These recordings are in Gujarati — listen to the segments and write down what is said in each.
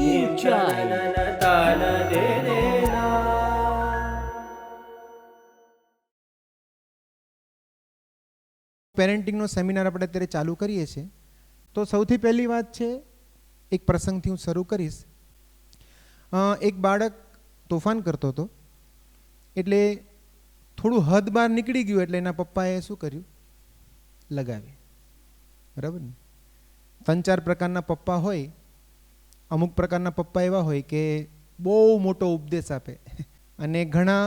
ऊंचाई। तान दे देना। પેરેન્ટિંગનો સેમિનાર આપણે અત્યારે ચાલુ કરીએ છીએ. તો સૌથી પહેલી વાત છે, એક પ્રસંગથી હું શરૂ કરીશ. એક બાળક તોફાન કરતો હતો, એટલે થોડું હદ બહાર નીકળી ગયું, એટલે એના પપ્પાએ શું કર્યું, લગાવી. બરાબર ને? 3-4 પ્રકારના પપ્પા હોય. અમુક પ્રકારના પપ્પા એવા હોય કે બહુ મોટો ઉપદેશ આપે અને ઘણા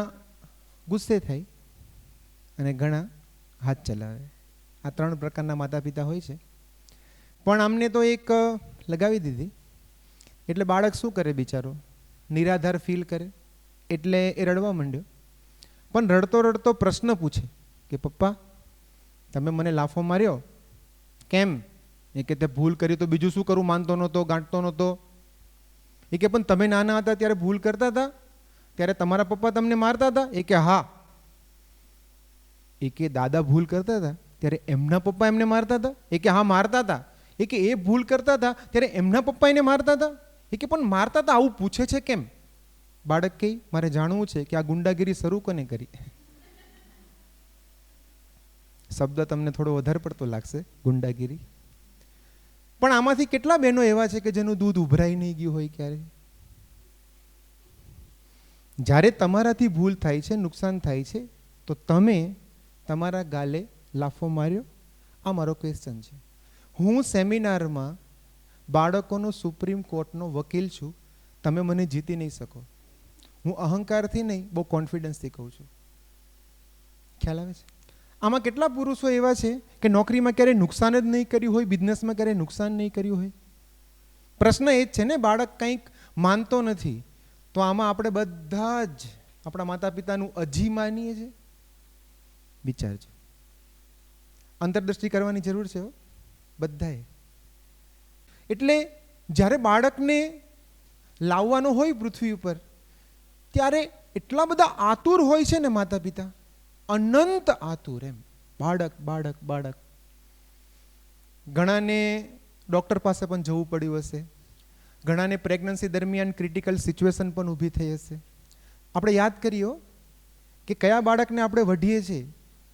ગુસ્સે થાય અને ઘણા હાથ ચલાવે. આ 3 પ્રકારના માતા પિતા હોય છે. પણ આમને તો એક લગાવી દીધી, એટલે બાળક શું કરે બિચારો, નિરાધાર ફીલ કરે, એટલે એ રડવા માંડ્યો. પણ રડતો રડતો પ્રશ્ન પૂછે કે પપ્પા, તમે મને લાફો માર્યો કેમ? એ કે તે ભૂલ કરી તો બીજું શું કરું, માનતો નહોતો, ગાંઠતો નહોતો. એ કે પણ તમે નાના હતા ત્યારે ભૂલ કરતા હતા, ત્યારે તમારા પપ્પા તમને મારતા હતા? એ કે હા. એ કે દાદા ભૂલ કરતા હતા ત્યારે એમના પપ્પા એમને મારતા હતા? એ કે હા, મારતા હતા. એ કે એ ભૂલ કરતા હતા ત્યારે એમના પપ્પા એને મારતા હતા? એ કે પણ મારતા હતા, આવું પૂછે છે કેમ? બાળક કહે, મારે જાણવું છે કે આ ગુંડાગીરી શરૂ કોને કરી. શબ્દ તમને થોડો વધારે પડતો લાગશે, ગુંડાગીરી. પણ આમાંથી કેટલા બહેનો એવા છે કે જેનું દૂધ ઉભરાઈ નહીં ગયું હોય ક્યારે? જ્યારે તમારાથી ભૂલ થાય છે, નુકસાન થાય છે, તો તમે તમારા ગાલે લાફો માર્યો? આ મારો ક્વેશ્ચન છે. હું સેમિનારમાં બાળકોનો સુપ્રીમ કોર્ટનો વકીલ છું. તમે મને જીતી નહીં શકો. હું અહંકારથી નહીં, બહુ કોન્ફિડન્સથી કહું છું. ખ્યાલ આવે છે? આમાં કેટલા પુરુષો એવા છે કે નોકરીમાં ક્યારેય નુકસાન જ નહીં કર્યું હોય, બિઝનેસમાં ક્યારેય નુકસાન નહીં કર્યું હોય? પ્રશ્ન એ જ છે ને, બાળક કંઈક માનતો નથી, તો આમાં આપણે બધા જ આપણા માતા પિતાનું અજી માનીએ છીએ. વિચારજો, અંતરદ્રષ્ટિ કરવાની જરૂર છે બધાએ. એટલે જ્યારે બાળકને લાવવાનો હોય પૃથ્વી ઉપર, ત્યારે એટલા બધા આતુર હોય છે ને માતા પિતા, અનંત આતુર. એમ બાળક બાળક બાળક. ઘણાને ડૉક્ટર પાસે પણ જવું પડ્યું હશે, ઘણાને પ્રેગ્નન્સી દરમિયાન ક્રિટિકલ સિચ્યુએશન પણ ઊભી થઈ હશે. આપણે યાદ કરીએ કે કયા બાળકને આપણે વઢીએ છીએ,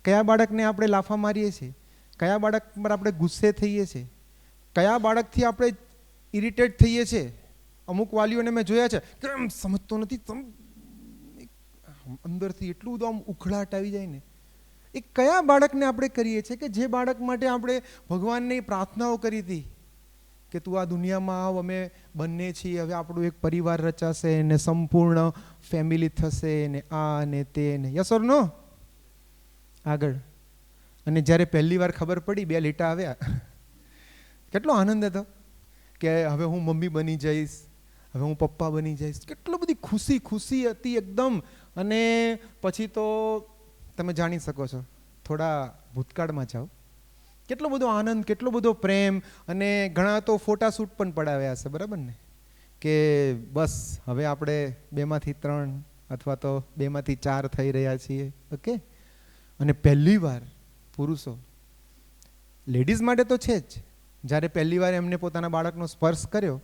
કયા બાળકને આપણે લાફા મારીએ છીએ, કયા બાળક પર આપણે ગુસ્સે થઈએ છીએ, કયા બાળકથી આપણે ઇરિટેટ થઈએ છીએ. અમુક વાલીઓને મેં જોયા છે કે એમ સમજતો નથી, અંદરથી એટલું બધું આમ ઉખળાટ આવી જાય ને. એ કયા બાળકને આપણે કરીએ છીએ કે જે બાળક માટે આપણે ભગવાનને પ્રાર્થનાઓ કરી હતી કે તું આ દુનિયામાં આવ, અમે બંને છીએ, હવે આપણું એક પરિવાર રચાશે ને સંપૂર્ણ ફેમિલી થશે ને આ ને તે ને, યસ ઓર નો? આગળ. અને જ્યારે પહેલી વાર ખબર પડી, 2 લીટા આવ્યા, કેટલો આનંદ હતો કે હવે હું મમ્મી બની જઈશ, હવે હું પપ્પા બની જઈશ. કેટલી બધી ખુશી ખુશી હતી એકદમ. અને પછી તો તમે જાણી શકો છો, થોડા ભૂતકાળમાં જાઓ, કેટલો બધો આનંદ, કેટલો બધો પ્રેમ. અને ઘણા તો ફોટા શૂટ પણ પડાવ્યા હશે, બરાબર ને? કે બસ હવે આપણે 2માંથી 3 અથવા તો 2માંથી 4 થઈ રહ્યા છીએ. ઓકે. અને પહેલી વાર પુરુષો, લેડીઝ માટે તો છે જ, જ્યારે પહેલી વાર એમને પોતાના બાળકનો સ્પર્શ કર્યો,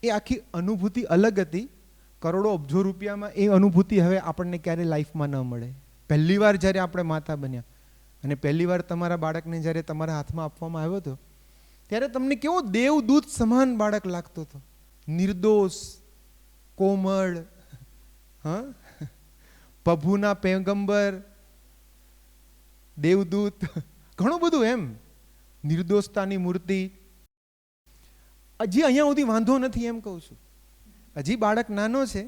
એ આખી અનુભૂતિ અલગ હતી. કરોડો અબજો રૂપિયામાં એ અનુભૂતિ હવે આપણને ક્યારે લાઈફમાં ન મળે. પહેલી વાર જ્યારે આપણે માતા બન્યા અને પહેલી વાર તમારા બાળકને જ્યારે તમારા હાથમાં આપવામાં આવ્યો હતો, ત્યારે તમને કેવો દેવદૂત સમાન બાળક લાગતો હતો. નિર્દોષ, કોમળ, હા, પ્રભુના પૈગંબર, દેવદૂત, ઘણું બધું એમ, નિર્દોષતાની મૂર્તિ. હજી અહીંયા સુધી વાંધો નથી એમ કહું છું. હજી બાળક નાનો છે,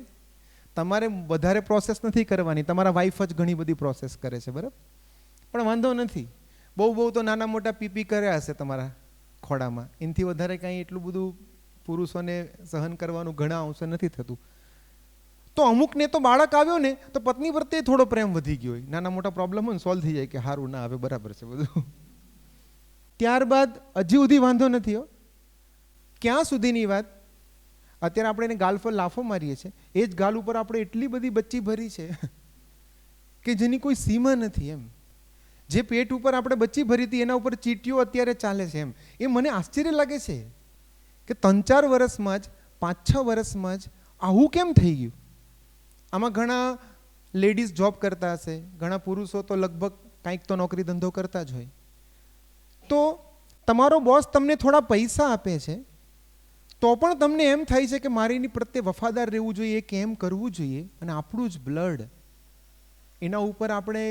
તમારે વધારે પ્રોસેસ નથી કરવાની, તમારા વાઈફ જ ઘણી બધી પ્રોસેસ કરે છે, બરાબર? પણ વાંધો નથી. બહુ તો નાના મોટા પીપી કર્યા હશે તમારા ખોડામાં, એનાથી વધારે કાંઈ એટલું બધું પુરુષોને સહન કરવાનું ઘણા અંશે નથી થતું. તો અમુકને તો બાળક આવ્યો ને તો પત્ની પ્રત્યે થોડો પ્રેમ વધી ગયો હોય, નાના મોટા પ્રોબ્લેમ હોય ને સોલ્વ થઈ જાય કે સારું, ના હવે બરાબર છે બધું. ત્યારબાદ હજી સુધી વાંધો નથી હો. ક્યાં સુધીની વાત, અત્યારે આપણે એને ગાલ પર લાફો મારીએ છીએ, એ જ ગાલ ઉપર આપણે એટલી બધી બચ્ચી ભરી છે કે જેની કોઈ સીમા નથી. એમ જે પેટ ઉપર આપણે બચ્ચી ભરી હતી એના ઉપર ચીટીઓ અત્યારે ચાલે છે. એમ એ મને આશ્ચર્ય લાગે છે કે 3-4 વર્ષમાં જ 5-6 વર્ષમાં જ આવું કેમ થઈ ગયું? આમાં ઘણા લેડીઝ જોબ કરતા હશે, ઘણા પુરુષો તો લગભગ કંઈક તો નોકરી ધંધો કરતા જ હોય. તો તમારો બોસ તમને થોડા પૈસા આપે છે તો પણ તમને એમ થાય છે કે મારે એની પ્રત્યે વફાદાર રહેવું જોઈએ, કેમ કરવું જોઈએ, અને આપણું જ બ્લડ એના ઉપર આપણે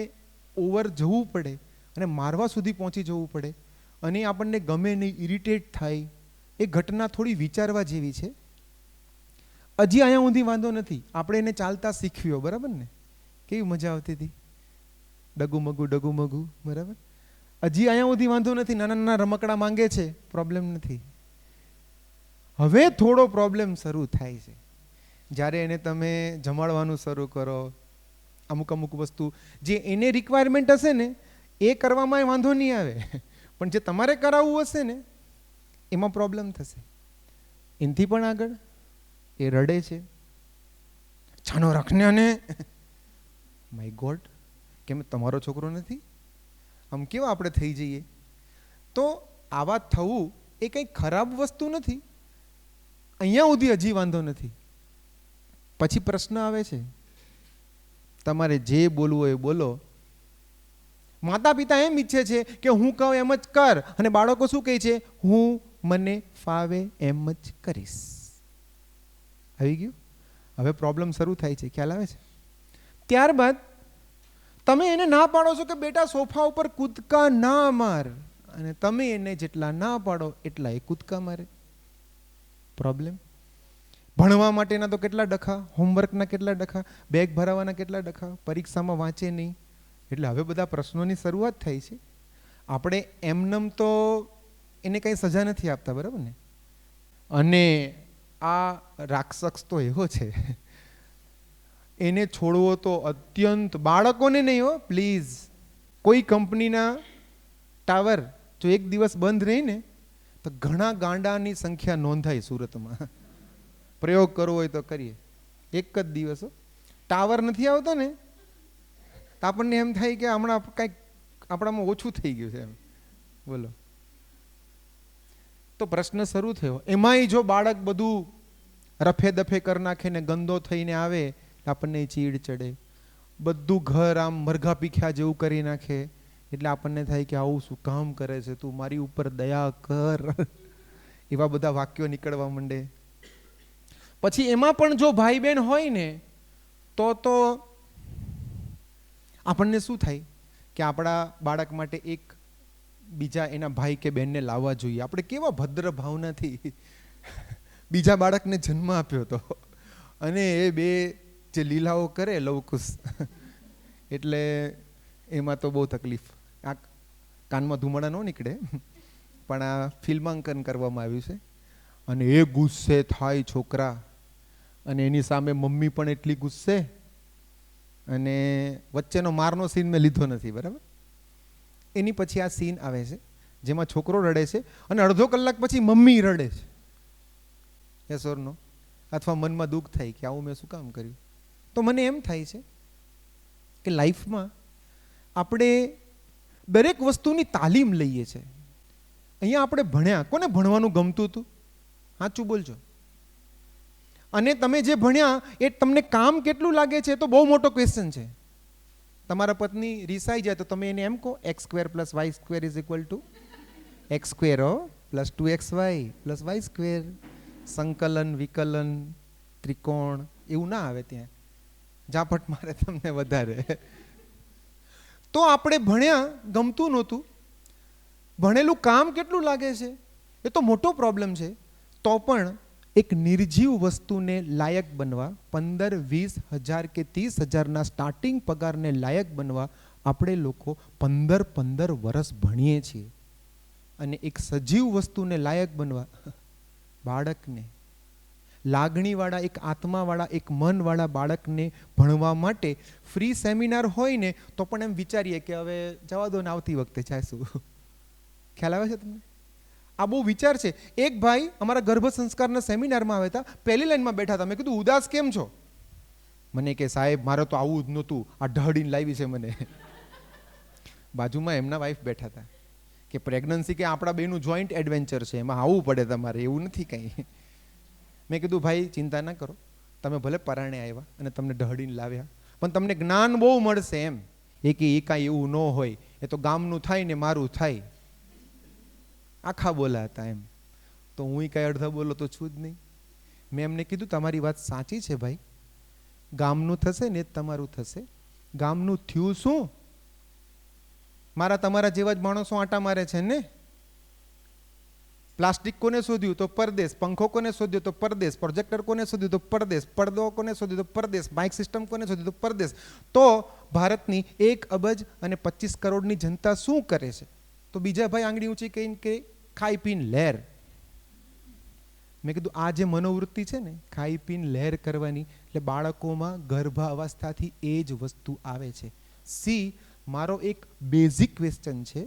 ઓવર જવું પડે અને મારવા સુધી પહોંચી જવું પડે, અને આપણને ગમે નહીં, ઇરિટેટ થાય. એ ઘટના થોડી વિચારવા જેવી છે. હજી અહીંયા સુધી વાંધો નથી, આપણે એને ચાલતા શીખવ્યો, બરાબર ને? કેવી મજા આવતી હતી, ડગુમગુ, બરાબર. હજી અહીંયા સુધી વાંધો નથી, નાના નાના રમકડા માંગે છે, પ્રોબ્લેમ નથી. હવે થોડો પ્રોબ્લેમ શરૂ થાય છે જ્યારે એને તમે જમાડવાનું શરૂ કરો. અમુક વસ્તુ જે એને રિક્વાયરમેન્ટ હશે ને એ કરવામાં વાંધો નહીં આવે, પણ જે તમારે કરાવવું હશે ને એમાં પ્રોબ્લેમ થશે. એનાથી પણ આગળ એ રડે છે, છાનો રાખને, અને માય ગોડ, કેમ તમારો છોકરો નથી? આમ કેવા આપણે થઈ જઈએ. તો આવા થવું એ કંઈ ખરાબ વસ્તુ નથી. અહીંયા સુધી હજી વાંધો નથી. પછી પ્રશ્ન આવે છે, તમારે જે બોલવું હોય એ બોલો. માતા પિતા એમ ઈચ્છે છે કે હું કહું એમ જ કર, અને બાળકો શું કહે છે? હું મને ફાવે એમ જ કરીશ. આવી ગયું? હવે પ્રોબ્લેમ શરૂ થાય છે, ખ્યાલ આવે છે? ત્યારબાદ તમે એને ના પાડો છો કે બેટા સોફા ઉપર કૂદકા ના માર, અને તમે એને જેટલા ના પાડો એટલા એ કૂદકા મારે. પ્રોબ્લેમ. ભણવા માટેના તો કેટલા ડખા, હોમવર્કના કેટલા ડખા, બેગ ભરાવાના કેટલા ડખા, પરીક્ષામાં વાંચે નહીં. એટલે હવે બધા પ્રશ્નોની શરૂઆત થાય છે. આપણે એમનેમ તો એને કંઈ સજા નથી આપતા, બરાબર ને? અને આ રાક્ષસ તો એવો છે, એને છોડવો તો અત્યંત, બાળકોને નહીં હો, પ્લીઝ. કોઈ કંપનીના ટાવર જો એક દિવસ બંધ રહીને તો ઘણા ગાંડાની સંખ્યા નોંધાય સુરતમાં. પ્રયોગ કરવો હોય તો કરીએ. એક જ દિવસ ટાવર નથી આવતો ને તો આપણને એમ થાય કે હમણાં કંઈક આપણામાં ઓછું થઈ ગયું છે એમ. બોલો. તો પ્રશ્ન શરૂ થયો. એમાંય જો બાળક બધું રફે દફે કરી નાખે ને ગંદો થઈને આવે, આપણને ચીડ ચડે. બધું ઘર આમ મરઘા પીખ્યા જેવું કરી નાખે, એટલે આપણને થાય કે આવું શું કામ કરે છે, તું મારી ઉપર દયા કર. એવા બધા વાક્યો નીકળવા માંડે. પછી એમાં પણ જો ભાઈ બહેન હોય ને તો આપણને શું થાય કે આપણા બાળક માટે એક બીજા એના ભાઈ કે બહેનને લાવવા જોઈએ. આપણે કેવા ભદ્ર ભાવનાથી બીજા બાળકને જન્મ આપ્યો હતો, અને એ બે જે લીલાઓ કરે લવકુશ, એટલે એમાં તો બહુ તકલીફ. આ કાનમાં ધુમાડા ન નીકળે, પણ આ ફિલ્માંકન કરવામાં આવ્યું છે. અને એ ગુસ્સે થાય છોકરા, અને એની સામે મમ્મી પણ એટલી ગુસ્સે. અને વચ્ચેનો મારનો સીન મેં લીધો નથી, બરાબર? એની પછી આ સીન આવે છે જેમાં છોકરો રડે છે અને અડધો કલાક પછી મમ્મી રડે છે. યસ ઓર નો? અથવા મનમાં દુઃખ થાય કે આવું મેં શું કામ કર્યું. તો મને એમ થાય છે કે લાઈફમાં આપણે દરેક વસ્તુની તાલીમ લઈએ છીએ. અહીંયા આપણે ભણ્યા, કોને ભણવાનું ગમતું હતું? સાચું બોલજો. અને તમે જે ભણ્યા એ તમને કામ કેટલું લાગે છે તો બહુ મોટો ક્વેશ્ચન છે. તમારા પત્ની રિસાઈ જાય તો તમે એને એમ કહો x² + y² = x² + 2xy + y². સંકલન, વિકલન, ત્રિકોણ એવું ના આવે ત્યાં, ઝાપટ મારે તમને વધારે. તો આપણે ભણ્યા, ગમતું નહોતું. ભણેલું કામ કેટલું લાગે છે એ તો મોટો પ્રોબ્લેમ છે. તો પણ એક નિર્જીવ વસ્તુને લાયક બનવા, 15-20 હજાર કે 30 હજારના સ્ટાર્ટિંગ પગારને લાયક બનવા આપણે લોકો 15 વર્ષ ભણીએ છીએ. અને એક સજીવ વસ્તુને લાયક બનવા, બાળકને, લાગણીવાળા, એક આત્માવાળા, એક મનવાળા બાળકને ભણવા માટે ફ્રી સેમિનાર હોય ને તો પણ એમ વિચારીએ કે હવે જવા દો ને, આવતી વખતે જાશું. ખ્યાલ આવે છે તમને? આ બહુ વિચાર છે. એક ભાઈ અમારા ગર્ભ સંસ્કારના સેમિનારમાં આવ્યા હતા, પહેલી લાઈનમાં બેઠા હતા. મેં કીધું ઉદાસ કેમ છો? મને કે સાહેબ મારે તો આવું જ નહોતું, આ ઢળીને લાવી છે મને. બાજુમાં એમના વાઈફ બેઠા હતા કે પ્રેગ્નન્સી કે આપણા બેનું જોઈન્ટ એડવેન્ચર છે, એમાં આવવું પડે તમારે, એવું નથી કંઈ. મેં કીધું ભાઈ ચિંતા ના કરો, તમે ભલે પરાણે આવ્યા અને તમને ઢહડીને લાવ્યા, પણ તમને જ્ઞાન બહુ મળશે એમ. એ કે એ કાંઈ એવું ન હોય, એ તો ગામનું થાય ને મારું થાય. આખા બોલા હતા એમ. તો હું કાંઈ અડધા બોલો તો છું જ નહીં. મેં એમને કીધું તમારી વાત સાચી છે ભાઈ, ગામનું થશે ને જ તમારું થશે. ગામનું થયું શું? મારા તમારા જેવા જ માણસો આંટા મારે છે ને. પ્લાસ્ટિક કોને શોધ્યું તો પરદેશ, પંખો કોને શોધ્યો તો પરદેશ, પ્રોજેક્ટર કોને શોધ્યું તો પરદેશ, પડદો કોને શોધ્યું તો પરદેશ, માઇક સિસ્ટમ કોને શોધ્યું તો પરદેશ. તો ભારતની 1 અબજ અને 25 કરોડની જનતા શું કરે છે? તો બીજા ભાઈ આંગળી ઊંચી કહીને કે ખાઈ પીને લહેર. મેં કીધું આ જે મનોવૃત્તિ છે ને ખાઈ પીને લહેર કરવાની, એટલે બાળકોમાં ગર્ભાવસ્થાથી એ જ વસ્તુ આવે છે. સી, મારો એક બેઝિક ક્વેશ્ચન છે,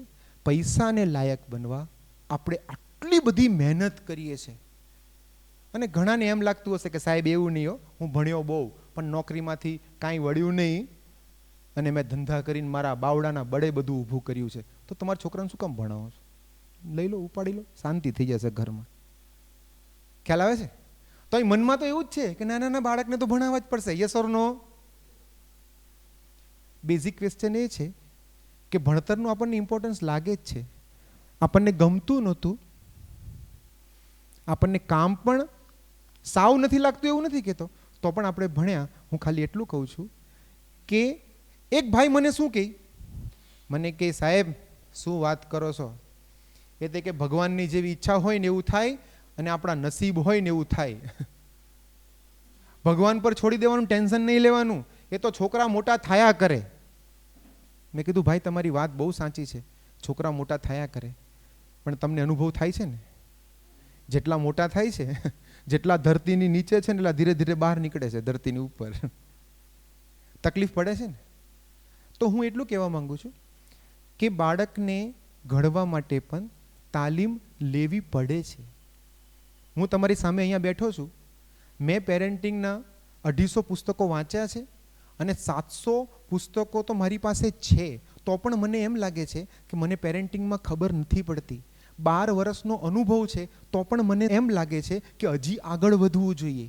પૈસાને લાયક બનવા આપણે આટલી બધી મહેનત કરીએ છીએ. અને ઘણાને એમ લાગતું હશે કે સાહેબ એવું નહીં હો, હું ભણ્યો બહુ પણ નોકરીમાંથી કાંઈ વળ્યું નહીં અને મેં ધંધા કરીને મારા બાવડાના બળે બધું ઊભું કર્યું છે. તો તમારા છોકરાને શું કામ ભણાવો છો? લઈ લો, ઉપાડી લો, શાંતિ થઈ જશે ઘરમાં. ખ્યાલ આવે છે? તો એ મનમાં તો એવું જ છે કે નાના નાના બાળકને તો ભણાવવા જ પડશે. Yes or no? Basic question એ છે કે ભણતરનું આપણને ઇમ્પોર્ટન્સ લાગે જ છે. આપણને ગમતું નહોતું, આપણને કામ પણ સાવ નથી લાગતું એવું નથી કહેતો, તો પણ આપણે ભણ્યા. હું ખાલી એટલું કહું છું કે એક ભાઈ મને શું કહે, મને કે સાહેબ શું વાત કરો છો, એ તે કે ભગવાનની જેવી ઈચ્છા હોય ને એવું થાય અને આપણા નસીબ હોય ને એવું થાય. ભગવાન પર છોડી દેવાનું, ટેન્શન નહીં લેવાનું, એ તો છોકરા મોટા થયા કરે. મેં કીધું ભાઈ તમારી વાત બહુ સાચી છે, છોકરા મોટા થયા કરે, પણ તમને અનુભવ થાય છે ને જેટલા મોટા થાય છે, જેટલા ધરતીની નીચે છે ને એટલા ધીરે ધીરે બહાર નીકળે છે ધરતીની ઉપર. તકલીફ પડે છે ને. તો હું એટલું કહેવા માંગુ છું કે બાળકને ઘડવા માટે પણ તાલીમ લેવી પડે છે. હું તમારી સામે અહીંયા બેઠો છું, મેં પેરેન્ટિંગના 250 પુસ્તકો વાંચ્યા છે અને 700 પુસ્તકો તો મારી પાસે છે, તો પણ મને એમ લાગે છે કે મને પેરેન્ટિંગમાં ખબર નથી પડતી. 12 વર્ષનો અનુભવ છે તો પણ મને એમ લાગે છે કે હજી આગળ વધવું જોઈએ.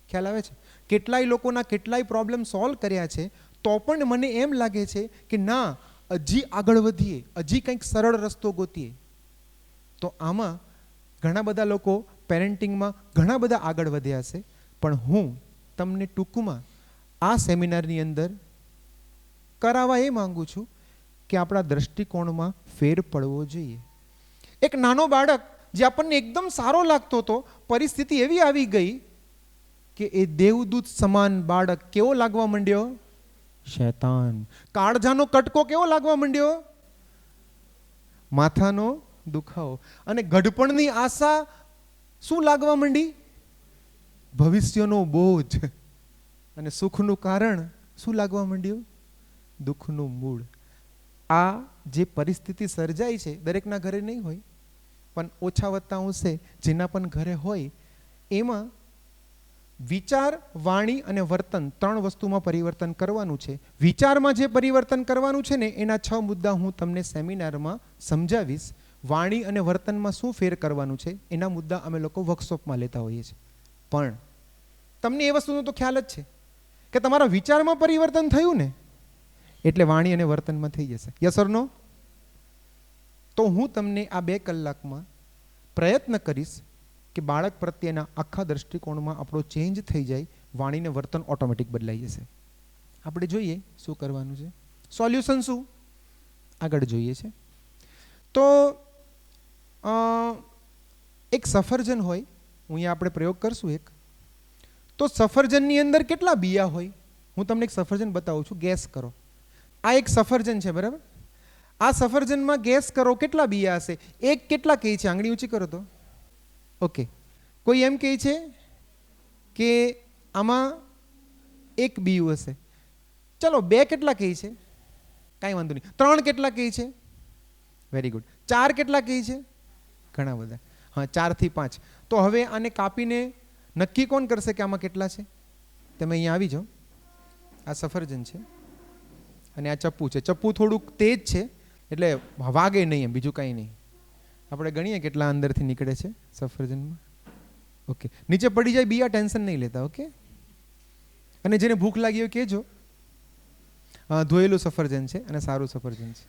ખ્યાલ આવે છે? કેટલાય લોકોના કેટલાય પ્રોબ્લેમ સોલ્વ કર્યા છે, તો પણ મને એમ લાગે છે કે ના, હજી આગળ વધીએ, હજી કંઈક સરળ રસ્તો ગોતીએ. તો આમાં ઘણા બધા લોકો પેરેન્ટિંગમાં ઘણા બધા આગળ વધ્યા છે, પણ હું તમને ટૂંકમાં આ સેમિનારની અંદર કરાવવા એ માંગુ છું કે આપણા દ્રષ્ટિકોણમાં ફેર પડવો જોઈએ. એક નાનો બાળક જે આપણને એકદમ સારો લાગતો હતો, પરિસ્થિતિ એવી આવી ગઈ કે એ દેવદૂત સમાન બાળક કેવો લાગવા માંડ્યો? શૈતાન. કાળજાનો કટકો કેવો લાગવા માંડ્યો? માથાનો દુખાવો. અને ગઢપણની આશા શું લાગવા માંડી? ભવિષ્યનો બોજ. અને સુખનું કારણ શું લાગવા માંડ્યું? દુઃખનું મૂળ. આ જે પરિસ્થિતિ સર્જાઈ છે દરેકના ઘરે નહીં હોય, પણ ઓછા વત્તા અંશે જેના પણ ઘરે હોય, એમાં વિચાર, વાણી અને વર્તન 3 વસ્તુમાં પરિવર્તન કરવાનું છે. વિચારમાં જે પરિવર્તન કરવાનું છે ને એના 6 મુદ્દા હું તમને સેમિનારમાં સમજાવીશ. વાણી અને વર્તનમાં શું ફેર કરવાનું છે એના મુદ્દા અમે લોકો વર્કશોપમાં લેતા હોઈએ છીએ. પણ તમને એ વસ્તુનો તો ખ્યાલ જ છે કે તમારા વિચારમાં પરિવર્તન થયું ને એટલે વાણી અને વર્તનમાં થઈ જશે. યસ ઓર નો? તો હું તમને આ 2 કલાકમાં પ્રયત્ન કરીશ કે બાળક પ્રત્યેના આખા દ્રષ્ટિકોણમાં આપણો ચેન્જ થઈ જાય, વાણીને વર્તન ઓટોમેટિક બદલાઈ જશે. આપણે જોઈએ શું કરવાનું છે, સોલ્યુશન શું આગળ જોઈએ છે. તો એક સફરજન હોય, અહીંયા આપણે પ્રયોગ કરશું એક. તો સફરજનની અંદર કેટલા બિયા હોય? હું તમને એક સફરજન બતાવું છું, ગેસ કરો. આ એક સફરજન છે, બરાબર? આ સફરજનમાં ગેસ કરો કેટલા બિયા હશે? એક કેટલા કહે છે? આંગળી ઊંચી કરો તો. ઓકે. કોઈ એમ કહે છે કે આમાં 1 બીયું હશે. ચલો 2 કેટલા કહે છે? કાંઈ વાંધો નહીં. 3 કેટલા કહે છે? Very good. 4 કેટલા કહે છે? ઘણા બધા. હા, 4 થી 5. તો હવે આને કાપીને નક્કી કોણ કરશે કે આમાં કેટલા છે? તમે અહીંયા આવી જાઓ. આ સફરજન છે અને આ ચપ્પુ છે. ચપ્પુ થોડુંક તેજ છે એટલે વાગે નહીં, એમ બીજું કાંઈ નહીં. આપણે ગણીએ કેટલા અંદરથી નીકળે છે સફરજનમાં. ઓકે, નીચે પડી જાય બિયા, ટેન્શન નહીં લેતા. ઓકે, અને જેને ભૂખ લાગી હોય કહેજો. ધોયેલું સફરજન છે અને સારું સફરજન છે.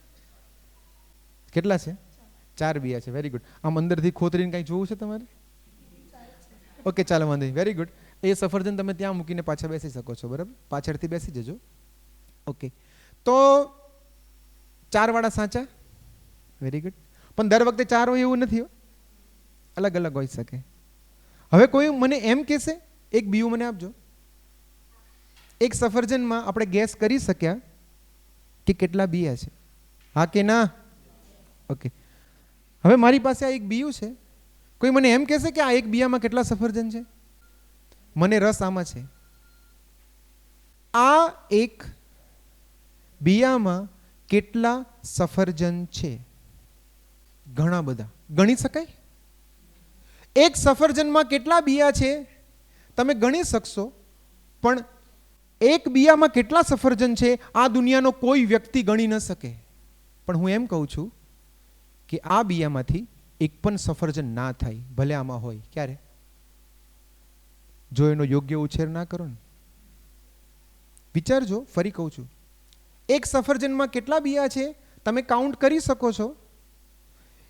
કેટલા છે? 4 બિયા છે. Very good. આમ અંદરથી ખોતરીને કંઈ જોવું છે તમારે? ઓકે, ચાલો વાંધો નહીં. Very good. એ સફરજન તમે ત્યાં મૂકીને પાછા બેસી શકો છો. બરાબર, પાછળથી બેસી જજો. ઓકે, તો 4 વાળા સાચા. Very good. પણ દર વખતે 4 હોય એવું નથી, અલગ અલગ હોઈ શકે. હવે કોઈ મને એમ કહેશે, એક બીયું મને આપજો. એક સફરજનમાં આપણે ગેસ કરી શક્યા કે કેટલા બિયા છે? હા કે ના? ઓકે, હવે મારી પાસે આ એક બીયું છે. કોઈ મને એમ કહેશે કે આ એક બિયામાં કેટલા સફરજન છે? મને રસ આમાં છે. આ એક બિયામાં કેટલા સફરજન છે? ઘણા બધા. ગણી શકાય? એક સફરજનમાં કેટલા બિયા છે તમે ગણી શકશો, પણ એક બિયામાં કેટલા સફરજન છે આ દુનિયાનો કોઈ વ્યક્તિ ગણી ન શકે. પણ હું એમ કહું છું કે આ બિયામાંથી એક પણ સફરજન ના થાય, ભલે આમાં હોય. ક્યારે? જો એનો યોગ્ય ઉછેર ના કરો ને. વિચારજો, ફરી કહું છું, એક સફરજનમાં કેટલા બિયા છે તમે કાઉન્ટ કરી શકો છો.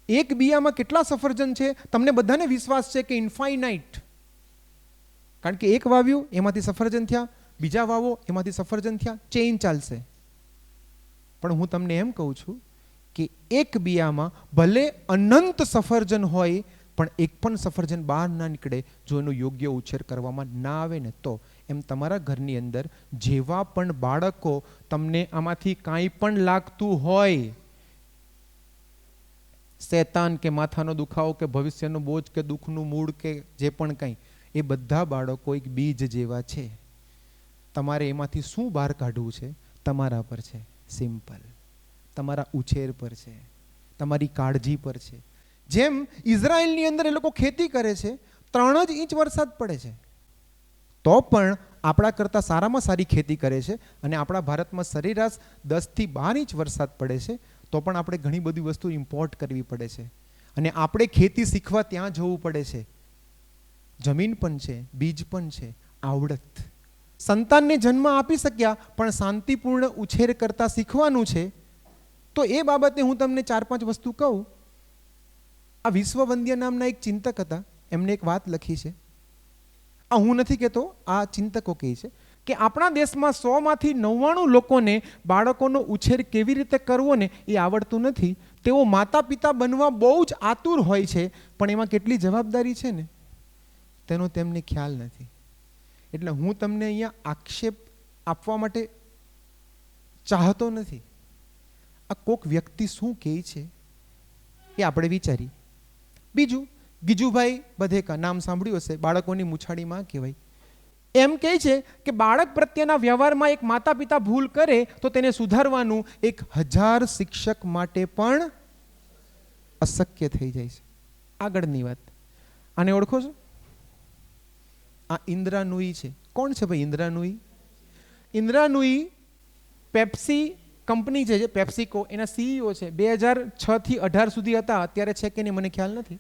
એક બિયામાં કેટલા સફરજન છે તમને બધાને વિશ્વાસ છે કે ઇન્ફાઇનાઇટ. કારણ કે એક વાવ્યું એમાંથી સફરજન થયા, બીજા વાવો એમાંથી સફરજન થયા, ચેઇન ચાલશે. પણ હું તમને એમ કહું છું કે એક બિયામાં ભલે અનંત સફરજન હોય, પણ એક પણ સફરજન બહાર ના નીકળે જો એનો યોગ્ય ઉછેર કરવામાં ના આવે ને તો. એમ તમારા ઘરની અંદર જેવા પણ બાળકો તમને આમાંથી કાંઈ પણ લાગતું હોય, શેતાન કે માથાનો દુખાવો કે ભવિષ્યનો બોજ કે દુઃખનું મૂળ કે જે પણ કંઈ, એ બધા બાળકો એક બીજ જેવા છે. તમારે એમાંથી શું બહાર કાઢવું છે? તમારા પર છે. સિમ્પલ. તમારા ઉછેર પર છે, તમારી કાળજી પર છે. જેમ ઇઝરાયલની અંદર એ લોકો ખેતી કરે છે, 3 જ ઇંચ વરસાદ પડે છે, તો પણ આપણા કરતાં સારામાં સારી ખેતી કરે છે. અને આપણા ભારતમાં સરેરાશ 10 થી 12 ઇંચ વરસાદ પડે છે, તો પણ આપણે ઘણી બધી વસ્તુ ઇમ્પોર્ટ કરવી પડે છે. અને આપણે ખેતી શીખવા ત્યાં જવું પડે છે. જમીન પણ છે, બીજ પણ છે, આવડત. સંતાનને જન્મ આપી શક્યા, પણ શાંતિપૂર્ણ ઉછેર કરતા શીખવાનું છે. તો એ બાબતે હું તમને 4-5 વસ્તુ કહું. આ વિશ્વવંદ્ય નામના એક ચિંતક હતા, એમને એક વાત લખી છે. આ હું નથી કહેતો, આ ચિંતકો કહે છે કે આપણા દેશમાં 100 માંથી 99 લોકોને બાળકોનો ઉછેર કેવી રીતે કરવો ને એ આવડતું નથી. તેઓ માતા પિતા બનવા બહુ જ આતુર હોય છે, પણ એમાં કેટલી જવાબદારી છે ને તેનો તેમને ખ્યાલ નથી. એટલે હું તમને અહીંયા આક્ષેપ આપવા માટે ચાહતો નથી. આ કોક વ્યક્તિ શું કહે છે એ આપણે વિચારી. બીજું, ગીજુભાઈ બધેકા, નામ સાંભળ્યું હશે, બાળકોની મૂછાળીમાં કહેવાય. એમ કહે છે કે બાળક પ્રત્યેના વ્યવહારમાં એક માતા પિતા ભૂલ કરે તો તેને સુધારવાનું 1000 શિક્ષક માટે પણ અશક્ય થઈ જાય છે. આગળની વાત, આને ઓળખો છો? આ ઇન્દ્રા નુઈ છે. કોણ છે ભાઈ ઇન્દ્રા નુઈ? ઇન્દ્રા નુઈ પેપ્સી કંપની છે, જે પેપ્સિકો, એના CEO છે. 2006 થી 18 સુધી હતા, અત્યારે છે કે નહીં મને ખ્યાલ નથી.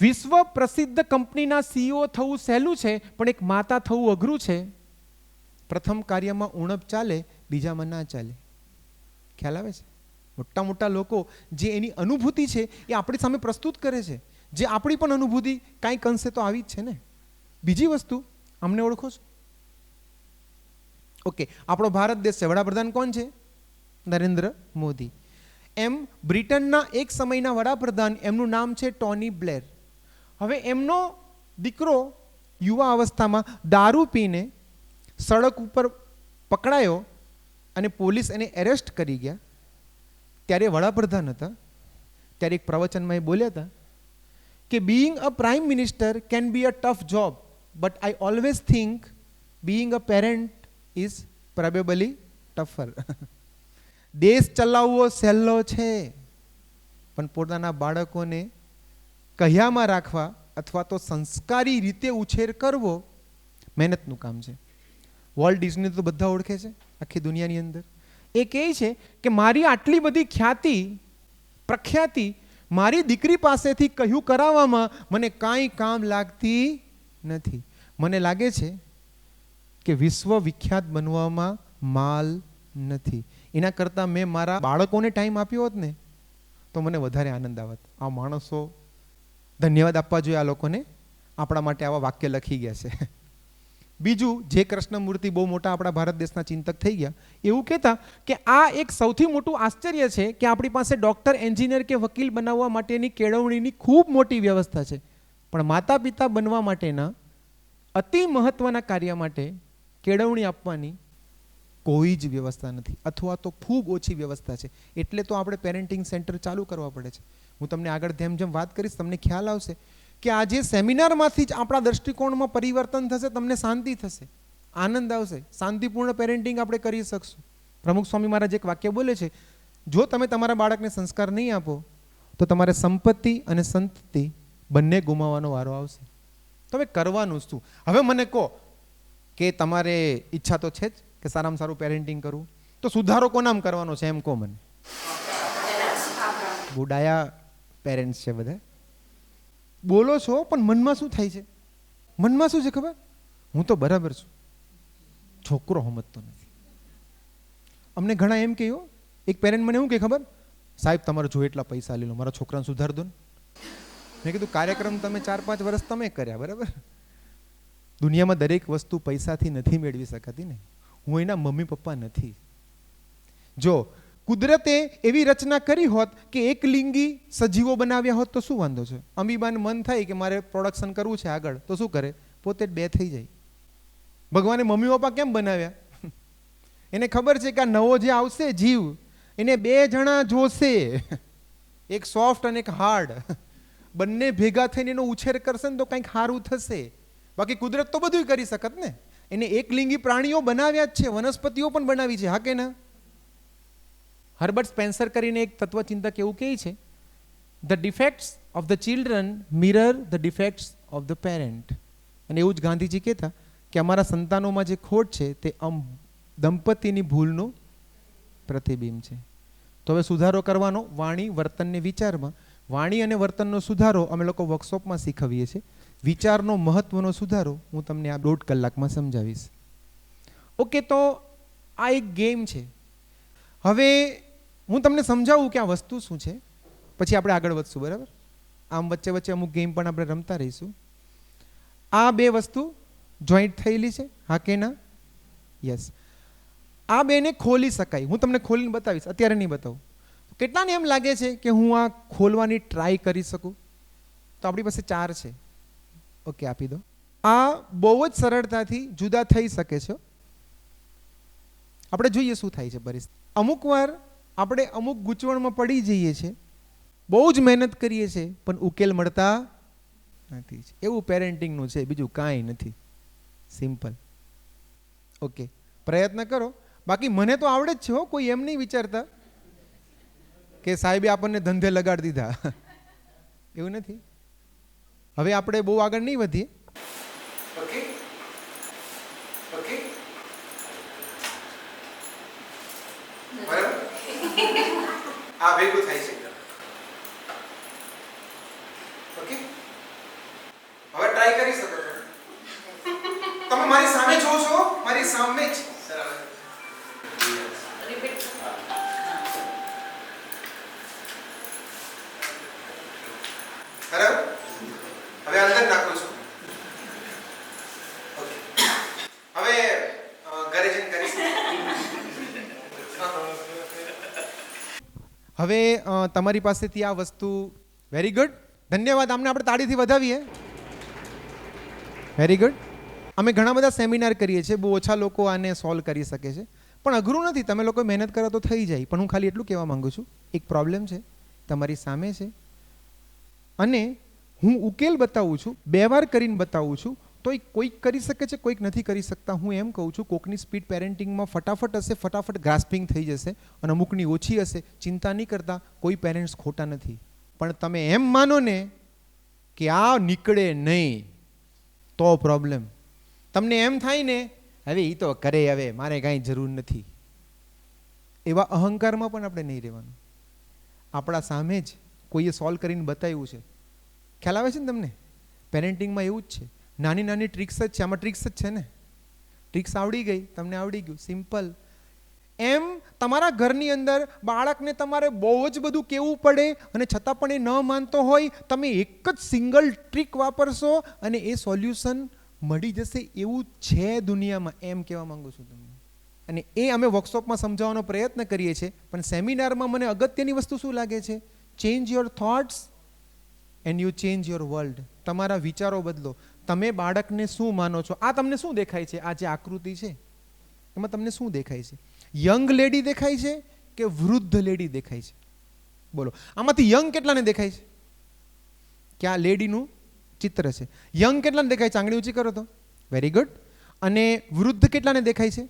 વિશ્વ પ્રસિદ્ધ કંપનીના CEO થવું સહેલું છે, પણ એક માતા થવું અઘરું છે. પ્રથમ કાર્યમાં ઉણપ ચાલે, બીજામાં ના ચાલે. ખ્યાલ આવે છે? મોટા મોટા લોકો જે એની અનુભૂતિ છે એ આપણી સામે પ્રસ્તુત કરે છે, જે આપણી પણ અનુભૂતિ કાંઈક અંશે તો આવી જ છે ને. બીજી વસ્તુ, અમને ઓળખો છો? ઓકે, આપણો ભારત દેશ છે, વડાપ્રધાન કોણ છે? નરેન્દ્ર મોદી. એમ બ્રિટનના એક સમયના વડાપ્રધાન, એમનું નામ છે ટોની બ્લેર. હવે એમનો દીકરો યુવા અવસ્થામાં દારૂ પીને સડક ઉપર પકડાયો અને પોલીસ એને એરેસ્ટ કરી ગયા. ત્યારે વડાપ્રધાન હતા. ત્યારે એક પ્રવચનમાં એ બોલ્યા હતા કે being a prime minister can be a tough job, but I always think being a parent is probably tougher. દેશ ચલાવવો સહેલો છે, પણ પોતાના બાળકોને કહ્યામાં રાખવા અથવા તો સંસ્કારી રીતે ઉછેર કરવો મહેનતનું કામ છે. વોલ્ટ ડિઝની તો બધા ઓળખે છે આખી દુનિયાની અંદર. એ કહે છે કે મારી આટલી બધી ખ્યાતિ પ્રખ્યાતિ મારી દીકરી પાસેથી કહ્યું કરાવવામાં મને કાંઈ કામ લાગતી નથી. મને લાગે છે કે વિશ્વ વિખ્યાત બનવામાં માલ નથી. એના કરતાં મેં મારા બાળકોને ટાઈમ આપ્યો હોત ને તો મને વધારે આનંદ આવત. આ માણસો ધન્યવાદ આપવા જોઈએ આ લોકોને, આપણા માટે આવા વાક્ય લખી ગયા છે. બીજું, જે કૃષ્ણમૂર્તિ બહુ મોટા આપણા ભારત દેશના ચિંતક થઈ ગયા, એવું કહેતા કે આ એક સૌથી મોટું આશ્ચર્ય છે કે આપણી પાસે ડૉક્ટર, એન્જિનિયર કે વકીલ બનાવવા માટેની કેળવણીની ખૂબ મોટી વ્યવસ્થા છે, પણ માતા પિતા બનવા માટેના અતિ મહત્વના કાર્ય માટે કેળવણી આપવાની કોઈ જ વ્યવસ્થા નથી, અથવા તો ખૂબ ઓછી વ્યવસ્થા છે. એટલે તો આપણે પેરેન્ટિંગ સેન્ટર ચાલુ કરવા પડે છે. હું તમને આગળ જેમ જેમ વાત કરીશ તમને ખ્યાલ આવશે કે આ જે સેમિનારમાંથી જ આપણા દૃષ્ટિકોણમાં પરિવર્તન થશે, તમને શાંતિ થશે, આનંદ આવશે, શાંતિપૂર્ણ પેરેન્ટિંગ આપણે કરી શકશું. પ્રમુખ સ્વામી મહારાજ એક વાક્ય બોલે છે, જો તમે તમારા બાળકને સંસ્કાર નહીં આપો તો તમારે સંપત્તિ અને સંતતિ બંને ગુમાવવાનો વારો આવશે. તમે કરવાનું શું? હવે મને કહો કે તમારે ઈચ્છા તો છે જ કે સારામાં સારું પેરેન્ટિંગ કરવું, તો સુધારો કોનામ કરવાનો છે એમ કહો મને. બુડાયા પેરેન્ટ્સ છે બધા. બોલો છો પણ મનમાં શું થાય છે? મનમાં શું છે ખબર? હું તો બરાબર છું, છોકરો સમજતો નથી. અમને ઘણા એમ કહ્યું, એક પેરેન્ટ મને એવું કહે ખબર, સાહેબ તમારે જો એટલા પૈસા લઈ લો, મારા છોકરાને સુધાર દો ને. મેં કીધું કાર્યક્રમ તમે 4-5 વર્ષ તમે કર્યા, બરાબર? દુનિયામાં દરેક વસ્તુ પૈસાથી નથી મેળવી શકાતી ને. હું એના મમ્મી પપ્પા નથી. જો કુદરતે એવી રચના કરી હોત કે એક લિંગી સજીવો બનાવ્યા હોત તો શું વાંધો છે? અમીબાને મન થાય કે મારે પ્રોડક્શન કરવું છે આગળ, તો શું કરે? પોતે જ 2 થઈ જાય. ભગવાને મમ્મી પપ્પા કેમ બનાવ્યા? એને ખબર છે કે આ નવો જે આવશે જીવ, એને 2 જણા જોશે, એક સોફ્ટ અને એક હાર્ડ. બંને ભેગા થઈને એનો ઉછેર કરશે ને તો કંઈક સારું થશે. બાકી કુદરત તો બધું કરી શકત ને. એને એક લિંગી પ્રાણીઓ બનાવ્યા જ છે, વનસ્પતિઓ પણ બનાવી છે, હા કે ના? હર્બર્ટ સ્પેન્સર કરીને એક તત્વચિંતક એવું કહે છે, the defects of the children mirror the defects of the parent. અને એવું જ ગાંધીજી કહેતા કે અમારા સંતાનોમાં જે ખોટ છે તે દંપતીની ભૂલનું પ્રતિબિંબ છે. તો હવે સુધારો કરવાનો વાણી, વર્તનને વિચારમાં. વાણી અને વર્તનનો સુધારો અમે લોકો વર્કશોપમાં શીખવીએ છીએ. વિચારનો મહત્વનો સુધારો હું તમને આ 1.5 કલાકમાં સમજાવીશ. ઓકે, તો આ એક ગેમ છે. હવે હું તમને સમજાવું કે આ વસ્તુ શું છે, પછી આપણે આગળ વધશું, બરાબર? આમ વચ્ચે વચ્ચે અમુક ગેમ પણ આપણે રમતા રહીશું. આ 2 વસ્તુ જોઈન્ટ થયેલી છે, હા કે ના? યસ. આ 2ને ખોલી શકાય. હું તમને ખોલીને બતાવીશ, અત્યારે નહીં બતાવું. કેટલાને એમ લાગે છે કે હું આ ખોલવાની ટ્રાય કરી શકું? તો આપણી પાસે 4 છે. ઓકે, આપી દો. આ બહુ જ સરળતાથી જુદા થઈ શકે છે. આપણે જોઈએ શું થાય છે પરિસ્થિતિ. અમુક વાર આપણે અમુક ગૂંચવણમાં પડી જઈએ છીએ, બહુ જ મહેનત કરીએ છીએ પણ ઉકેલ મળતા નથી. એવું પેરેન્ટિંગનું છે, બીજું કાંઈ નથી. સિમ્પલ. ઓકે, પ્રયત્ન કરો. બાકી મને તો આવડે જ છે હો, કોઈ એમ નહીં વિચારતા કે સાહેબે આપણને ધંધે લગાડી દીધા. એવું નથી. હવે આપણે બહુ આગળ નહીં વધીએ. ઓકે ઓકે, બરાબર? આ ભેગું થાય છે. ઓકે, હવે ટ્રાય કરી શકો છો. તમે મારી સામે જો છો, મારી સામે જ. બરાબર? હવે અંદર નાખું છું. ઓકે, હવે ઘરે જઈને કરીશ. હવે તમારી પાસેથી આ વસ્તુ, વેરી ગુડ, ધન્યવાદ. આમને આપણે તાળીથી વધાવીએ. Very good. અમે ઘણા બધા સેમિનાર કરીએ છીએ, બહુ ઓછા લોકો આને સોલ્વ કરી શકે છે, પણ અઘરું નથી. તમે લોકો મહેનત કરો તો થઈ જાય. પણ હું ખાલી એટલું કહેવા માંગુ છું, એક પ્રોબ્લેમ છે, તમારી સામે છે, અને હું ઉકેલ બતાવું છું, 2 વાર કરીને બતાવું છું, તો કોઈક કરી શકે છે, કોઈક નથી કરી શકતા. હું એમ કહું છું, કોકની સ્પીડ પેરેન્ટિંગમાં ફટાફટ હશે, ફટાફટ ગ્રાસ્પિંગ થઈ જશે, અને અમુકની ઓછી હશે. ચિંતા નહીં કરતા, કોઈ પેરેન્ટ્સ ખોટા નથી. પણ તમે એમ માનો ને કે આ નીકળે નહીં તો પ્રોબ્લેમ. તમને એમ થાય ને હવે એ તો કરે, હવે મારે કાંઈ જરૂર નથી, એવા અહંકારમાં પણ આપણે નહીં રહેવાનું. આપણા સામે જ કોઈએ સોલ્વ કરીને બતાવ્યું છે. ખ્યાલ આવે છે ને તમને? પેરેન્ટિંગમાં એવું જ છે, નાની નાની ટ્રિક્સ જ છે, આમાં ટ્રિક્સ જ છે ને. ટ્રિક્સ આવડી ગઈ, તમને આવડી ગયું, સિમ્પલ. એમ તમારા ઘરની અંદર બાળકને તમારે બહુ જ બધું કહેવું પડે અને છતાં પણ એ ન માનતો હોય, તમે એક જ સિંગલ ટ્રીક વાપરશો અને એ સોલ્યુશન મળી જશે. એવું છે દુનિયામાં, એમ કહેવા માંગુ છું તમને. અને એ અમે વર્કશોપમાં સમજાવવાનો પ્રયત્ન કરીએ છીએ. પણ સેમિનારમાં મને અગત્યની વસ્તુ શું લાગે છે? Change your thoughts and you change your world. તમારા વિચારો બદલો. તમે બાળકને શું માનો છો? આ તમને શું દેખાય છે? આ જે આકૃતિ છે એમાં તમને શું દેખાય છે? યંગ લેડી દેખાય છે કે વૃદ્ધ લેડી દેખાય છે? બોલો, આમાંથી યંગ કેટલાને દેખાય છે? કે આ લેડીનું ચિત્ર છે. યંગ કેટલાને દેખાય છે? આંગળી ઊંચી કરો તો. Very good. અને વૃદ્ધ કેટલાને દેખાય છે?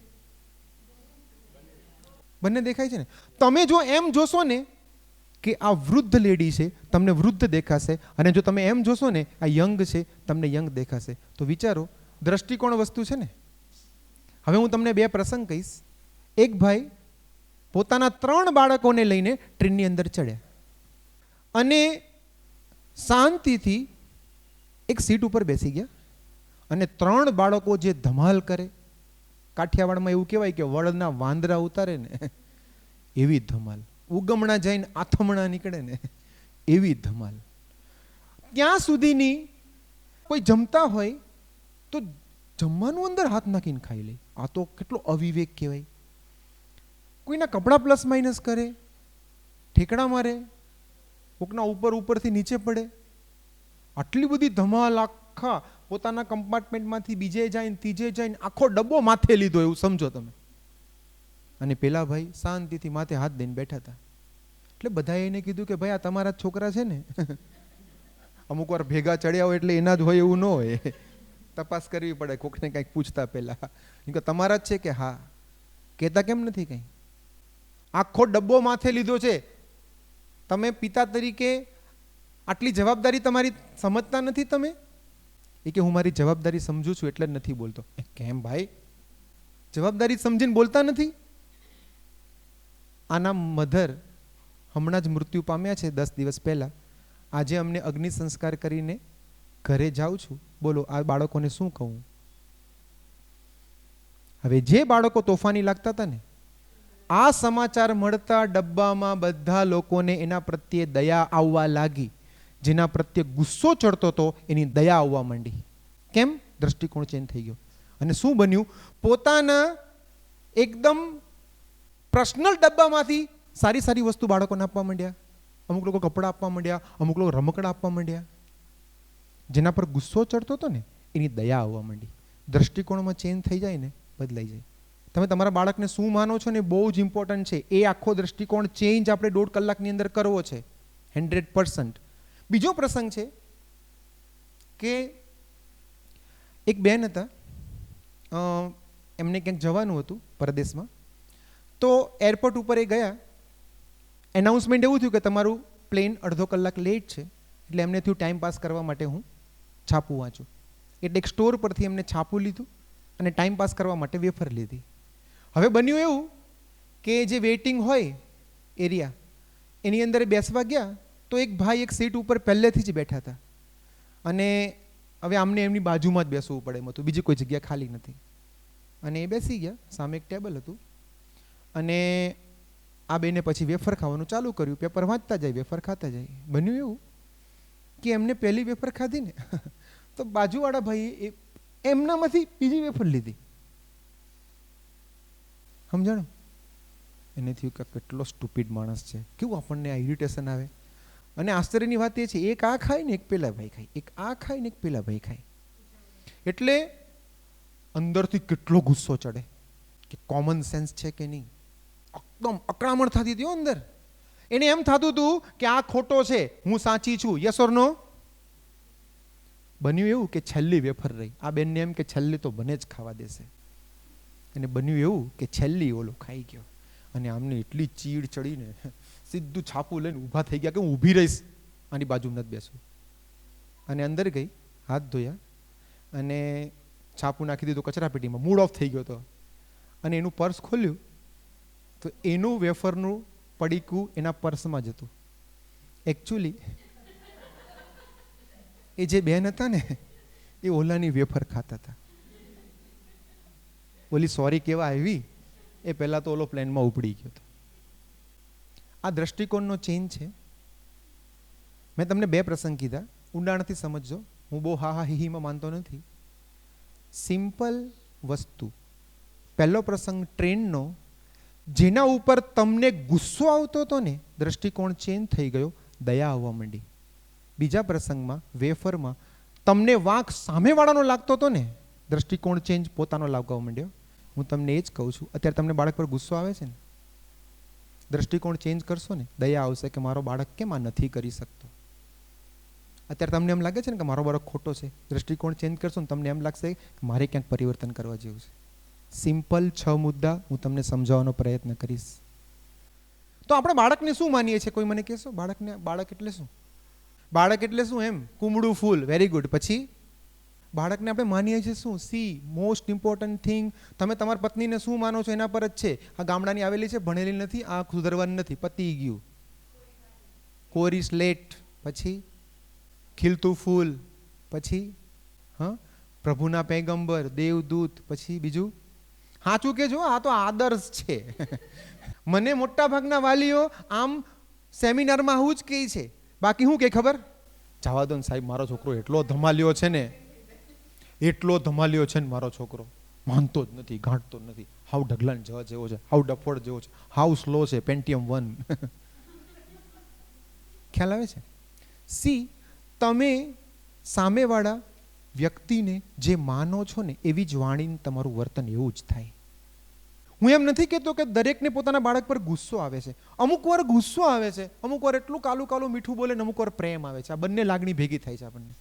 બંને દેખાય છે ને. તમે જો એમ જોશો ને કે આ વૃદ્ધ લેડી છે, તમને વૃદ્ધ દેખાશે. અને જો તમે એમ જોશો ને આ યંગ છે, તમને યંગ દેખાશે. તો વિચારો, દ્રષ્ટિકોણ વસ્તુ છે ને. હવે હું તમને બે પ્રસંગ કહીશ. એક ભાઈ પોતાના 3 બાળકોને લઈને ટ્રેનની અંદર ચડ્યા અને શાંતિથી એક સીટ ઉપર બેસી ગયા. અને 3 બાળકો જે ધમાલ કરે, કાઠિયાવાડમાં એવું કહેવાય કે વળના વાંદરા ઉતારે ને એવી ધમાલ, ઉગમણા જઈને આથમણા નીકળે ને એવી ધમાલ. ત્યાં સુધીની કોઈ જમતા હોય તો જમવાનું અંદર હાથ નાખીને ખાઈ લે. આ તો કેટલો અવિવેક કહેવાય. કોઈના કપડાં પ્લસ માઇનસ કરે, ઠેકડા મારે, કોકના ઉપરથી નીચે પડે. આટલી બધી ધમાલ, આખા પોતાના કમ્પાર્ટમેન્ટમાંથી બીજે જઈને ત્રીજે જઈને આખો ડબ્બો માથે લીધો એવું સમજો તમે. અને પેલા ભાઈ શાંતિથી માથે હાથ દઈને બેઠા હતા. એટલે બધાએ એને કીધું કે ભાઈ આ તમારા જ છોકરા છે ને? અમુક વાર ભેગા ચડ્યા હોય એટલે એના જ હોય એવું ન હોય, તપાસ કરવી પડે કોકને કંઈક પૂછતા પહેલા. કે તમારા જ છે કે હા? કહેતા કેમ નથી કંઈ? આખો ડબ્બો માથે લીધો છે. તમે પિતા તરીકે આટલી જવાબદારી તમારી સમજતા નથી તમે? એ કે હું મારી જવાબદારી સમજુ છું એટલે જ નથી બોલતો. કેમ ભાઈ, જવાબદારી સમજીને બોલતા નથી? આના મધર હમણાં જ મૃત્યુ પામ્યા છે 10 દિવસ પહેલા. આજે અમને અગ્નિ સંસ્કાર કરીને ઘરે જાઉં છું. બોલો આ બાળકોને શું કહું? હવે જે બાળકો તોફાની લાગતા હતા ને, આ સમાચાર મળતા ડબ્બામાં બધા લોકોને એના પ્રત્યે દયા આવવા લાગી. જેના પ્રત્યે ગુસ્સો ચડતો હતો એની દયા આવવા માંડી. કેમ? દ્રષ્ટિકોણ ચેન્જ થઈ ગયો. અને શું બન્યું? પોતાના એકદમ પર્સનલ ડબ્બામાંથી સારી સારી વસ્તુ બાળકોને આપવા માંડ્યા. અમુક લોકો કપડાં આપવા માંડ્યા, અમુક લોકો રમકડા આપવા માંડ્યા. જેના પર ગુસ્સો ચડતો હતો ને એની દયા આવવા માંડી. દ્રષ્ટિકોણમાં ચેન્જ થઈ જાય ને, બદલાઈ જાય. તમે તમારા બાળકને શું માનો છો ને બહુ જ ઇમ્પોર્ટન્ટ છે. એ આખો દ્રષ્ટિકોણ ચેન્જ આપણે 1.5 કલાકની અંદર કરવો છે, 100%. બીજો પ્રસંગ છે કે એક બેન હતા, એમને ક્યાંક જવાનું હતું પરદેશમાં. તો એરપોર્ટ ઉપર એ ગયા. એનાઉન્સમેન્ટ એવું થયું કે તમારું પ્લેન અડધો કલાક લેટ છે. એટલે એમને થયું ટાઈમ પાસ કરવા માટે હું છાપું વાંચું. એટલે એક સ્ટોર પરથી એમને છાપું લીધું અને ટાઈમ પાસ કરવા માટે વેફર લીધી. હવે બન્યું એવું કે જે વેઇટિંગ હોય એરિયા એની અંદર બેસવા ગયા તો એક ભાઈ એક સીટ ઉપર પહેલેથી જ બેઠા હતા. અને હવે આમને એમની બાજુમાં જ બેસવું પડે એમ હતું, બીજી કોઈ જગ્યા ખાલી નથી. અને એ બેસી ગયા. સામે એક ટેબલ હતું. અને આ બેને પછી વેફર ખાવાનું ચાલુ કર્યું. પેપર વાંચતા જાય, વેફર ખાતા જાય. બન્યું એવું કે એમને પહેલી વેફર ખાધી ને તો બાજુવાળા ભાઈએ એમનામાંથી બીજી વેફર લીધી. સમજાણું? એને થયું કે કેટલો સ્ટુપિડ માણસ છે, કેવું આપણને આ ઇરિટેશન આવે. અને આશ્ચર્યની વાત એ છે, એક આ ખાય ને એક પેલા ભાઈ ખાય, એક આ ખાય ને એક પેલા ભાઈ ખાય. એટલે અંદરથી કેટલો ગુસ્સો ચડે કે કોમન સેન્સ છે કે નહીં. એકદમ અકળામણ થતી હતી અંદર. એને એમ થતું હતું કે આ ખોટો છે, હું સાચી છું. યસ ઓર નો? બન્યું એવું કે છેલ્લી વેફર રહી. આ બેનને એમ કે છેલ્લી તો બને જ ખાવા દેશે. અને બન્યું એવું કે છેલ્લી ઓલો ખાઈ ગયો. અને આમને એટલી ચીડ ચડીને સીધું છાપું લઈને ઊભા થઈ ગયા કે હું ઊભી રહીશ, આની બાજુમાં નથી બેસવું. અને અંદર ગઈ, હાથ ધોયા અને છાપું નાખી દીધું કચરાપેટીમાં. મૂડ ઓફ થઈ ગયો હતો. અને એનું પર્સ ખોલ્યું તો એનું વેફરનું પડીકું એના પર્સમાં જ હતું. એકચ્યુઅલી એ જે બેન હતા ને એ ઓલાની વેફર ખાતા હતા. ઓલી સોરી કેવા આવી એ પહેલા તો ઓલો પ્લેનમાં ઉપડી ગયો હતો. આ દ્રષ્ટિકોણનો ચેન્જ છે. મેં તમને 2 પ્રસંગ કીધા, ઊંડાણથી સમજજો. હું બહુ હા હા હીમાં માનતો નથી. સિમ્પલ વસ્તુ. પહેલો પ્રસંગ ટ્રેનનો, જેના ઉપર તમને ગુસ્સો આવતો હતો ને, દ્રષ્ટિકોણ ચેન્જ થઈ ગયો, દયા આવવા માંડી. બીજા પ્રસંગમાં વેફરમાં તમને વાંક સામેવાળાનો લાગતો હતો ને, દ્રષ્ટિકોણ ચેન્જ પોતાનો લાગવા માંડ્યો. હું તમને એ જ કહું છું, અત્યારે તમને બાળક પર ગુસ્સો આવે છે ને, દ્રષ્ટિકોણ ચેન્જ કરશો ને, દયા આવશે કે મારો બાળક કેમ આ નથી કરી શકતો. અત્યારે તમને એમ લાગે છે ને કે મારો બાળક ખોટો છે, દ્રષ્ટિકોણ ચેન્જ કરશો ને તમને એમ લાગશે કે મારે ક્યાંક પરિવર્તન કરવા જેવું છે. સિમ્પલ 6 મુદ્દા હું તમને સમજાવવાનો પ્રયત્ન કરીશ. તો આપણે બાળકને શું માનીએ છીએ? કોઈ મને કહેશો બાળક એટલે શું? બાળક એટલે શું? એમ કુમળું ફૂલ, વેરી ગુડ. પછી બાળકને આપણે માનીએ છીએ શું? C most important thing. તમે તમારી પત્નીને શું માનો છો એના પર જ છે. આ ગામડાની આવેલી છે, ભણેલી નથી, આ સુધરવાની નથી, પતી ગયું. કોરી સ્લેટ. પછી ખીલતું ફૂલ. પછી પ્રભુના પૈગંબર, દેવદૂત. પછી બીજું સાચું કેજો, આ તો આદર્શ છે. મને મોટા ભાગના વાલીઓ આમ સેમિનારમાં આવું જ કહે છે. બાકી શું કે ખબર? જવા દો ને સાહેબ, મારો છોકરો એટલો ધમાલ્યો છે ને, એટલો ધમાલ્યો છે ને મારો છોકરો, માનતો જ નથી, ગાંઠતો જ નથી, હાવ ઢગલાને જવા જેવો છે, હાવ ડફોડ જેવો છે, હાવ સ્લો છે, પેન્ટિયમ 1. ખ્યાલ આવે છે? સી, તમે સામેવાળા વ્યક્તિને જે માનો છો ને એવી જ વાણીને તમારું વર્તન એવું જ થાય. હું એમ નથી કહેતો કે દરેકને પોતાના બાળક પર ગુસ્સો આવે છે. અમુક વાર ગુસ્સો આવે છે, અમુક વાર એટલું કાલું કાલું મીઠું બોલે ને અમુક વાર પ્રેમ આવે છે. આ બંને લાગણી ભેગી થાય છે આપણને.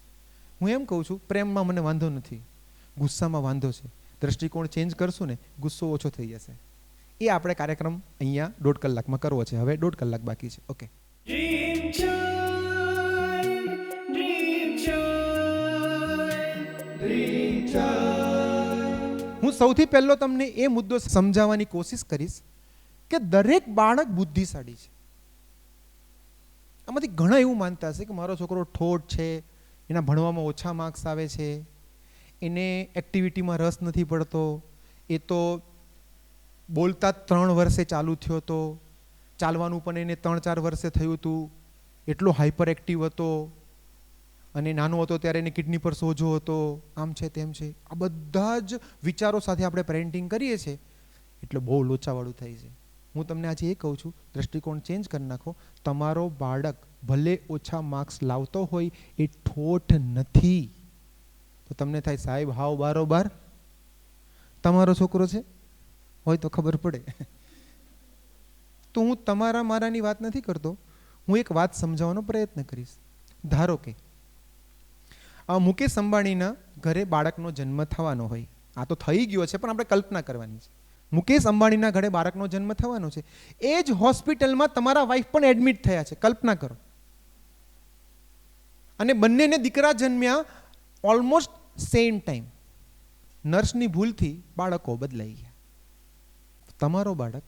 હું એમ કહું છું, પ્રેમમાં મને વાંધો નથી, ગુસ્સામાં વાંધો છે. દ્રષ્ટિકોણ ચેન્જ કરશું ને ગુસ્સો ઓછો થઈ જશે. એ આપણે કાર્યક્રમ અહીંયા 1.5 કલાકમાં કરવો છે. હવે 1.5 કલાક બાકી છે. ઓકે. હું સૌથી પહેલો તમને એ મુદ્દો સમજાવવાની કોશિશ કરીશ કે દરેક બાળક બુદ્ધિશાળી છે. આમાંથી ઘણા એવું માનતા હશે કે મારો છોકરો ઠોઠ છે, એના ભણવામાં ઓછા માર્ક્સ આવે છે, એને એક્ટિવિટીમાં રસ નથી પડતો, એ તો બોલતા 3 વર્ષે ચાલુ થયો હતો, ચાલવાનું પણ એને 3-4 વર્ષે થયું હતું, એટલો હાઈપર એક્ટિવ હતો, અને નાનો હતો ત્યારે એને કિડની પર સોજો હતો, આમ છે તેમ છે. આ બધા જ વિચારો સાથે આપણે પેરેન્ટિંગ કરીએ છીએ એટલે બહુ લોચાવાળું થાય છે. હું તમને આજે એ કહું છું, દ્રષ્ટિકોણ ચેન્જ કરી નાખો. તમારો બાળક ભલે ઓછા માર્ક્સ લાવતો હોય એ ઠોઠ નથી. તો તમને થાય સાહેબ હાવ બારોબાર તમારો છોકરો છે હોય તો ખબર પડે. તો હું તમારા મારાની વાત નથી કરતો, હું એક વાત સમજાવવાનો પ્રયત્ન કરીશ. ધારો કે મુકેશ અંબાણીના ઘરે બાળકનો જન્મ થવાનો હોય, આ તો થઈ ગયો છે પણ આપણે કલ્પના કરવાની છે. મુકેશ અંબાણીના ઘરે બાળકનો જન્મ થવાનો છે, એ જ હોસ્પિટલમાં તમારા વાઈફ પણ એડમિટ થયા છે. કલ્પના કરો. અને બંનેને દીકરા જન્મ્યા ઓલમોસ્ટ સેમ ટાઈમ. નર્સની ભૂલથી બાળકો બદલાઈ ગયા. તમારો બાળક,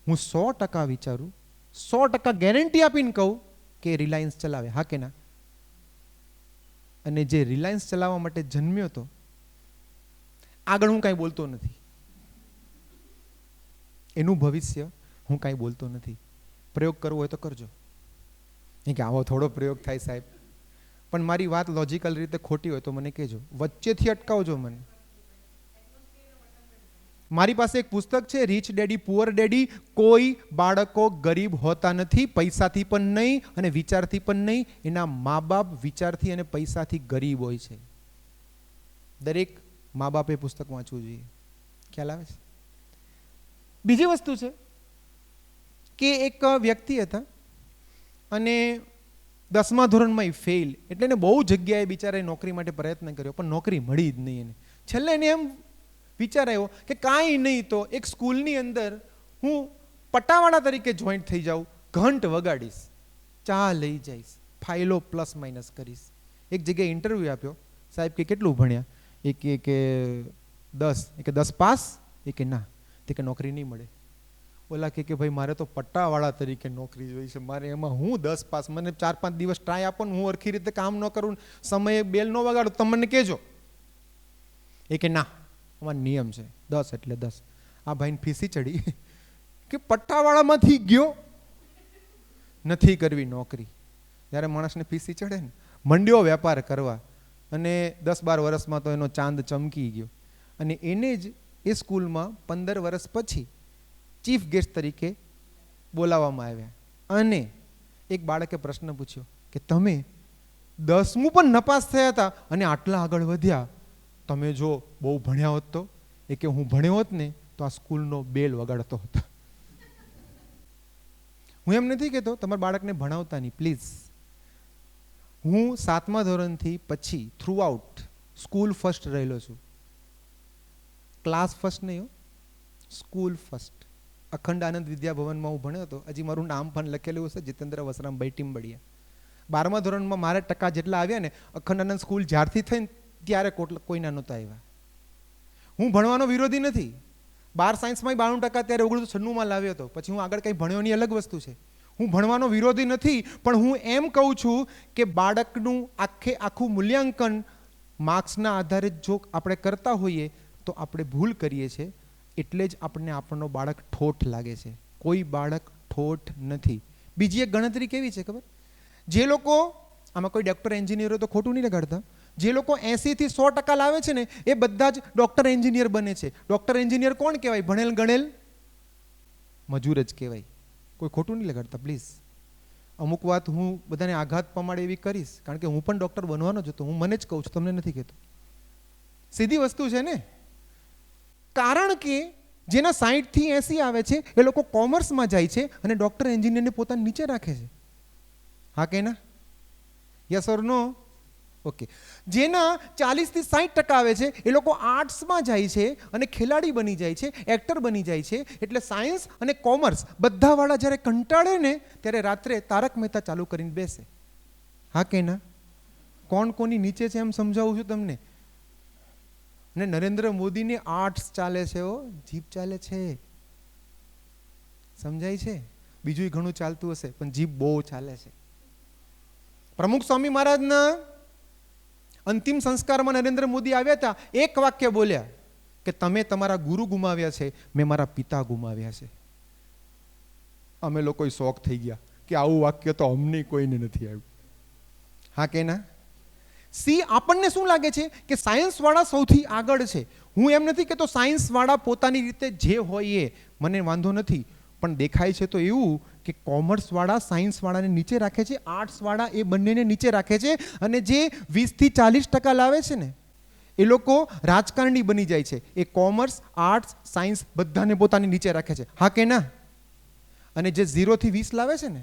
હું 100% વિચારું, 100% ગેરંટી આપીને કહું કે રિલાયન્સ ચલાવે. હા કે ના? અને જે રિલાયન્સ ચલાવવા માટે જન્મ્યો હતો, આગળ હું કાંઈ બોલતો નથી, એનું ભવિષ્ય હું કાંઈ બોલતો નથી. પ્રયોગ કરવો હોય તો કરજો. નહીં કે આવો થોડો પ્રયોગ થાય સાહેબ, પણ મારી વાત લોજિકલ રીતે ખોટી હોય તો મને કહેજો, વચ્ચેથી અટકાવજો મને. મારી પાસે એક પુસ્તક છે, રીચ ડેડી પુઅર ડેડી. કોઈ બાળકો ગરીબ હોતા નથી, પૈસાથી પણ નહીં અને વિચારથી પણ નહીં. એના મા બાપ વિચારથી અને પૈસાથી ગરીબ હોય છે. દરેક મા બાપે પુસ્તક વાંચવું જોઈએ. ખ્યાલ આવે છે? બીજી વસ્તુ છે કે એક વ્યક્તિ હતા અને 10મા ધોરણમાં ફેલ, એટલે એને બહુ જગ્યાએ બિચારાએ નોકરી માટે પ્રયત્ન કર્યો પણ નોકરી મળી જ નહીં એને. છેલ્લે એને એમ વિચાર આવ્યો કે કાંઈ નહીં તો એક સ્કૂલની અંદર હું પટાવાળા તરીકે જોઈન્ટ થઈ જાઉં, ઘંટ વગાડીશ, ચા લઈ જઈશ, ફાઇલો પ્લસ માઇનસ કરીશ. એક જગ્યાએ ઇન્ટરવ્યૂ આપ્યો. સાહેબ કે કેટલું ભણ્યા? એ કે 10. એ કે 10 પાસ? એ કે ના. તે કે નોકરી નહીં મળે. ઓલા કે ભાઈ મારે તો પટ્ટાવાળા તરીકે નોકરી જોઈએ છે, મારે એમાં હું 10 પાસ, મને 4-5 દિવસ ટ્રાય આપો ને હું સરખી રીતે કામ ન કરું, સમયે બેલ ન વગાડું, તમે મને કહેજો. એ કે ના, અમારો નિયમ છે 10 એટલે 10. આ ભાઈને ફીસી ચડી કે પટ્ટાવાળામાંથી ગયો, નથી કરવી નોકરી. જ્યારે માણસને ફીસી ચડે ને, મંડ્યો વેપાર કરવા, અને 10-12 વર્ષમાં તો એનો ચાંદ ચમકી ગયો. અને એને જ એ સ્કૂલમાં 15 વર્ષ પછી ચીફ ગેસ્ટ તરીકે બોલાવવામાં આવ્યા. અને એક બાળકે પ્રશ્ન પૂછ્યો કે તમે 10મું પણ નપાસ થયા હતા અને આટલા આગળ વધ્યા, તમે જો બહુ ભણ્યા હોત તો? એ કે હું ભણ્યો હોત ને તો આ સ્કૂલનો બેલ વગાડતો હતો. હું એમ નથી કહેતો તમારા બાળકને ભણાવતા નહીં, પ્લીઝ. હું 7મા ધોરણથી પછી થ્રુ આઉટ સ્કૂલ ફર્સ્ટ રહેલો છું. ક્લાસ ફર્સ્ટ નહીં, સ્કૂલ ફર્સ્ટ. અખંડ આનંદ વિદ્યાભવનમાં હું ભણ્યો હતો. હજી મારું નામ પણ લખેલું હશે, જીતેન્દ્ર વસરામભાઈ ટીમ્બડિયા. 12મા ધોરણમાં મારે ટકા જેટલા આવ્યા ને, અખંડ આનંદ સ્કૂલ જ્યારથી થઈ ત્યારે કોઈના નહોતા આવ્યા. હું ભણવાનો વિરોધી નથી. 12 સાયન્સમાં 92%, ત્યારે 1996માં લાવ્યો હતો. પછી હું આગળ કંઈ ભણ્યો નહીં, અલગ વસ્તુ છે. હું ભણવાનો વિરોધી નથી, પણ હું એમ કહું છું કે બાળકનું આખું મૂલ્યાંકન માર્ક્સના આધારે જો આપણે કરતા હોઈએ તો આપણે ભૂલ કરીએ છીએ. એટલે જ આપણનો બાળક ઠોઠ લાગે છે. કોઈ બાળક ઠોઠ નથી. બીજી એક ગણતરી કેવી છે ખબર? જે લોકો, આમાં કોઈ ડૉક્ટર એન્જિનિયરો તો ખોટું નહીં લગાડતા, જે લોકો 80 થી 100% લાવે છે ને, એ બધા જ ડૉક્ટર એન્જિનિયર બને છે. ડૉક્ટર એન્જિનિયર કોણ કહેવાય? ભણેલ ગણેલ મજૂર જ કહેવાય. કોઈ ખોટું નહીં લગાડતા પ્લીઝ. અમુક વાત હું બધાને આઘાત પમાડે એવી કરીશ, કારણ કે હું પણ ડૉક્ટર બનવાનો જ હતો. હું મને જ કહું છું, તમને નથી કહેતો. સીધી વસ્તુ છે ને. કારણ કે જેના 60 થી 80 આવે છે એ લોકો કોમર્સમાં જાય છે અને ડૉક્ટર એન્જિનિયરને પોતાની નીચે રાખે છે. હા કે ના? Yes or no? ઓકે. જેના 40 થી 60% આવે છે એ લોકો આર્ટ્સમાં જાય છે અને ખેલાડી બની જાય છે, એક્ટર બની જાય છે. એટલે સાયન્સ અને કોમર્સ બધાવાળા જ્યારે કંટાળે ને, ત્યારે રાત્રે તારક મહેતા ચાલુ કરીને બેસે. હા કે ના? કોણ કોની નીચે છે એમ સમજાવું છું તમને. અને નરેન્દ્ર મોદીને આર્ટ્સ ચાલે છે, જીભ ચાલે છે. સમજાય છે? બીજું ઘણું ચાલતું હશે, પણ જીભ બહુ ચાલે છે. પ્રમુખ સ્વામી મહારાજના અંતિમ સંસ્કારમાં નરેન્દ્ર મોદી આવ્યા હતા, એક વાક્ય બોલ્યા કે તમે તમારા ગુરુ ગુમાવ્યા છે, મેં મારા પિતા ગુમાવ્યા છે. અમે લોકો શોખ થઈ ગયા કે આવું વાક્ય તો અમને કોઈને નથી આવ્યું. હા કે ના? આપણને શું લાગે છે કે સાયન્સ વાળા સૌથી આગળ છે. હું એમ નથી કહેતો સાયન્સ વાળા પોતાની રીતે જે હોય એ, મને વાંધો નથી, પણ દેખાય છે તો એવું કે કોમર્સ વાળા સાયન્સ વાળાને નીચે રાખે છે, આર્ટ્સ વાળા એ બંનેને નીચે રાખે છે. અને જે 20 થી 40% લાવે છે ને, એ લોકો રાજકારણી બની જાય છે. એ કોમર્સ, આર્ટ્સ, સાયન્સ બધાને પોતાની નીચે રાખે છે. હા કે ના? અને જે 0 થી 20 લાવે છે ને,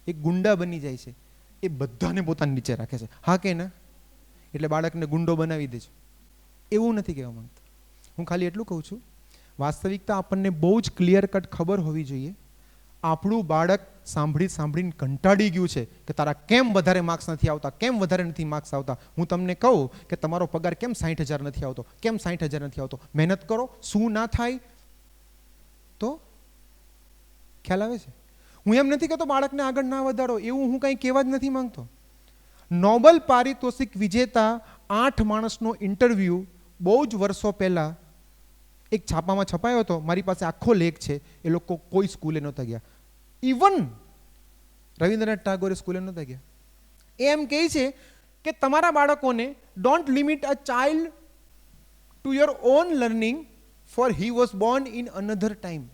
એ ગુંડા બની જાય છે. એ બધાને પોતાની નીચે રાખે છે. હા કે ના? એટલે બાળકને ગુંડો બનાવી દેજો, એવું નથી કહેવા માંગતો. હું ખાલી એટલું કહું છું, વાસ્તવિકતા આપણને બહુ જ ક્લિયર કટ ખબર હોવી જોઈએ. આપણું બાળક સાંભળીને કંટાળી ગયું છે કે તારા કેમ વધારે માર્ક્સ નથી આવતા, કેમ વધારે નથી માર્ક્સ આવતા. હું તમને કહું કે તમારો પગાર કેમ 60,000 નથી આવતો, કેમ 60,000 નથી આવતો. મહેનત કરો, શું ના થાય તો ખ્યાલ આવે છે. હું એમ નથી કહેતો બાળકને આગળ ના વધારો, એવું હું કંઈ કહેવા જ નથી માંગતો. નોબેલ પારિતોષિક વિજેતા 8 માણસનો ઇન્ટરવ્યૂ બહુ જ વર્ષો પહેલા એક છાપામાં છપાયો હતો. મારી પાસે આખો લેખ છે. એ લોકો કોઈ સ્કૂલે નહોતા ગયા. ઇવન રવિન્દ્રનાથ ટાગોરે સ્કૂલે નહોતા ગયા. એમ કહે છે કે તમારા બાળકોને don't limit a child to your own learning, for he was born in another time.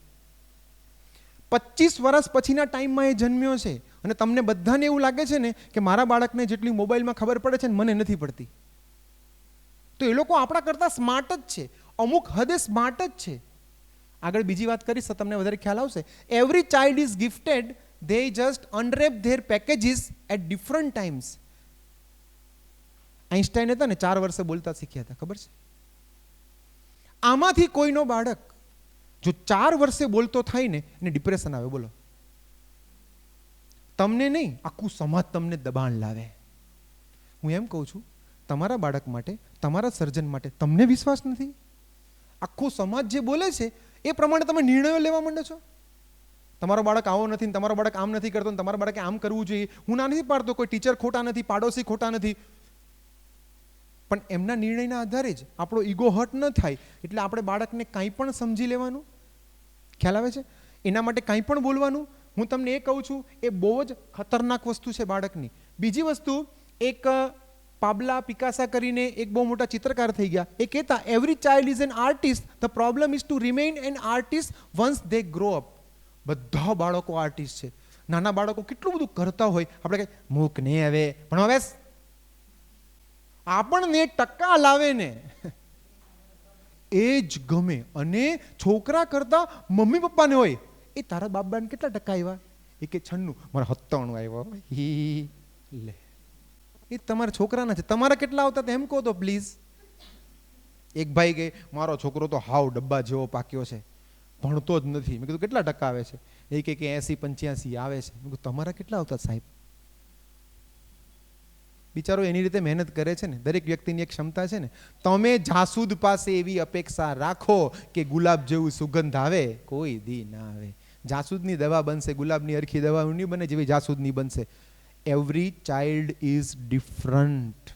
25 વર્ષ પછીના ટાઈમમાં એ જન્મ્યો છે. અને તમને બધાને એવું લાગે છે ને કે મારા બાળકને જેટલી મોબાઈલમાં ખબર પડે છે ને મને નથી પડતી. તો એ લોકો આપણા કરતાં સ્માર્ટ જ છે, અમુક હદે સ્માર્ટ જ છે. આગળ બીજી વાત કરીશ તો તમને વધારે ખ્યાલ આવશે. Every child is gifted, they just unwrap their packages at different times. Einstein હતા ને 4 વર્ષે બોલતા શીખ્યા હતા, ખબર છે? આમાંથી કોઈનો બાળક જો 4 વર્ષે બોલતો થાય ને, એને ડિપ્રેશન આવે. બોલો, તમને નહીં, આખું સમાજ તમને દબાણ લાવે. હું એમ કહું છું, તમારા બાળક માટે, તમારા સર્જન માટે તમને વિશ્વાસ નથી? આખું સમાજ જે બોલે છે એ પ્રમાણે તમે નિર્ણયો લેવા માંડો છો. તમારો બાળક આવો નથી, તમારો બાળક આમ નથી કરતો, તમારા બાળકે આમ કરવું જોઈએ. હું ના નથી પાડતો, કોઈ ટીચર ખોટા નથી, પાડોશી ખોટા નથી, પણ એમના નિર્ણયના આધારે જ આપણો ઈગો હર્ટ ન થાય એટલે આપણે બાળકને કાંઈ પણ સમજી લેવાનું. ખ્યાલ આવે છે? એના માટે કાંઈ પણ બોલવાનું. હું તમને એ કહું છું, એ બહુ જ ખતરનાક વસ્તુ છે બાળકની. બીજી વસ્તુ, એક પાબ્લા પિકાસા કરીને એક બહુ મોટા ચિત્રકાર થઈ ગયા, એ કહેતા every child is an artist, the problem is to remain an artist once they grow up. બધા બાળકો આર્ટિસ્ટ છે. નાના બાળકો કેટલું બધું કરતા હોય, આપણે કહીએ મૂક ને હવે ભણવા બેસ, આપણને ટકા લાવે ને એ જ ગમે. અને છોકરા કરતા મમ્મી પપ્પાને હોય, એ તારા બાબાને કેટલા ટકા આવ્યા? એ કે 96, મારા 97 આવ્યો. લે, એ તમારા છોકરાના છે, તમારા કેટલા આવતા એમ કહો તો પ્લીઝ. એક ભાઈ કે મારો છોકરો તો હાવ ડબ્બા જેવો પાક્યો છે, ભણતો જ નથી. મેં કીધું કેટલા ટકા આવે છે? એ કે 80-85 આવે છે. મેં કીધું તમારા કેટલા આવતા સાહેબ? બિચારો એની રીતે મહેનત કરે છે ને. દરેક વ્યક્તિની એક ક્ષમતા છે ને. તમે જાસૂદ પાસે એવી અપેક્ષા રાખો કે ગુલાબ જેવું સુગંધ આવે, કોઈ દી ના આવે. જાસૂદની દવા બનશે, ગુલાબની અરખી દવા નહીં બને જેવી જાસૂદની બનશે. Every child is different.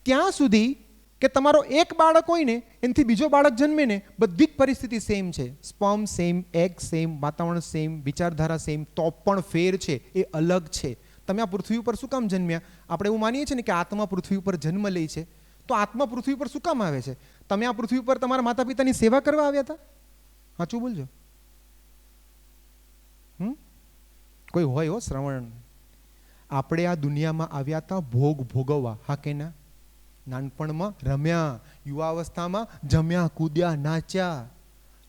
ત્યાં સુધી કે તમારો એક બાળક હોય ને એનાથી બીજો બાળક જન્મે ને, બધી જ પરિસ્થિતિ સેમ છે. સ્પર્મ સેમ, એગ સેમ, વાતાવરણ સેમ, વિચારધારા સેમ, તો પણ ફેર છે, એ અલગ છે. તમે આ પૃથ્વી ઉપર શું કામ જન્મ્યા? આપણે એવું માનીએ છીએ ને કે આત્મા પૃથ્વી ઉપર જન્મ લે છે, તો આત્મા પૃથ્વી ઉપર શું કામ આવે છે? તમે આ પૃથ્વી ઉપર તમારા માતા પિતાની સેવા કરવા આવ્યા હતા? સાચું બોલજો. કોઈ હોય હો શ્રવણ. આપણે આ દુનિયામાં આવ્યા હતા ભોગ ભોગવવા. હા કે ના? નાનપણમાં રમ્યા, યુવાવસ્થામાં જમ્યા, કૂદ્યા, નાચ્યા,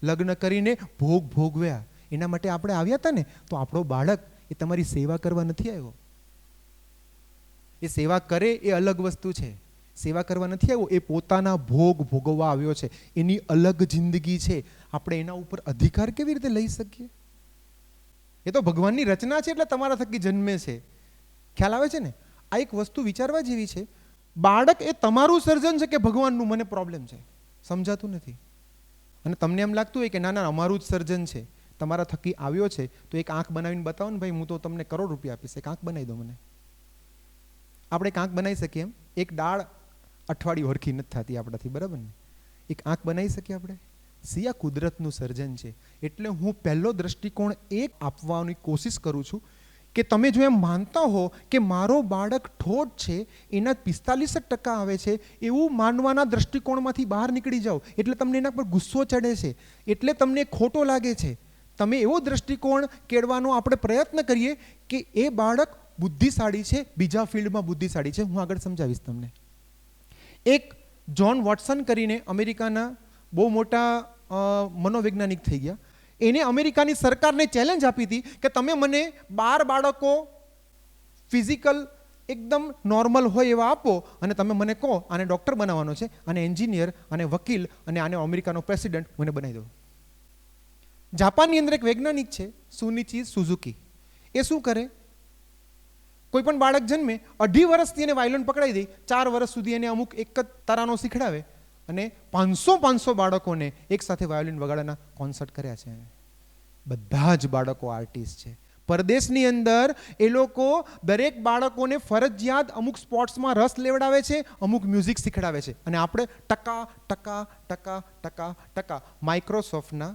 લગ્ન કરીને ભોગ ભોગવ્યા. એના માટે આપણે આવ્યા હતા ને. તો આપણો બાળક એ તમારી સેવા કરવા નથી આવ્યો. એ સેવા કરે એ અલગ વસ્તુ છે. સેવા કરવા નથી આવ્યો, એ પોતાના ભોગ ભોગવવા આવ્યો છે. એની અલગ જિંદગી છે. આપણે એના ઉપર અધિકાર કેવી રીતે લઈ શકીએ? એ તો ભગવાનની રચના છે, એટલે તમારા થકી જન્મે છે. ખ્યાલ આવે છે ને? આ એક વસ્તુ વિચારવા જેવી છે. બાળક એ તમારું સર્જન છે કે ભગવાનનું? મને પ્રોબ્લેમ છે, સમજાતું નથી. અને તમને એમ લાગતું હોય કે ના ના અમારું જ સર્જન છે, તમારા થકી આવ્યો છે, તો એક આંખ બનાવીને બતાવો ને ભાઈ, હું તો તમને કરોડ રૂપિયા આપીશ, એક આંખ બનાવી દો મને. આપણે એક આંખ બનાવી શકીએ એમ? એક દાળ અઠવાડિયું હરખી નથી થતી આપણાથી, બરાબર ને? એક આંખ બનાવી શકીએ આપણે? સિયા કુદરતનું સર્જન છે. એટલે હું પહેલો દ્રષ્ટિકોણ એક આપવાની કોશિશ કરું છું કે તમે જો એમ માનતા હો કે મારો બાળક ઠોઠ છે, એના 45% આવે છે, એવું માનવાના દ્રષ્ટિકોણમાંથી બહાર નીકળી જાઓ. એટલે તમને એના પર ગુસ્સો ચડે છે, એટલે તમને ખોટો લાગે છે. તમે એવો દ્રષ્ટિકોણ કેળવાનો આપણે પ્રયત્ન કરીએ કે એ બાળક બુદ્ધિશાળી છે, બીજા ફિલ્ડમાં બુદ્ધિશાળી છે. હું આગળ સમજાવીશ તમને. એક જ્હોન વોટસન કરીને અમેરિકાના બહુ મોટા મનોવૈજ્ઞાનિક થઈ ગયા. એને અમેરિકાની સરકારને ચેલેન્જ આપી હતી કે તમે મને 12 બાળકો ફિઝિકલ એકદમ નોર્મલ હોય એવા આપો અને તમે મને કહો આને ડૉક્ટર બનાવવાનો છે, આને એન્જિનિયર, આને વકીલ અને આને અમેરિકાનો પ્રેસિડેન્ટ મને બનાવી દો. જાપાનની અંદર એક વૈજ્ઞાનિક છે સુનિચી સુઝુકી. એ શું કરે? કોઈ પણ બાળક જન્મે 2.5 વર્ષથી એને વાયોલિન પકડાઈ દે, 4 વર્ષ સુધી એને અમુક એક જ તરાનો શીખડાવે અને 500 બાળકોને એક સાથે વાયોલિન વગાડવાના કોન્સર્ટ કર્યા છે. બધા જ બાળકો આર્ટિસ્ટ છે. પરદેશની અંદર એ લોકો દરેક બાળકોને ફરજિયાત અમુક સ્પોર્ટ્સમાં રસ લેવડાવે છે, અમુક મ્યુઝિક શીખડાવે છે. અને આપણે ટકા માઇક્રોસોફ્ટના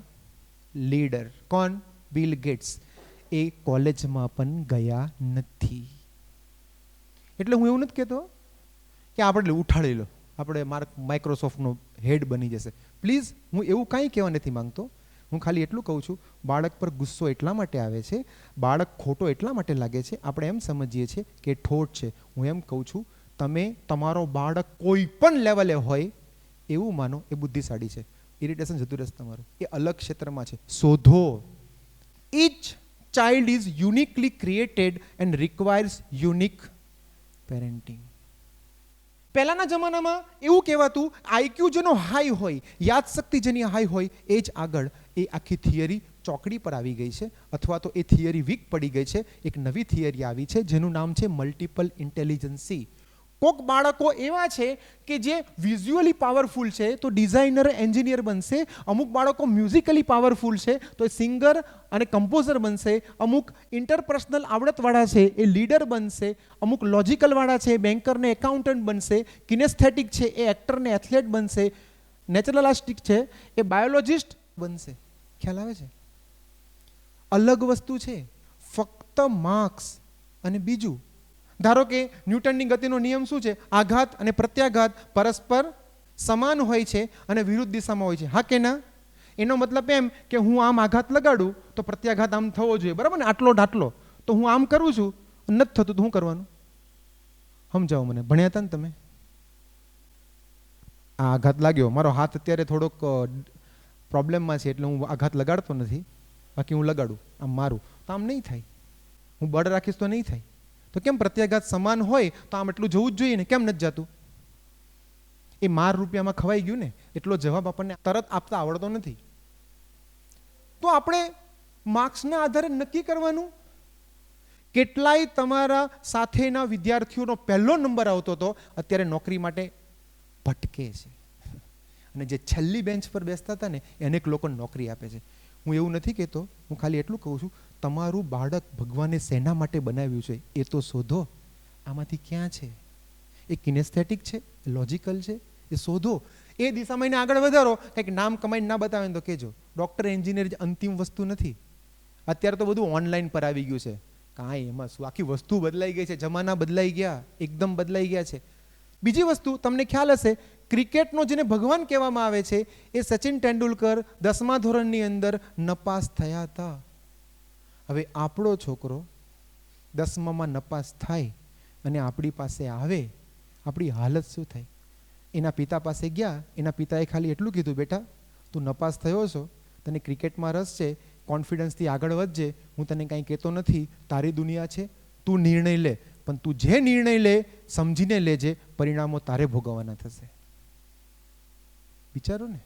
લીડર કોણ? Bill Gates. એ કોલેજમાં પણ ગયા નથી. એટલે હું એવું નથી કહેતો કે આપણે ઉઠાડી લો, આપણે માઇક્રોસોફ્ટનો હેડ બની જશે. પ્લીઝ, હું એવું કાંઈ કહેવા નથી માંગતો. હું ખાલી એટલું કહું છું, બાળક પર ગુસ્સો એટલા માટે આવે છે, બાળક ખોટો એટલા માટે લાગે છે, આપણે એમ સમજીએ છીએ કે ઠોઠ છે. હું એમ કહું છું, તમે તમારો બાળક કોઈ પણ લેવલે હોય એવું માનો એ બુદ્ધિશાળી છે. ઇરિટેશન જતું રહેશે તમારું, એ અલગ ક્ષેત્રમાં છે. શોધો. Each child is uniquely created and requires unique parenting. પહેલાના જમાનામાં એવું કહેવાતું આઈક્યુ જેનો હાઈ હોય, યાદશક્તિ જેની હાઈ હોય, એ જ આગળ એ આખી થિયરી ચોકડી પર આવી ગઈ છે, અથવા તો એ થિયરી વીક પડી ગઈ છે. એક નવી થિયરી આવી છે જેનું નામ છે મલ્ટિપલ ઇન્ટેલિજન્સી. કોક બાળકો એવા છે કે જે વિઝ્યુઅલી પાવરફુલ છે તો ડિઝાઇનર એન્જિનિયર બનશે, અમુક બાળકો મ્યુઝિકલી પાવરફુલ છે તો એ સિંગર અને કમ્પોઝર બનશે, અમુક ઇન્ટરપર્સનલ આવડતવાળા છે એ લીડર બનશે, અમુક લોજિકલવાળા છે એ બેન્કર ને એકાઉન્ટન્ટ બનશે, કિનેસ્થેટિક છે એ એક્ટર ને એથ્લેટ બનશે, નેચરલાસ્ટિક છે એ બાયોલોજિસ્ટ બનશે. ખ્યાલ આવે છે? અલગ વસ્તુ છે, ફક્ત માર્ક્સ. અને બીજું, ધારો કે ન્યૂટનની ગતિનો નિયમ શું છે? આઘાત અને પ્રત્યાઘાત પરસ્પર સમાન હોય છે અને વિરુદ્ધ દિશામાં હોય છે. હા કે ના? એનો મતલબ એમ કે હું આમ આઘાત લગાડું તો પ્રત્યાઘાત આમ થવો જોઈએ, બરાબર ને? આટલો તો હું આમ કરું છું, નથી થતું તો શું કરવાનું? સમજાવો મને, ભણ્યા હતા ને તમે? આ આઘાત લાગ્યો, મારો હાથ અત્યારે થોડોક પ્રોબ્લેમમાં છે એટલે હું આઘાત લગાડતો નથી, બાકી હું લગાડું આમ મારું તો આમ નહીં થાય. હું બળ રાખીશ તો નહીં થાય. તો કેમ પ્રત્યાઘાત સમાન હોય તો આમ એટલું જવું જ જોઈએ ને, કેમ નથી જતું? એ માર રૂપિયામાં ખવાઈ ગયું ને, એટલો જવાબ આપણને તરત આપતા આવડતો નથી. તો આપણે માર્ક્સના આધારે નક્કી કરવાનું. કેટલાય તમારા સાથેના વિદ્યાર્થીઓનો પહેલો નંબર આવતો હતો, અત્યારે નોકરી માટે ભટકે છે. અને જે છેલ્લી બેન્ચ પર બેસતા હતા ને એ અનેક લોકોને નોકરી આપે છે. હું એવું નથી કહેતો, હું ખાલી એટલું કહું છું, તમારું બાળક ભગવાને શેના માટે બનાવ્યું છે એ તો શોધો. આમાંથી ક્યાં છે? એ કિનેસ્થેટિક છે, લોજિકલ છે, એ શોધો. એ દિશામાં એને આગળ વધારો. કંઈક નામ કમાઈને ના બતાવે તો કહેજો. ડૉક્ટર, એન્જિનિયર જ અંતિમ વસ્તુ નથી. અત્યારે તો બધું ઓનલાઈન પર આવી ગયું છે. કાંઈ એમાં શું, આખી વસ્તુ બદલાઈ ગઈ છે, જમાના બદલાઈ ગયા, એકદમ બદલાઈ ગયા છે. બીજી વસ્તુ તમને ખ્યાલ હશે, ક્રિકેટનો જેને ભગવાન કહેવામાં આવે છે એ સચિન તેંડુલકર 10મા ધોરણની અંદર નપાસ થયા હતા. હવે આપણો છોકરો 10મામાં નપાસ થાય અને આપણી પાસે આવે, આપણી હાલત શું થાય? એના પિતા પાસે ગયા, એના પિતાએ ખાલી એટલું કીધું, બેટા તું નપાસ થયો છો, તને ક્રિકેટમાં રસ છે, કોન્ફિડન્સથી આગળ વધજે, હું તને કાંઈ કહેતો નથી, તારી દુનિયા છે, તું નિર્ણય લે, પણ તું જે નિર્ણય લે સમજીને લેજે, પરિણામો તારે ભોગવવાના થશે. વિચારો ને,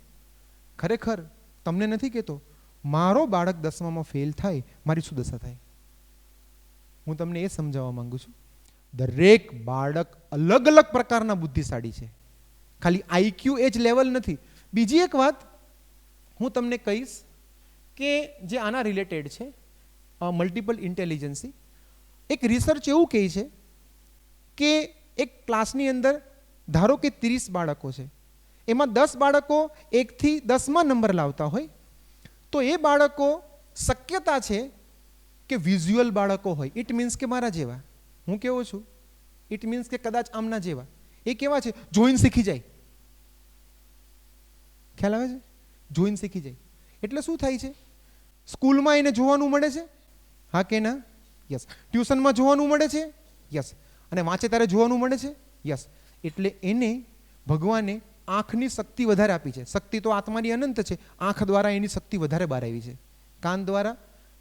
ખરેખર તમને નથી કહેતો, મારો બાળક 10મામાં ફેલ થાય, મારી શું દશા થાય? હું તમને એ સમજાવવા માંગુ છું, દરેક બાળક અલગ અલગ પ્રકારના બુદ્ધિશાળી છે, ખાલી આઈક્યુ એ જ લેવલ નથી. બીજી એક વાત હું તમને કહીશ કે જે આના રિલેટેડ છે, મલ્ટિપલ ઇન્ટેલિજન્સી. એક રિસર્ચ એવું કહે છે કે એક ક્લાસની અંદર ધારો કે 30 બાળકો છે, એમાં 10 બાળકો 1 થી 10માં નંબર લાવતા હોય તો એ બાળકો શક્યતા છે કે વિઝ્યુઅલ બાળકો હોય. ઇટ મીન્સ કે મારા જેવા, હું કેવો છું, ઇટ મીન્સ કે કદાચ આમના જેવા. એ કેવા છે? જોઈને શીખી જાય. ખ્યાલ આવે છે? જોઈને શીખી જાય. એટલે શું થાય છે? સ્કૂલમાં એને જોવાનું મળે છે, હા કે ના? યસ. ટ્યુશનમાં જોવાનું મળે છે, યસ. અને વાંચે ત્યારે જોવાનું મળે છે, યસ. એટલે એને ભગવાને આંખની શક્તિ વધારે આપી છે. શક્તિ તો આત્માની અનંત છે, આંખ દ્વારા એની શક્તિ વધારે બહાર આવી છે, કાન દ્વારા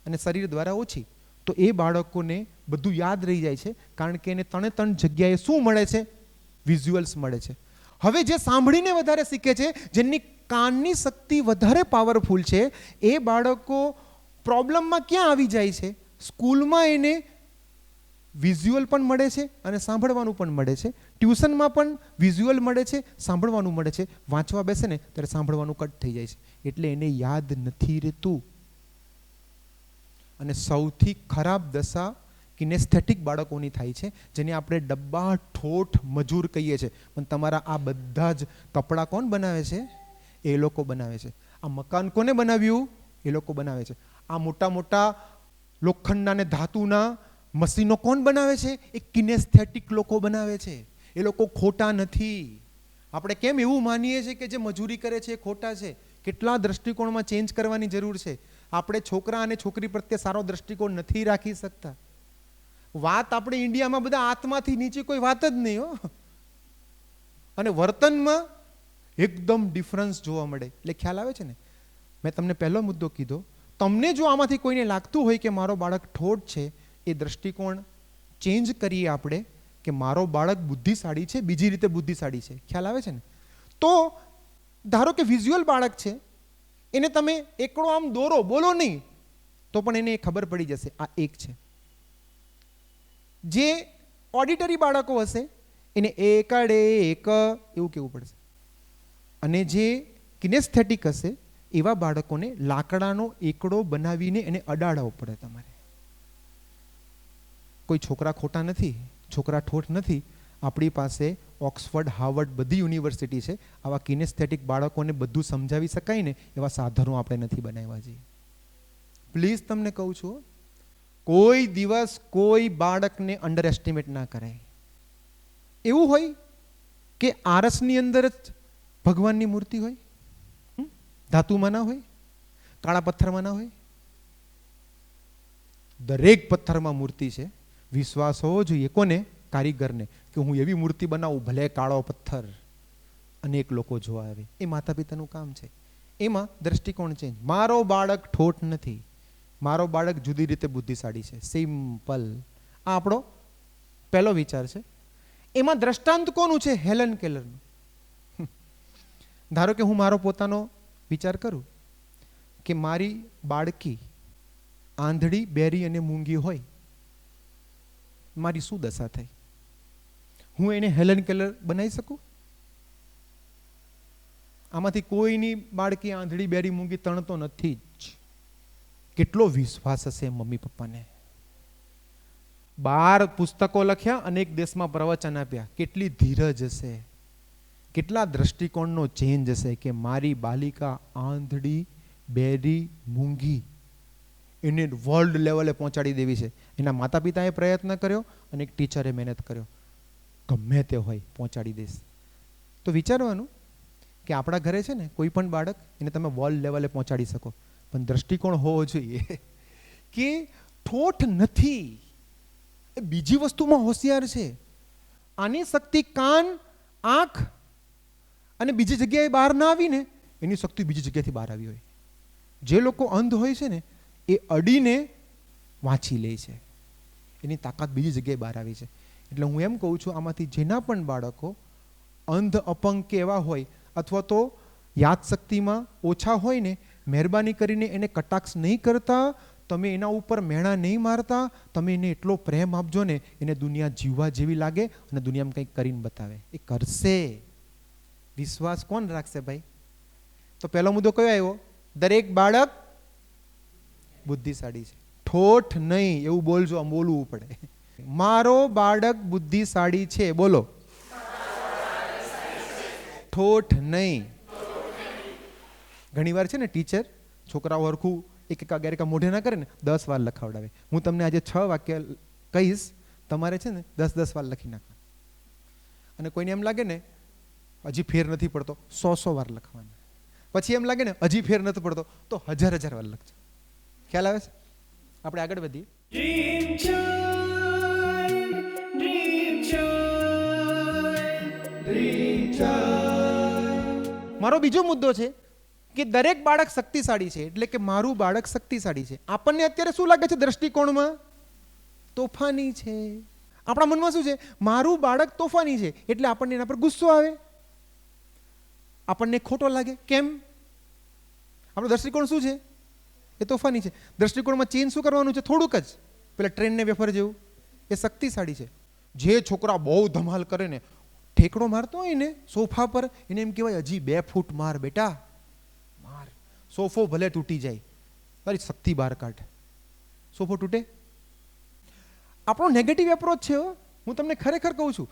અને શરીર દ્વારા ઓછી. તો એ બાળકોને બધું યાદ રહી જાય છે, કારણ કે એને 3 જગ્યાએ શું મળે છે? વિઝ્યુઅલ્સ મળે છે. હવે જે સાંભળીને વધારે શીખે છે, જેની કાનની શક્તિ વધારે પાવરફુલ છે, એ બાળકો પ્રોબ્લેમમાં ક્યાં આવી જાય છે? સ્કૂલમાં એને વિઝ્યુઅલ પણ મળે છે અને સાંભળવાનું પણ મળે છે, ટ્યુશનમાં પણ વિઝ્યુઅલ મળે છે, સાંભળવાનું મળે છે, વાંચવા બેસે ને ત્યારે સાંભળવાનું કટ થઈ જાય છે, એટલે એને યાદ નથી રહેતું. અને સૌથી ખરાબ દશા કિનેસ્થેટિક બાળકોની થાય છે, જેને આપણે ડબ્બા ઠોઠ મજૂર કહીએ છીએ. પણ તમારા આ બધા જ કપડાં કોણ બનાવે છે? એ લોકો બનાવે છે. આ મકાન કોને બનાવ્યું? એ લોકો બનાવે છે. આ મોટા મોટા લોખંડના ને ધાતુના મશીનો કોણ બનાવે છે? એ કિનેસ્થેટિક લોકો બનાવે છે. એ લોકો ખોટા નથી. આપણે કેમ એવું માનીએ છીએ કે જે મજૂરી કરે છે એ ખોટા છે? કેટલા દ્રષ્ટિકોણમાં ચેન્જ કરવાની જરૂર છે. આપણે છોકરા અને છોકરી પ્રત્યે સારો દ્રષ્ટિકોણ નથી રાખી શકતા. વાત આપણે ઇન્ડિયામાં બધા આત્માથી નીચે કોઈ વાત જ નહીં હો. અને વર્તનમાં એકદમ ડિફરન્સ જોવા મળે. એટલે ખ્યાલ આવે છે ને? મેં તમને પહેલો મુદ્દો કીધો, તમને જો આમાંથી કોઈને લાગતું હોય કે મારો બાળક ઠોઠ છે, એ દ્રષ્ટિકોણ ચેન્જ કરીએ આપણે કે મારો બાળક બુદ્ધિશાળી છે, બીજી રીતે બુદ્ધિશાળી છે. ખ્યાલ આવે છે ને? તો ધારો કે વિઝ્યુઅલ બાળક છે, એને તમે એકડો આમ દોરો, બોલો નહીં તો પણ એને ખબર પડી જશે આ એક છે. જે ઓડિટરી બાળકો હશે એને એકડે એક એવું કહેવું પડશે. અને જે કિનેસ્થેટિક હશે એવા બાળકોને લાકડાનો એકડો બનાવીને એને અડાડવો પડે તમારે. કોઈ છોકરા ખોટા નથી, છોકરા ઠોઠ નથી. આપણી પાસે ઓક્સફર્ડ, હાર્વર્ડ બધી યુનિવર્સિટી છે. આવા કિનેસ્થેટિક બાળકોને બધું સમજાવી શકાય ને એવા સાધનો આપણે નથી બનાવ્યા છીએ. પ્લીઝ તમને કહું છું, કોઈ દિવસ કોઈ બાળકને અંડર એસ્ટિમેટ ના કરાય. એવું હોય કે આરસની અંદર જ ભગવાનની મૂર્તિ હોય, ધાતુમાં ના હોય, કાળા પથ્થરમાં ના હોય. દરેક પથ્થરમાં મૂર્તિ છે. વિશ્વાસ હોવો જોઈએ કોને? કારીગરને, કે હું એવી મૂર્તિ બનાવું ભલે કાળો પથ્થર અનેક લોકો જોવા આવે. એ માતા પિતાનું કામ છે. એમાં દ્રષ્ટિકોણ ચેન્જ. મારો બાળક ઠોઠ નથી, મારો બાળક જુદી રીતે બુદ્ધિશાળી છે. સિમ્પલ. આ આપણો પહેલો વિચાર છે. એમાં દ્રષ્ટાંત કોનું છે? હેલન કેલરનું. ધારો કે હું મારો પોતાનો વિચાર કરું કે મારી બાળકી આંધળી, બેરી અને મૂંગી હોય, મારી શું દશા થઈ? હું એને હેલન કેલર બનાવી શકું? આમાંથી કોઈની બાળકી આંધળી, બેરી, મૂંગી તણતો નથી જ. કેટલો વિશ્વાસ હશે મમ્મી પપ્પાને. 12 પુસ્તકો લખ્યા, અનેક દેશમાં પ્રવચન આપ્યા. કેટલી ધીરજ હશે, કેટલા દ્રષ્ટિકોણનો ચેન્જ હશે કે મારી બાલિકા આંધળી, બેરી, મૂંગી એને વર્લ્ડ લેવલે પહોંચાડી દેવી છે. એના માતા પિતાએ પ્રયત્ન કર્યો અને એક ટીચરે મહેનત કર્યો. ગમે તે હોય પહોંચાડી દઈશ. તો વિચારવાનું કે આપણા ઘરે છે ને કોઈ પણ બાળક એને તમે વર્લ્ડ લેવલે પહોંચાડી શકો, પણ દ્રષ્ટિકોણ હોવો જોઈએ કે ઠોઠ નથી, એ બીજી વસ્તુમાં હોશિયાર છે. આની શક્તિ કાન, આંખ અને બીજી જગ્યાએ બહાર ના આવીને એની શક્તિ બીજી જગ્યાએથી બહાર આવી હોય. જે લોકો અંધ હોય છે ને એ અડીને વાંચી લે છે, એની તાકાત બીજી જગ્યાએ બહાર આવી છે. એટલે હું એમ કહું છું, આમાંથી જેના પણ બાળકો અંધ, અપંગ કે એવા હોય અથવા તો યાદશક્તિમાં ઓછા હોય ને, મહેરબાની કરીને એને કટાક્ષ નહીં કરતા, તમે એના ઉપર મેણા નહીં મારતા. તમે એને એટલો પ્રેમ આપજો ને એને દુનિયા જીવવા જેવી લાગે અને દુનિયામાં કંઈક કરીને બતાવે. એ કરશે. વિશ્વાસ કોણ રાખશે ભાઈ? તો પહેલો મુદ્દો કયો આવ્યો? દરેક બાળક બુદ્ધિશાળી છે, ઠોઠ નહીં. એવું બોલજો, આમ બોલવું પડે. મારો બાળક બુદ્ધિશાળી છે. બોલો, ઠોઠ નહીં. ઘણી વાર છે ને ટીચર છોકરાઓ હરખું એક અગેરકા મોઢે ના કરે ને 10 વાર લખાવડાવે. હું તમને આજે 6 વાક્ય કહીશ, તમારે છે ને 10 વાર લખી નાખવા. અને કોઈને એમ લાગે ને હજી ફેર નથી પડતો, 100 વાર લખવાના. પછી એમ લાગે ને હજી ફેર નથી પડતો તો 1000 વાર લખજો. ખ્યાલ આવે છે? આપણે આગળ વધીએ. Dream Child, Dream Child, Dream Child. મારો બીજો મુદ્દો છે કે દરેક બાળક શક્તિશાળી છે. એટલે કે મારું બાળક શક્તિશાળી છે. આપણને અત્યારે શું લાગે છે દ્રષ્ટિકોણમાં? તોફાની છે. આપણા મનમાં શું છે? મારું બાળક તોફાની છે એટલે આપણને એના પર ગુસ્સો આવે, આપણને ખોટો લાગે. કેમ? આપણો દ્રષ્ટિકોણ શું છે? એ તોફાની છે. દ્રષ્ટિકોણમાં ચેન્જ શું કરવાનું છે? થોડુંક જ. પેલા ટ્રેનને વેફર જેવું. એ શક્તિશાળી છે. જે છોકરા બહુ ધમાલ કરે ને, ઠેકડો મારતો હોય ને સોફા પર, એને એમ કહેવાય હજી 2 ફૂટ માર બેટા, માર. સોફો ભલે તૂટી જાય, તારી શક્તિ બહાર કાઢ. સોફો તૂટે? આપણો નેગેટિવ એપ્રોચ છે. હું તમને ખરેખર કહું છું,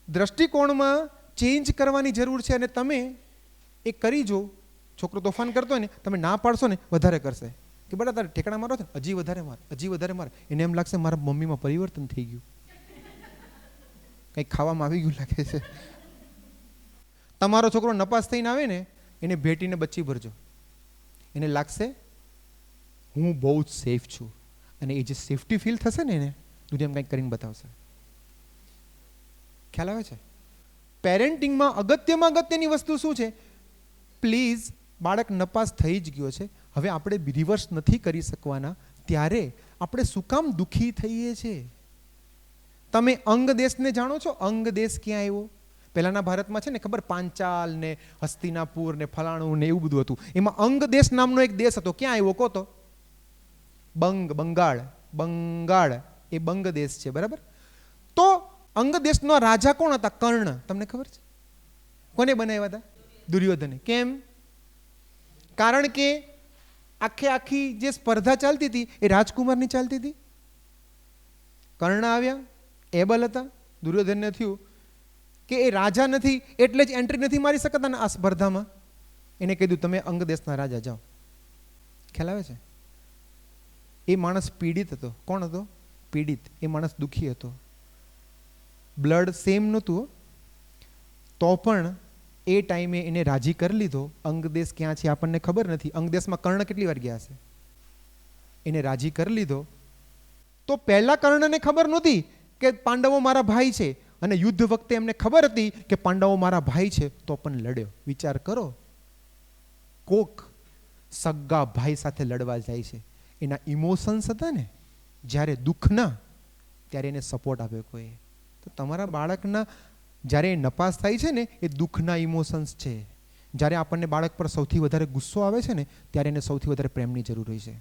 દ્રષ્ટિકોણમાં ચેન્જ કરવાની જરૂર છે. અને તમે એ કરી જો. છોકરો તોફાન કરતો હોય ને, તમે ના પાડશો ને વધારે કરશે કે બેટા તારે ઠેકડા મારો છે, હજી વધારે માર, હજી વધારે માર. એને એમ લાગશે મારા મમ્મીમાં પરિવર્તન થઈ ગયું, કંઈક ખાવામાં આવી ગયું લાગે છે. તમારો છોકરો નપાસ થઈને આવે ને, એને ભેટીને બચ્ચી ભરજો. એને લાગશે હું બહુ જ સેફ છું. અને એ જે સેફટી ફીલ થશે ને, એને દુનિયામાં કંઈક કરીને બતાવશે. ખ્યાલ આવે છે? પેરેન્ટિંગમાં અગત્યની વસ્તુ શું છે? પ્લીઝ, બાળક નપાસ થઈ જ ગયો છે, હવે આપણે રિવર્સ નથી કરી શકવાના, ત્યારે આપણે શું કામ દુઃખી થઈએ છીએ? તમે અંગ દેશને જાણો છો? અંગ દેશ ક્યાં આવ્યો? પહેલાના ભારતમાં છે ને ખબર, પાંચાલ ને હસ્તિનાપુર ને ફલાણું ને એવું બધું હતું. એમાં અંગ દેશ નામનો એક દેશ હતો. ક્યાં આવ્યો કહો તો? બંગાળ. બંગાળ એ બંગ દેશ છે, બરાબર? તો અંગ દેશનો રાજા કોણ હતા? કર્ણ. તમને ખબર છે? કોને બનાવ્યા હતા? દુર્યોધને. કેમ? કારણ કે આખી જે સ્પર્ધા ચાલતી હતી એ રાજકુમારની ચાલતી હતી. કર્ણ આવ્યા, એબલ હતા. દુર્યોધનને થયું કે એ રાજા નથી એટલે જ એન્ટ્રી નથી મારી શકતા ને આ સ્પર્ધામાં. એને કીધું તમે અંગ દેશના રાજા જાઓ. ખ્યાલ આવે છે? એ માણસ પીડિત હતો. કોણ હતો? પીડિત. એ માણસ દુઃખી હતો. બ્લડ સેમ નહોતું તો પણ એ ટાઈમે એને રાજી કરી લીધો. અંગદેશ ક્યાં છે આપણને ખબર નથી. અંગદેશમાં કર્ણ કેટલી વાર ગયા હશે? એને રાજી કરી લીધો. તો પહેલા કર્ણને ખબર નહોતી કે પાંડવો મારા ભાઈ છે, અને યુદ્ધ વખતે એમને ખબર હતી કે પાંડવો મારા ભાઈ છે, તો પણ લડ્યો. વિચાર કરો, કોક સગા ભાઈ સાથે લડવા જાય છે. એના ઇમોશન્સ હતા ને, જ્યારે દુઃખના ત્યારે એને સપોર્ટ આપ્યો કોઈ. તો તમારા બાળકના જ્યારે એ નપાસ થાય છે ને એ દુઃખના ઇમોશન્સ છે. જ્યારે આપણને બાળક પર સૌથી વધારે ગુસ્સો આવે છે ને ત્યારે એને સૌથી વધારે પ્રેમની જરૂર હોય છે.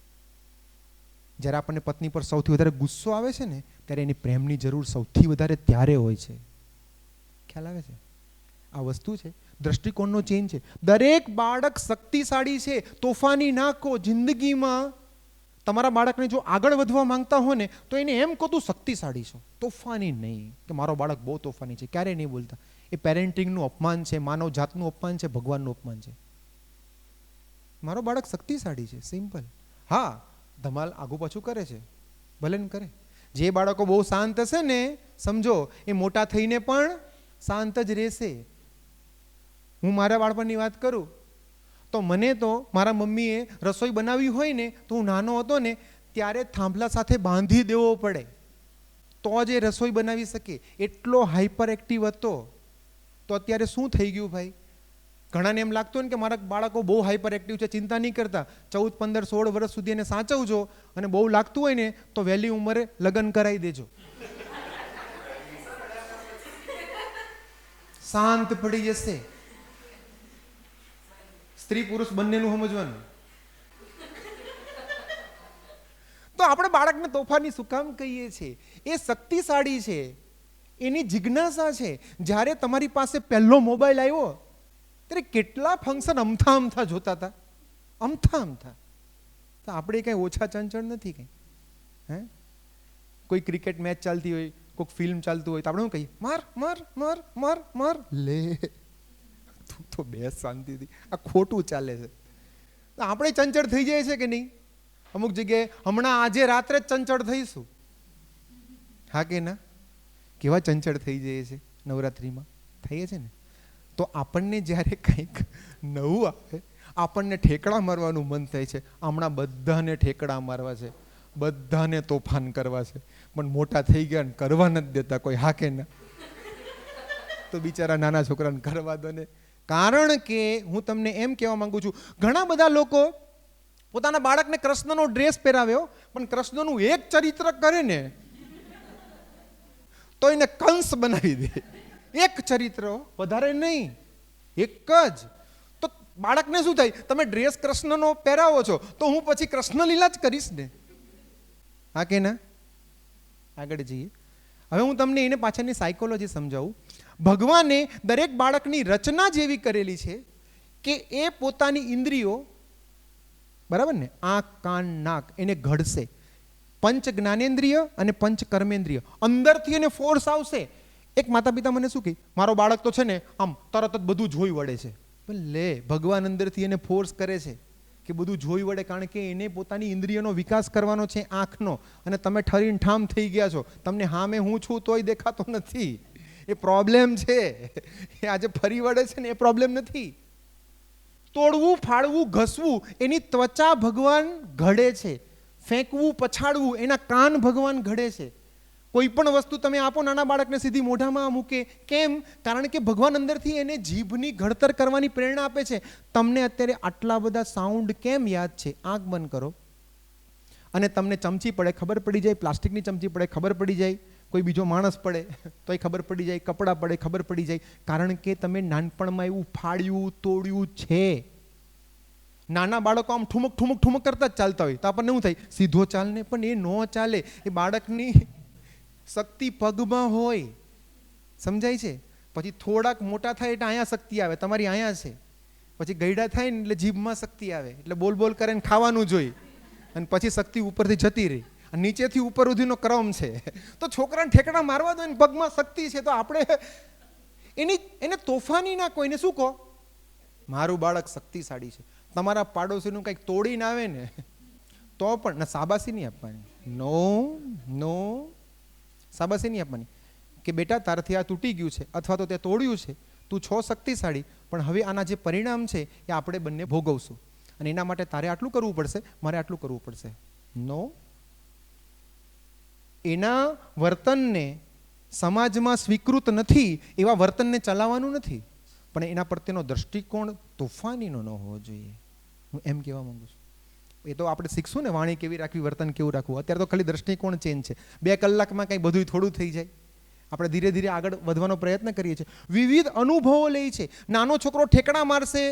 જ્યારે આપણને પત્ની પર સૌથી વધારે ગુસ્સો આવે છે ને ત્યારે એની પ્રેમની જરૂર સૌથી વધારે ત્યારે હોય છે. ખ્યાલ આવે છે? આ વસ્તુ છે, દ્રષ્ટિકોણનો ચેન્જ છે. દરેક બાળક શક્તિશાળી છે. તોફાની નાખો જિંદગીમાં. તમારા બાળકને જો આગળ વધવા માંગતા હો ને તો એને એમ કહો તું શક્તિશાળી છો, તોફાની નહીં. કે મારો બાળક બહુ તોફાની છે, ક્યારેય નહીં બોલતા. એ પેરેન્ટિંગનું અપમાન છે, માનવ જાતનું અપમાન છે, ભગવાનનું અપમાન છે. મારો બાળક શક્તિશાળી છે, સિમ્પલ. હા, ધમાલ આગુ પાછું કરે છે, ભલે ને કરે. જે બાળકો બહુ શાંત હશે ને, સમજો એ મોટા થઈને પણ શાંત જ રહેશે. હું મારા બાળપણની વાત કરું તો મને તો મારા મમ્મીએ રસોઈ બનાવી હોય ને તો હું નાનો હતો ને ત્યારે થાંભલા સાથે બાંધી દેવો પડે તો જ એ રસોઈ બનાવી શકે. એટલો હાઈપર એક્ટિવ હતો. તો અત્યારે શું થઈ ગયું ભાઈ? ઘણાને એમ લાગતું હોય ને કે મારા બાળકો બહુ હાઈપર એક્ટિવ છે, ચિંતા નહીં કરતા, 14, 15, 16 વર્ષ સુધી એને સાચવજો, અને બહુ લાગતું હોય ને તો વહેલી ઉંમરે લગ્ન કરાવી દેજો. શાંત પડી જશે. સ્ત્રી પુરુષ બંનેનું સમજવાનું. તો આપણે બાળકને તોફાની શું કામ કહીએ છીએ? એ શક્તિશાળી છે, એની જિજ્ઞાસા છે. જ્યારે તમારી પાસે પહેલો મોબાઈલ આવ્યો ત્યારે કેટલા ફંક્શન અમથા જોતા હતા, અમથા. તો આપણે કંઈ ઓછા ચંચળ નથી કંઈ. હે, કોઈ ક્રિકેટ મેચ ચાલતી હોય, કોઈક ફિલ્મ ચાલતું હોય તો આપણે શું કહીએ? માર માર માર માર માર. લે તું તો બેસ શાંતિથી, આ ખોટું ચાલે છે. તો આપણે ચંચળ થઈ જાય છે કે નહીં? અમુક જગ્યાએ હમણાં આજે રાત્રે જ ચંચળ થઈશું. હા કે ના? કેવા ચંચળ થઈ જાય છે નવરાત્રિમાં, થઈએ છે ને. તો આપણને જ્યારે કંઈક નવું આવે આપણને ઠેકડા મારવાનું મન થાય છે. હમણાં બધાને ઠેકડા મારવા છે, બધાને તોફાન કરવા છે, પણ મોટા થઈ ગયા ને કરવા નથી દેતા કોઈ. હા કે ના? તો બિચારા નાના છોકરાને કરવા દો ને. કારણ કે હું તમને એમ કહેવા માંગુ છું, ઘણા બધા લોકો પોતાના બાળકને કૃષ્ણનો ડ્રેસ પહેરાવ્યો, પણ કૃષ્ણનું એક ચરિત્ર કરે ને તો એને કંસ બનાવી દે. એક ચરિત્ર, વધારે નહીં, એક જ. તો બાળકને શું થાય? તમે ડ્રેસ કૃષ્ણનો પહેરાવો છો તો હું પછી કૃષ્ણ લીલા જ કરીશ ને. હા કે ના? આગળ જઈએ. હવે હું તમને એને પાછળની સાયકોલોજી સમજાવું. ભગવાને દરેક બાળકની રચના જેવી કરેલી છે કે એ પોતાની ઇન્દ્રિયો, બરાબર ને, આંખ, કાન, નાક, એને ઘડશે. પંચ જ્ઞાનેન્દ્રિય અને પંચ કર્મેન્દ્રિય, અંદરથી એને ફોર્સ આવશે. એક માતા પિતા મને શું કહે, મારો બાળક તો છે ને આમ તરત જ બધું જોઈ વળે છે. પણ લે, ભગવાન અંદરથી એને ફોર્સ કરે છે કે બધું જોઈ વળે, કારણ કે એને પોતાની ઇન્દ્રિયનો વિકાસ કરવાનો છે, આંખનો. અને તમે ઠરીને ઠામ થઈ ગયા છો, તમને હામે હું છું તોય દેખાતો નથી. એ પ્રોબ્લેમ છે. એ આજે ફરી વળે છે ને એ પ્રોબ્લેમ નથી. તોડવું, ફાડવું, ઘસવું એની ત્વચા ભગવાન ઘડે છે. ફેંકવું, પછાડવું એના કાન ભગવાન ઘડે છે. કોઈ પણ વસ્તુ તમે આપો નાના બાળકને સીધી મોઢામાં મૂકે. કેમ? કારણ કે ભગવાન અંદરથી એને જીભની ઘડતર કરવાની પ્રેરણા આપે છે. તમને અત્યારે આટલા બધા સાઉન્ડ કેમ યાદ છે? આંખ બંધ કરો અને તમને ચમચી પડે ખબર પડી જાય, પ્લાસ્ટિકની ચમચી પડે ખબર પડી જાય, કોઈ બીજો માણસ પડે તોય ખબર પડી જાય, કપડાં પડે ખબર પડી જાય. કારણ કે તમે નાનપણમાં એવું ફાડ્યું, તોડ્યું છે. નાના બાળકો આમ ઠુમક ઠુમક ઠુમક કરતા જ ચાલતા હોય તો આપણને શું થાય? સીધો ચાલ ને. પણ એ ન ચાલે. એ બાળકની શક્તિ પગમાં હોય. સમજાય છે? પછી થોડાક મોટા થાય એટલે અહીંયા શક્તિ આવે, તમારી અહીંયા છે. પછી ગયડા થાય ને એટલે જીભમાં શક્તિ આવે, એટલે બોલ બોલ કરે ને ખાવાનું જોઈએ, અને પછી શક્તિ ઉપરથી જતી રહી. નીચેથી ઉપર સુધીનો ક્રમ છે. તો છોકરાને ઠેકડા મારવા દો ને પગમાં શક્તિ છે, તો આપણે એને તોફાની ના કોઈને શું કહો? મારું બાળક શક્તિશાળી છે. તમારા પાડોશીનું કંઈક તોડીને આવે ને તો પણ ના, શાબાશી નહીં આપવાની. નો શાબાશી નહીં આપવાની કે બેટા તારાથી આ તૂટી ગયું છે અથવા તો તે તોડ્યું છે, તું છો શક્તિશાળી, પણ હવે આના જે પરિણામ છે એ આપણે બંને ભોગવશું, અને એના માટે તારે આટલું કરવું પડશે, મારે આટલું કરવું પડશે. નો. એના વર્તનને સમાજમાં સ્વીકૃત નથી એવા વર્તનને ચલાવવાનું નથી, પણ એના પ્રત્યેનો દ્રષ્ટિકોણ તોફાનીનો ન હોવો જોઈએ. હું એમ કહેવા માંગુ છું. એ તો આપણે શીખશું ને, વાણી કેવી રાખવી, વર્તન કેવું રાખવું. અત્યારે તો ખાલી દ્રષ્ટિકોણ ચેન્જ છે. 2 કલાકમાં કંઈ બધું થોડું થઈ જાય. આપણે ધીરે ધીરે આગળ વધવાનો પ્રયત્ન કરીએ છીએ. વિવિધ અનુભવો લે છે. નાનો છોકરો ઠેકડા મારશે,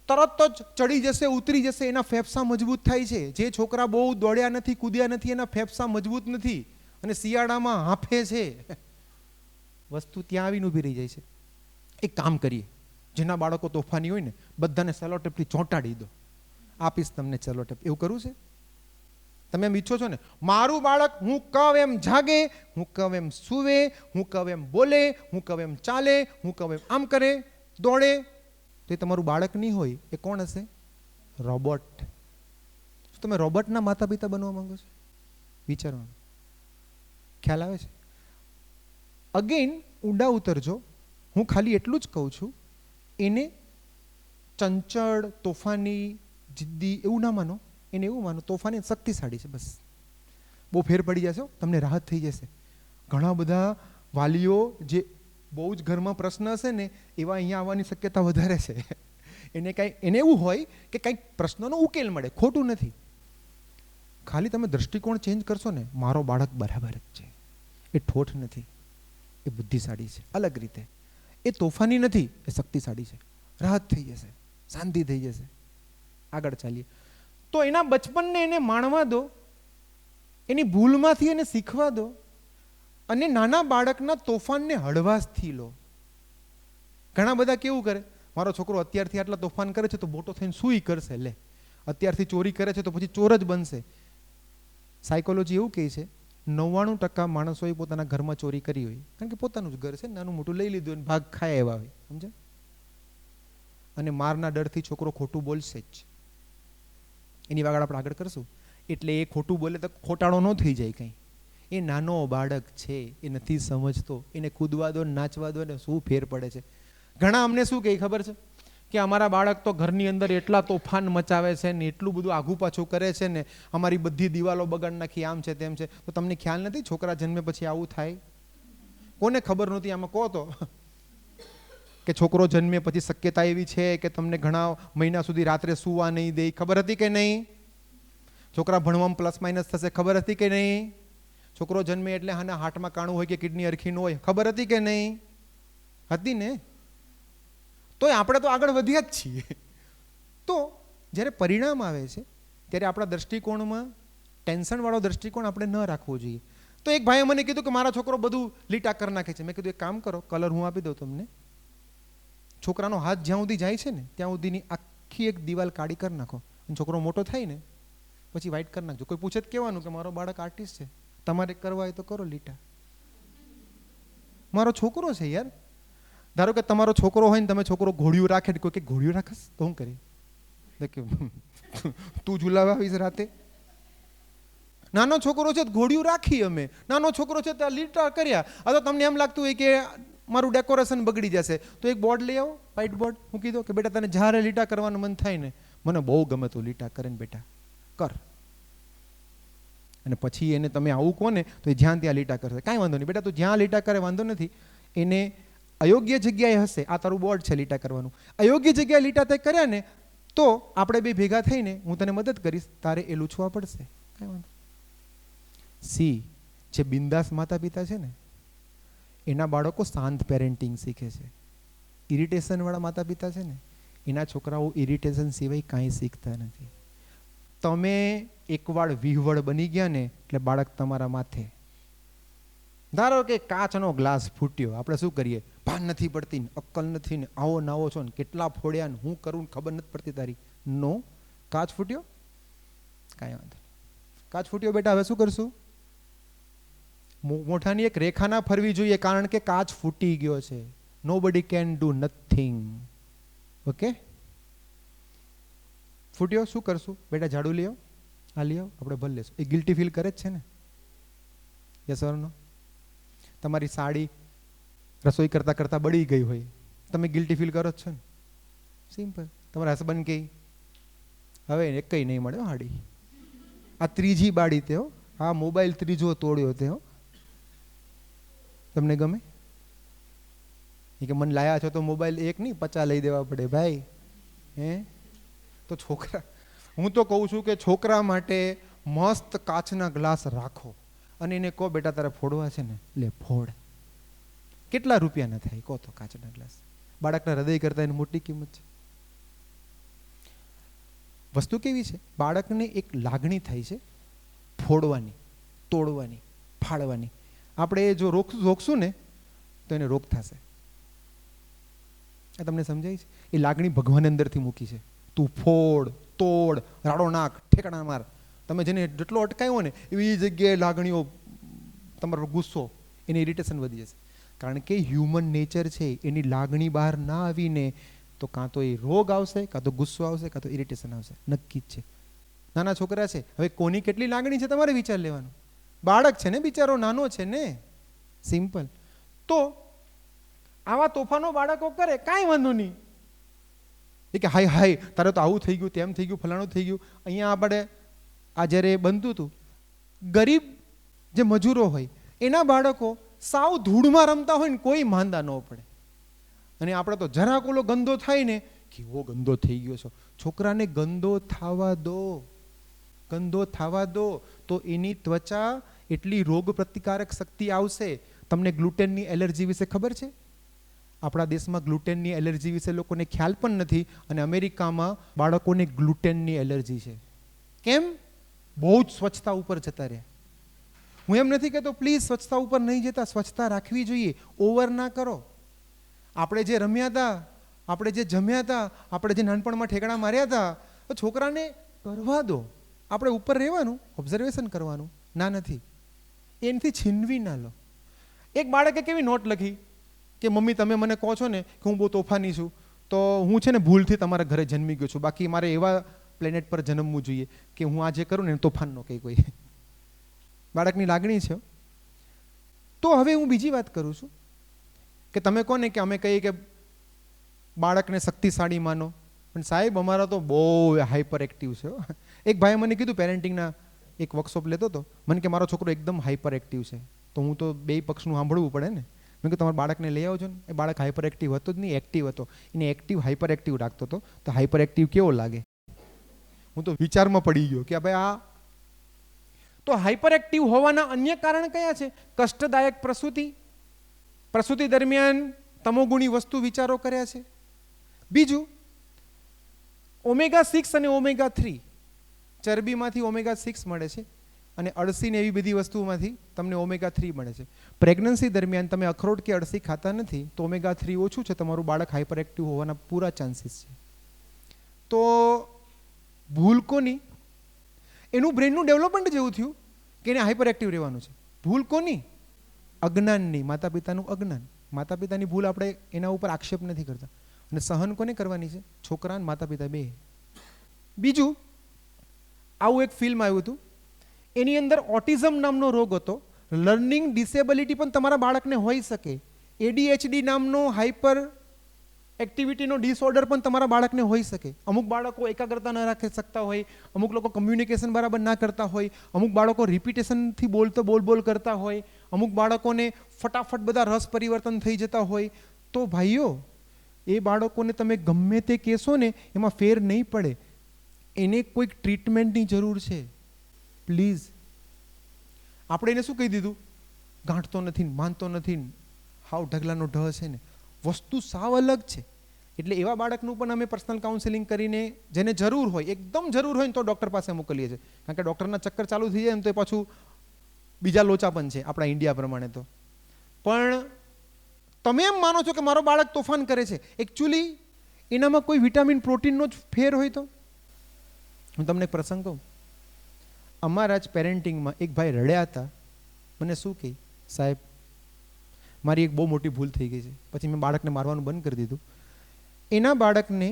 તરત જ ચડી જશે, ઉતરી જશે, એના ફેફસા મજબૂત થાય છે. જે છોકરા બહુ દોડ્યા નથી, કૂદ્યા નથી, એના ફેફસા મજબૂત નથી અને શિયાળામાં હાંફે છે. વસ્તુ ત્યાં આવીને ઊભી રહી જાય છે. એક કામ કરીએ, જેના બાળકો તોફાની હોય ને બધાને સેલોટેપથી ચોંટાડી દો. આપીશ તમને સેલોટેપ. એવું કરવું છે? તમે એમ ઈચ્છો છો ને, મારું બાળક હું કહું એમ જાગે, હું કહું એમ સૂવે, હું કહું એમ બોલે, હું કહું એમ ચાલે, હું કહું એમ આમ કરે, દોડે. તો એ તમારું બાળક નહીં હોય, એ કોણ હશે? રોબોટ. તમે રોબોટના માતા પિતા બનવા માંગો છો? વિચારવાનું. ખ્યાલ આવે છે? અગેન ઊંડા ઉતરજો. હું ખાલી એટલું જ કહું છું, એને ચંચળ, તોફાની, જિદ્દી એવું ના માનો, એને એવું માનો તોફાની શક્તિશાળી છે. બસ બહુ ફેર પડી જશે, તમને રાહત થઈ જશે. ઘણા બધા વાલીઓ જે બહુ જ ઘરમાં પ્રશ્ન હશે ને એવા અહીંયા આવવાની શક્યતા વધારે છે. એને એવું હોય કે કંઈક પ્રશ્નનો ઉકેલ મળે. ખોટું નથી, ખાલી તમે દ્રષ્ટિકોણ ચેન્જ કરશો ને, મારો બાળક બરાબર જ છે, એ ઠોઠ નથી, એ બુદ્ધિશાળી છે અલગ રીતે, એ તોફાની નથી, એ શક્તિશાળી છે. રાહત થઈ જશે, શાંતિ થઈ જશે. આગળ ચાલીએ. તો એના બચપનને એને માણવા દો, એની ભૂલમાંથી એને શીખવા દો, અને નાના બાળકના તોફાનને હળવાશથી લો. ઘણા બધા કેવું કરે, મારો છોકરો અત્યારથી આટલા તોફાન કરે છે તો મોટો થઈને શું કરશે? લે, અત્યારથી ચોરી કરે છે તો પછી ચોર જ બનશે. સાયકોલોજી એવું કહે છે 99% માણસોએ પોતાના ઘરમાં ચોરી કરી હોય, કારણ કે પોતાનું જ ઘર છે, નાનું મોટું લઈ લીધું અને ભાગ ખાય એવા હોય, સમજે? અને મારના ડરથી છોકરો ખોટું બોલશે જ. એની આગળ આપણે આગળ કરશું. એટલે એ ખોટું બોલે તો ખોટાળો ન થઈ જાય કંઈ. એ નાનો બાળક છે, એ નથી સમજતો, એને કૂદવા દો, નાચવા દો, ને શું ફેર પડે છે. ઘણા અમને શું કહે ખબર છે કે અમારા બાળક તો ઘરની અંદર એટલા તોફાન મચાવે છે ને, એટલું બધું આઘું પાછું કરે છે ને, અમારી બધી દિવાલો બગાડ નાખી, આમ છે તેમ છે. તો તમને ખ્યાલ નથી છોકરા જન્મે પછી આવું થાય? કોને ખબર નહોતી? આમાં કહો તો કે છોકરો જન્મે પછી શક્યતા એવી છે કે તમને ઘણા મહિના સુધી રાત્રે સૂવા નહીં દે. ખબર હતી કે નહીં? છોકરા ભણવામાં પ્લસ માઇનસ થશે. ખબર હતી કે નહીં? છોકરો જન્મે એટલે આના હાર્ટમાં કાણું હોય કે કિડની હરખી ન હોય. ખબર હતી કે નહીં? હતી ને? તોય આપણે તો આગળ વધ્યા જ છીએ. તો જ્યારે પરિણામ આવે છે ત્યારે આપણા દ્રષ્ટિકોણમાં ટેન્શનવાળો દ્રષ્ટિકોણ આપણે ન રાખવો જોઈએ. તો એક ભાઈએ મને કીધું કે મારા છોકરો બધું લીટા કરી નાખે છે. મેં કીધું એક કામ કરો, કલર હું આપી દઉં તમને. છોકરાનો હાથ જ્યાં સુધી જાય છે ને ત્યાં સુધીની આખી એક દિવાલ કાળી કરી નાખો, અને છોકરો મોટો થાય ને પછી વ્હાઈટ કરી નાખજો. કોઈ પૂછે તો કહેવાનું કે મારો બાળક આર્ટિસ્ટ છે, તમારે કરવા હોય તો કરો લીટા. મારો છોકરો છે યાર. ધારો કે તમારો છોકરો હોય ને તમે છોકરો ઘોડિયું રાખે, કોઈ કે ઘોડિયું રાખસ તો હું કરી તું ઝુલાવા આવીશ રાતે? નાનો છોકરો છે ઘોડિયું રાખી અમે, નાનો છોકરો છે ત્યાં લીટા કર્યા. આ તો તમને એમ લાગતું હોય કે મારું ડેકોરેશન બગડી જશે તો એક બોર્ડ લઈ આવો, વ્હાઈટ બોર્ડ મૂકી દો કે બેટા તને જ્યારે લીટા કરવાનું મન થાય ને, મને બહુ ગમે તું લીટા કરે ને બેટા કર. અને પછી એને તમે આવું કહો ને તો એ જ્યાં ત્યાં લીટા કરશે. કાંઈ વાંધો નહીં બેટા, તું જ્યાં લીટા કરે વાંધો નથી. એને અયોગ્ય જગ્યાએ હશે, આ તારું બોર્ડ છે લીટા કરવાનું, અયોગ્ય જગ્યાએ લીટા તે કર્યા ને તો આપણે બે ભેગા થઈને હું તને મદદ કરીશ, તારે એ લૂછવા પડશે. કાંઈ વાંધો. સી જે બિંદાસ માતા પિતા છે ને એના બાળકો શાંત પેરેન્ટિંગ શીખે છે. ઇરિટેશન વાળા માતા પિતા છે ને એના છોકરાઓ ઇરિટેશન સિવાય કાંઈ શીખતા નથી. તમે એકવાર વિહવળ બની ગયા ને એટલે બાળક તમારા માથે. ધારો કે કાચનો ગ્લાસ ફૂટ્યો, આપણે શું કરીએ? ભાન નથી પડતી ને, અક્કલ નથી ને, આવો નાવો છો ને, કેટલા ફોડ્યા ને, હું કરું ને ખબર નથી પડતી તારી. નો, કાચ ફૂટ્યો, કાંઈ વાંધો નહીં. કાચ ફૂટ્યો બેટા, હવે શું કરશું? મોઢાની એક રેખા ના ફરવી જોઈએ, કારણ કે કાચ ફૂટી ગયો છે. Nobody can do nothing. Okay, ફૂટ્યો, શું કરશું બેટા? ઝાડુ લઈ આવો, આ લઈ આવો, આપણે ભલ લેશું. એ ગિલ્ટી ફીલ કરે જ છે ને? યસ ઓર નો? તમારી સાડી રસોઈ કરતા કરતા બળી ગઈ હોય, તમે ગિલ્ટી ફીલ કરો જ છો ને? સિમ્પલ. તમારા હસબન્ડ કહે હવે એક કઈ નહીં મળે હાડી, આ ત્રીજી બાળી તે હો, આ મોબાઈલ ત્રીજો તોડ્યો તે હો, તમને ગમે? એ કે મને લાયા છો તો મોબાઈલ એક નહીં 50 લઈ દેવા પડે ભાઈ. હે તો છોકરા, હું તો કહું છું કે છોકરા માટે મસ્ત કાચના ગ્લાસ રાખો અને એને કહો બેટા તારે ફોડવા છે ને, લે ફોડ. કેટલા રૂપિયાના થાય કહો તો કાચના ગ્લાસ? બાળકના હૃદય કરતા એની મોટી કિંમત છે. વસ્તુ કેવી છે? બાળકને એક લાગણી થાય છે ફોડવાની, તોડવાની, ફાડવાની. આપણે જો રોકશું ને તો એને રોગ થશે. આ તમને સમજાય છે? એ લાગણી ભગવાન અંદરથી મૂકી છે. તું ફોડ, તોડ, રાડો નાખ, ઠેકાણા માર. તમે જેને જેટલો અટકાયો ને એવી જગ્યાએ લાગણીઓ, તમારો ગુસ્સો, એની ઇરિટેશન વધી જશે. કારણ કે હ્યુમન નેચર છે, એની લાગણી બહાર ના આવીને તો કાં તો એ રોગ આવશે, કાં તો ગુસ્સો આવશે, કાં તો ઇરિટેશન આવશે. નક્કી જ છે. નાના છોકરા છે, હવે કોની કેટલી લાગણી છે તમારે વિચાર લેવાનો. બાળક છે ને બિચારો, નાનો છે ને, સિમ્પલ. તો આવા તોફાનો બાળકો કરે, કાંઈ વાંધો નહીં. એ કે હાય હાય તારે તો આવું થઈ ગયું, તેમ થઈ ગયું, ફલાણું થઈ ગયું. અહીંયા આપણે આ જ્યારે બનતું હતું, ગરીબ જે મજૂરો હોય એના બાળકો સાવ ધૂળમાં રમતા હોય ને કોઈ માંદા ન પડે. અને આપણે તો જરાક ઓલો ગંદો થાય ને કેવો ગંદો થઈ ગયો છો. છોકરાને ગંદો થવા દો, ગંદો થવા દો તો એની ત્વચા એટલી રોગ પ્રતિકારક શક્તિ આવશે. તમને ગ્લુટેનની એલર્જી વિશે ખબર છે? આપણા દેશમાં ગ્લુટેનની એલર્જી વિશે લોકોને ખ્યાલ પણ નથી, અને અમેરિકામાં બાળકોને ગ્લુટેનની એલર્જી છે. કેમ? બહુ જ સ્વચ્છતા ઉપર જતા રહ્યા. હું એમ નથી કહેતો પ્લીઝ સ્વચ્છતા ઉપર નહીં જતા, સ્વચ્છતા રાખવી જોઈએ, ઓવર ના કરો. આપણે જે રમ્યા હતા, આપણે જે જમ્યા હતા, આપણે જે નાનપણમાં ઠેકડા માર્યા હતા, તો છોકરાને કરવા દો. આપણે ઉપર રહેવાનું, ઓબ્ઝર્વેશન કરવાનું. ના નથી, એનાથી છીનવી ના લો. એક બાળકે કેવી નોટ લખી કે મમ્મી તમે મને કહો છો ને કે હું બહુ તોફાની છું, તો હું છે ને ભૂલથી તમારા ઘરે જન્મી ગયો છું, બાકી મારે એવા પ્લેનેટ પર જન્મવું જોઈએ કે હું આ જે કરું ને તોફાન ન કહી કોઈ. બાળકની લાગણી છે. તો હવે હું બીજી વાત કરું છું કે તમે કહો ને કે અમે કહીએ કે બાળકને શક્તિશાળી માનો, પણ સાહેબ અમારા તો બહુ હાઈપર એક્ટિવ છે. એક ભાઈએ મને કીધું, પેરેન્ટિંગના એક વર્કશોપ લેતો હતો, મને કે મારો છોકરો એકદમ હાઈપર એક્ટિવ છે. તો હું તો બે પક્ષનું સાંભળવું પડે ને. મેં કીધું તમારા બાળકને લઈ આવજો ને. એ બાળક હાઈપર એક્ટિવ હતો જ નહીં, એક્ટિવ હતો. એને એક્ટિવ હાઈપર એક્ટિવ રાખતો હતો, તો હાઈપર એક્ટિવ કેવો લાગે? હું તો વિચારમાં પડી ગયો કે ભાઈ આ તો હાઈપર એક્ટિવ હોવાના અન્ય કારણ કયા છે? કષ્ટદાયક પ્રસૂતિ, પ્રસૂતિ દરમિયાન તમોગુણી વસ્તુ વિચારો કર્યા છે. બીજું omega-6 અને omega-3, ચરબીમાંથી omega-6 મળે છે અને અળસી ને એવી બધી વસ્તુઓમાંથી તમને omega-3 મળે છે. પ્રેગ્નન્સી દરમિયાન તમે અખરોટ કે અળસી ખાતા નથી તો omega-3 ઓછું છે, તમારું બાળક હાઈપર એક્ટિવ હોવાના પૂરા ચાન્સીસ છે. તો ભૂલ કોની? એનું બ્રેનનું ડેવલપમેન્ટ જેવું થયું કે એને હાઈપર એક્ટિવ રહેવાનું છે. ભૂલ કોની? અજ્ઞાનની, માતા પિતાનું અજ્ઞાન. માતા પિતાની ભૂલ આપણે એના ઉપર આક્ષેપ નથી કરતા, અને સહન કોને કરવાની છે? છોકરા અને માતા પિતા બે. બીજું આવું એક ફિલ્મ આવ્યું હતું, એની અંદર ઓટિઝમ નામનો રોગ હતો. લર્નિંગ ડિસેબિલિટી પણ તમારા બાળકને હોઈ શકે. ADHD નામનો હાઈપર એક્ટિવિટીનો ડિસઓર્ડર પણ તમારા બાળકને હોઈ શકે. અમુક બાળકો એકાગ્રતા ન રાખી શકતા હોય, અમુક લોકો કમ્યુનિકેશન બરાબર ના કરતા હોય, અમુક બાળકો રિપીટેશનથી બોલ કરતા હોય, અમુક બાળકોને ફટાફટ બધા રસ પરિવર્તન થઈ જતા હોય. તો ભાઈઓ, એ બાળકોને તમે ગમે તે કહેશો ને એમાં ફેર નહીં પડે. એને કોઈક ટ્રીટમેન્ટની જરૂર છે. પ્લીઝ. આપણે એને શું કહી દીધું? ગાંઠતો નથી, માનતો નથી, હાવ ઢગલાનો ઢ છે ને. વસ્તુ સાવ અલગ છે. એટલે એવા બાળકનું પણ અમે પર્સનલ કાઉન્સેલિંગ કરીને, જેને જરૂર હોય, એકદમ જરૂર હોય ને તો ડૉક્ટર પાસે મોકલીએ છીએ. કારણ કે ડૉક્ટરના ચક્કર ચાલુ થઈ જાય ને તો પાછું બીજા લોચા પણ છે આપણા ઇન્ડિયા પ્રમાણે. તો પણ તમે એમ માનો છો કે મારો બાળક તોફાન કરે છે, એકચ્યુઅલી એનામાં કોઈ વિટામિન પ્રોટીનનો જ ફેર હોય તો? હું તમને એક પ્રસંગ કહું. અમારા જ પેરેન્ટિંગમાં એક ભાઈ રડ્યા હતા. મને શું કહે, સાહેબ મારી એક બહુ મોટી ભૂલ થઈ ગઈ છે. પછી મેં બાળકને મારવાનું બંધ કરી દીધું. એના બાળકને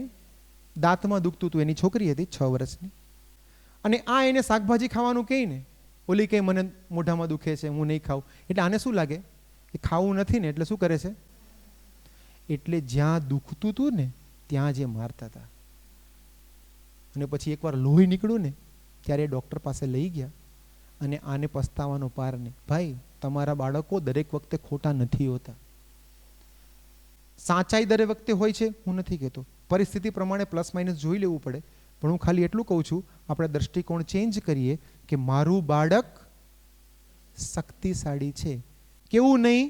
દાંતમાં દુખતું હતું, એની છોકરી હતી 6 વર્ષની, અને આ એને શાકભાજી ખાવાનું કહે ને, ઓલી કહે મને મોઢામાં દુખે છે, હું નહીં ખાઉં. એટલે આને શું લાગે કે ખાવું નથી ને, એટલે શું કરે છે, એટલે જ્યાં દુખતું હતું ને ત્યાં જે મારતા હતા. અને પછી એકવાર લોહી નીકળ્યું ને ત્યારે ડૉક્ટર પાસે લઈ ગયા, અને આને પસ્તાવાનો પાર નહીં. ભાઈ, તમારા બાળકો દરેક વખતે ખોટા નથી હોતા. સાચાઈ દરેક વખતે હોય છે, હું નથી કહેતો. પરિસ્થિતિ પ્રમાણે પ્લસ માઇનસ જોઈ લેવું પડે. પણ હું ખાલી એટલું કહું છું, આપણે દ્રષ્ટિકોણ ચેન્જ કરીએ કે મારું બાળક શક્તિશાળી છે. કેવું નહીં?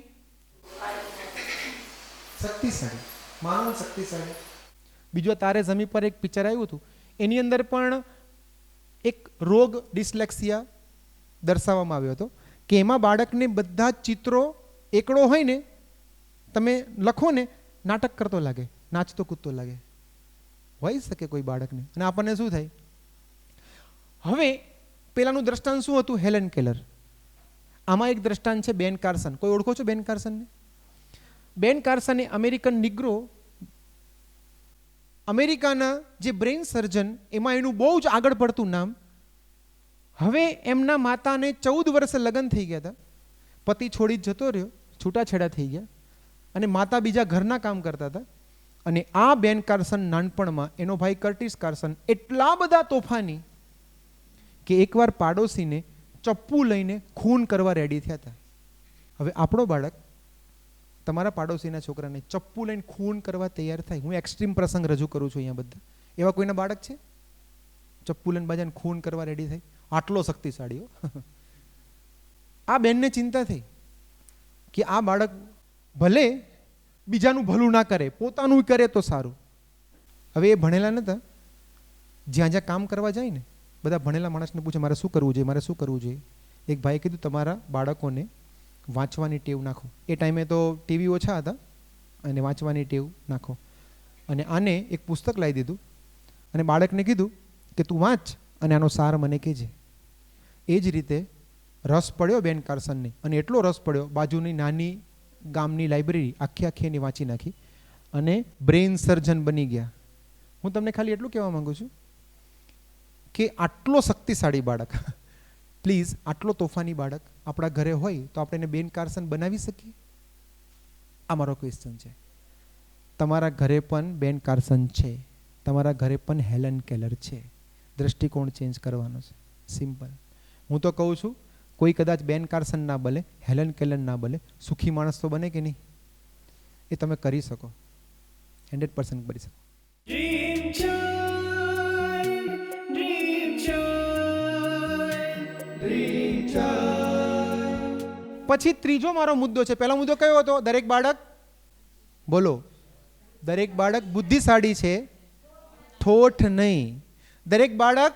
શક્તિશાળી, માનવ શક્તિશાળી. બીજો તારે જમી પર એક પિક્ચર આવ્યું હતું, એની અંદર પણ એક રોગ ડિસ્લેક્સિયા દર્શાવવામાં આવ્યો હતો કે એમાં બાળકને બધા જ ચિત્રો એકડો હોય ને, તમે લખો ને, નાટક કરતો લાગે, નાચતો કૂદતો લાગે. હોઈ શકે કોઈ બાળકને, અને આપણને શું થાય? હવે પેલાનું દ્રષ્ટાંત શું હતું? Helen Keller. આમાં એક દ્રષ્ટાંત છે બેન કાર્સન. કોઈ ઓળખો છો બેન કાર્સનને? બેન કાર્સન એ અમેરિકન નિગ્રો, અમેરિકાના જે બ્રેઇન સર્જન, એમાં એનું બહુ જ આગળ પડતું નામ. હવે એમના માતાને 14 વર્ષે લગ્ન થઈ ગયા હતા. પતિ છોડી જતો રહ્યો, છૂટાછેડા થઈ ગયા, અને માતા બીજા ઘરના કામ કરતા હતા. અને આ બેન કાર્સન નાનપણમાં, એનો ભાઈ કર્ટિસ કાર્સન એટલા બધા તોફાની કે એકવાર પાડોશીને ચપ્પુ લઈને ખૂન કરવા રેડી થયા હતા. હવે આપણો બાળક તમારા પાડોશીના છોકરાને ચપ્પુ લઈને ખૂન કરવા તૈયાર થાય. હું એક્સ્ટ્રીમ પ્રસંગ રજૂ કરું છું અહીંયા. બધા એવા કોઈના બાળક છે ચપ્પુ લઈને બાજાને ખૂન કરવા રેડી થાય? આટલો શક્તિશાળી હો. આ બેનને ચિંતા થઈ કે આ બાળક ભલે બીજાનું ભલું ના કરે, પોતાનું કરે તો સારું. હવે એ ભણેલા નતા. જ્યાં જ્યાં કામ કરવા જાય ને, બધા ભણેલા માણસને પૂછે મારે શું કરવું જોઈએ, મારે શું કરવું જોઈએ. એક ભાઈએ કીધું તમારા બાળકોને વાંચવાની ટેવ નાખો. એ ટાઈમે તો ટીવી ઓછા હતા, અને વાંચવાની ટેવ નાખો. અને આને એક પુસ્તક લાવી દીધું, અને બાળકને કીધું કે તું વાંચ અને આનો સાર મને કહેજે. એ જ રીતે રસ પડ્યો બેન કાર્સનને, અને એટલો રસ પડ્યો, બાજુની નાની ગામની લાઇબ્રેરી આખી એની વાંચી નાખી, અને બ્રેઇન સર્જન બની ગયા. હું તમને ખાલી એટલું કહેવા માંગુ છું કે આટલો શક્તિશાળી બાળક, પ્લીઝ, આટલો તોફાની બાળક આપણા ઘરે હોય તો આપણે એને બેન કાર્સન બનાવી શકીએ? આ મારો ક્વેશ્ચન છે. તમારા ઘરે પણ બેન કાર્સન છે, તમારા ઘરે પણ હેલન કેલર છે. દ્રષ્ટિકોણ ચેન્જ કરવાનો છે, સિમ્પલ. હું તો કહું છું, કોઈ કદાચ બેન કાર્સન ના બને, હેલન કેલર ના બને, સુખી માણસ તો બને કે નહીં? એ તમે કરી શકો, 100% કરી શકો. Dream Child, Dream Child, Dream Child. પછી ત્રીજો મારો મુદ્દો છે. પહેલો મુદ્દો કયો હતો? દરેક બાળક, બોલો, દરેક બાળક બુદ્ધિશાળી છે, ઠોઠ નહીં. દરેક બાળક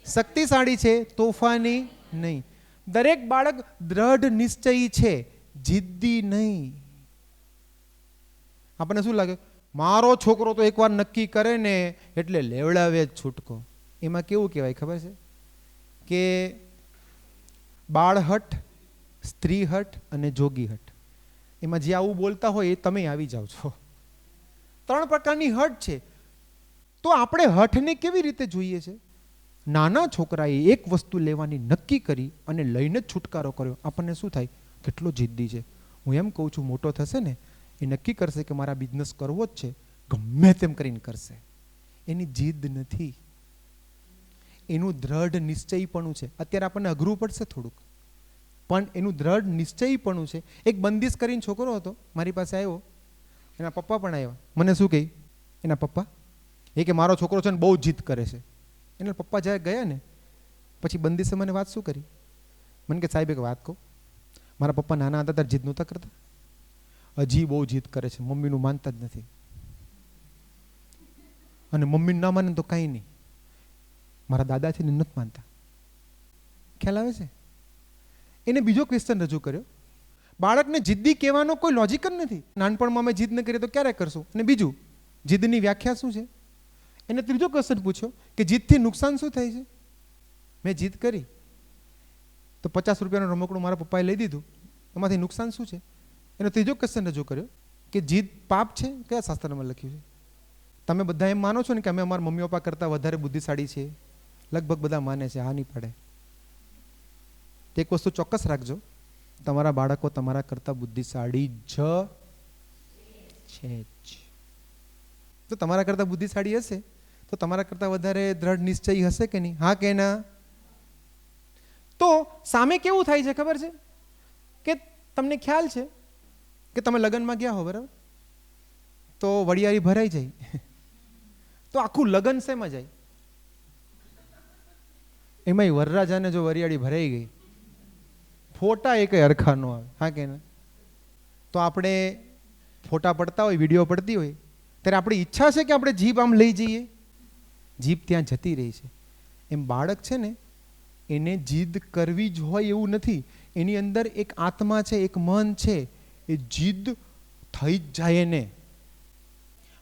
શક્તિશાળી છે, તોફાની નહીં. દરેક બાળક દ્રઢ નિશ્ચયી છે, જિદ્દી નહીં. આપણને શું લાગે? મારો છોકરો તો એકવાર નક્કી કરે ને એટલે લેવડાવે જ છૂટકો. એમાં કેવું કહેવાય ખબર છે કે બાળહટ, સ્ત્રીહટ અને જોગીહટ. એમાં જે આવું બોલતા હોય એ તમે આવી જાઓ છો. 3 પ્રકારની હટ છે. તો આપણે હઠને કેવી રીતે જોઈએ છે? નાના છોકરાએ એક વસ્તુ લેવાની નક્કી કરી અને લઈને જ છુટકારો કર્યો. આપણને શું થાય? કેટલો જિદ્દી છે. હું એમ કહું છું, મોટો થશે ને એ નક્કી કરશે કે મારા બિઝનેસ કરવો જ છે, ગમે તેમ કરીને કરશે. એની જીદ નથી, એનું દ્રઢ નિશ્ચયીપણું છે. અત્યારે આપણને અઘરું પડશે થોડુંક, પણ એનું દ્રઢ નિશ્ચયીપણું છે. એક બંદિશ કરીને છોકરો હતો, મારી પાસે આવ્યો, એના પપ્પા પણ આવ્યા. મને શું કહે એના પપ્પા? એ કે મારો છોકરો છે ને બહુ જીદ કરે છે. એના પપ્પા જ્યારે ગયા ને પછી બંદિશે મને વાત શું કરી? મને કે સાહેબ એક વાત કહું, મારા પપ્પા નાના હતા ત્યારે જીદ નહોતા કરતા, હજી બહુ જીદ કરે છે, મમ્મીનું માનતા જ નથી, અને મમ્મીનું ના માને તો કાંઈ નહીં, મારા દાદા છે ને નથી માનતા. ખ્યાલ આવે છે? એને બીજો ક્વેશ્ચન રજૂ કર્યો, બાળકને જિદ્દી કહેવાનો કોઈ લોજિક જ નથી. નાનપણમાં અમે જીદ ન કરીએ તો ક્યારે કરશું? અને બીજું, જીદની વ્યાખ્યા શું છે? એને ત્રીજો ક્વેશ્ચન પૂછ્યો કે જીદથી નુકસાન શું થાય છે? મેં જીદ કરી તો 50 રૂપિયાનું રમકડું મારા પપ્પાએ લઈ દીધું, એમાંથી નુકસાન શું છે? એનો ત્રીજો ક્વેશ્ચન રજૂ કર્યો કે જીદ પાપ છે? કયા શાસ્ત્રમાં લખ્યું છે? તમે બધા એમ માનો છો ને કે અમે અમારા મમ્મી પપ્પા કરતાં વધારે બુદ્ધિશાળી છીએ? લગભગ બધા માને છે, હા નહીં પાડે. એક વસ્તુ ચોક્કસ રાખજો, તમારા બાળકો તમારા કરતાં બુદ્ધિશાળી જ છે જ. તો તમારા કરતાં બુદ્ધિશાળી હશે તો તમારા કરતાં વધારે દ્રઢ નિશ્ચય હશે કે નહીં? હા કે ના? તો સામે કેવું થાય છે ખબર છે કે તમને ખ્યાલ છે કે તમે લગ્નમાં ગયા હો, બરાબર? તો વડિયારી ભરાઈ જાય તો આખું લગ્ન શેમાં જાય? એમાંય વરરાજાને જો વરિયાળી ભરાઈ ગઈ, ફોટા એ કંઈ હરખા ન આવે. હા કે ના? તો આપણે ફોટા પડતા હોય, વિડીયો પડતી હોય, ત્યારે આપણી ઈચ્છા છે કે આપણે જીભ આમ લઈ જઈએ, જીભ ત્યાં જતી રહી છે. એમ બાળક છે ને, એને જીદ કરવી જ હોય એવું નથી. એની અંદર એક આત્મા છે, એક મન છે, એ જીદ થઈ જ જાય એને.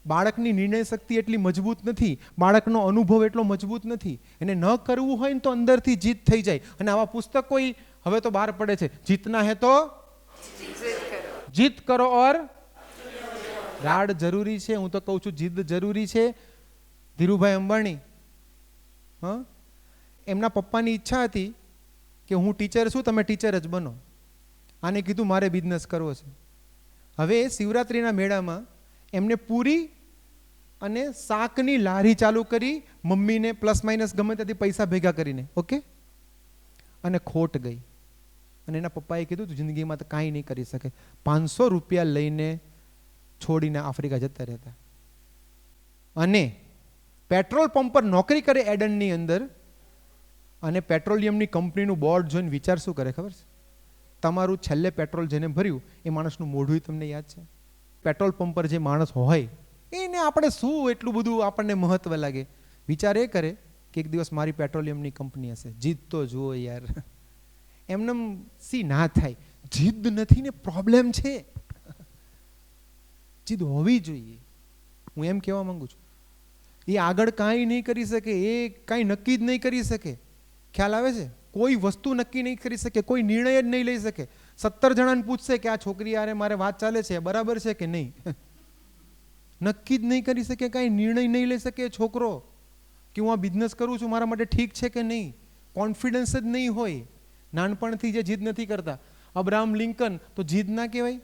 બાળકની નિર્ણય શક્તિ એટલી મજબૂત નથી, બાળકનો અનુભવ એટલો મજબૂત નથી. એને ન કરવું હોય ને તો અંદરથી જીદ થઈ જાય. અને આવા પુસ્તકો હવે તો બહાર પડે છે, જીતના હે તો જીત કરો ઓર રાડ જરૂરી છે. હું તો કહું છું જીદ જરૂરી છે. ધીરુભાઈ અંબાણી, હા, એમના પપ્પાની ઈચ્છા હતી કે હું ટીચર છું, તમે ટીચર જ બનો. આને કીધું મારે બિઝનેસ કરવો છે. હવે શિવરાત્રિના મેળામાં એમને પૂરી અને શાકની લારી ચાલુ કરી, મમ્મીને પ્લસ માઇનસ ગમે ત્યાંથી પૈસા ભેગા કરીને, ઓકે, અને ખોટ ગઈ. અને એના પપ્પાએ કીધું તું જિંદગીમાં તો કાંઈ નહીં કરી શકે. 500 રૂપિયા લઈને છોડીને આફ્રિકા જતા રહેતા. અને પેટ્રોલ પંપ પર નોકરી કરે એડનની અંદર, અને પેટ્રોલિયમની કંપનીનું બોર્ડ જોઈને વિચાર શું કરે ખબર છે? તમારું છેલ્લે પેટ્રોલ જેને ભર્યું એ માણસનું મોઢું તમને યાદ છે? પેટ્રોલ પંપ પર જે માણસ હોય એને આપણે શું એટલું બધું આપણને મહત્વ લાગે? વિચાર એ કરે કે એક દિવસ મારી પેટ્રોલિયમની કંપની હશે. જીદ તો જુઓ યાર, એમને સી ના થાય. જીદ નથી ને પ્રોબ્લેમ છે, જીદ હોવી જોઈએ. હું એમ કહેવા માંગુ છું, એ આગળ કાંઈ નહીં કરી શકે, એ કાંઈ નક્કી જ નહીં કરી શકે. ખ્યાલ આવે છે? કોઈ વસ્તુ નક્કી નહીં કરી શકે, કોઈ નિર્ણય જ નહીં લઈ શકે. 17 જણાને પૂછશે કે આ છોકરી યારે મારે વાત ચાલે છે, બરાબર છે કે નહીં, નક્કી જ નહીં કરી શકે, કાંઈ નિર્ણય નહીં લઈ શકે છોકરો કે હું આ બિઝનેસ કરું છું મારા માટે ઠીક છે કે નહીં. કોન્ફિડન્સ જ નહીં હોય. નાનપણથી જે જીદ નથી કરતા. અબ્રાહમ લિંકન તો જીદ ના કહેવાય.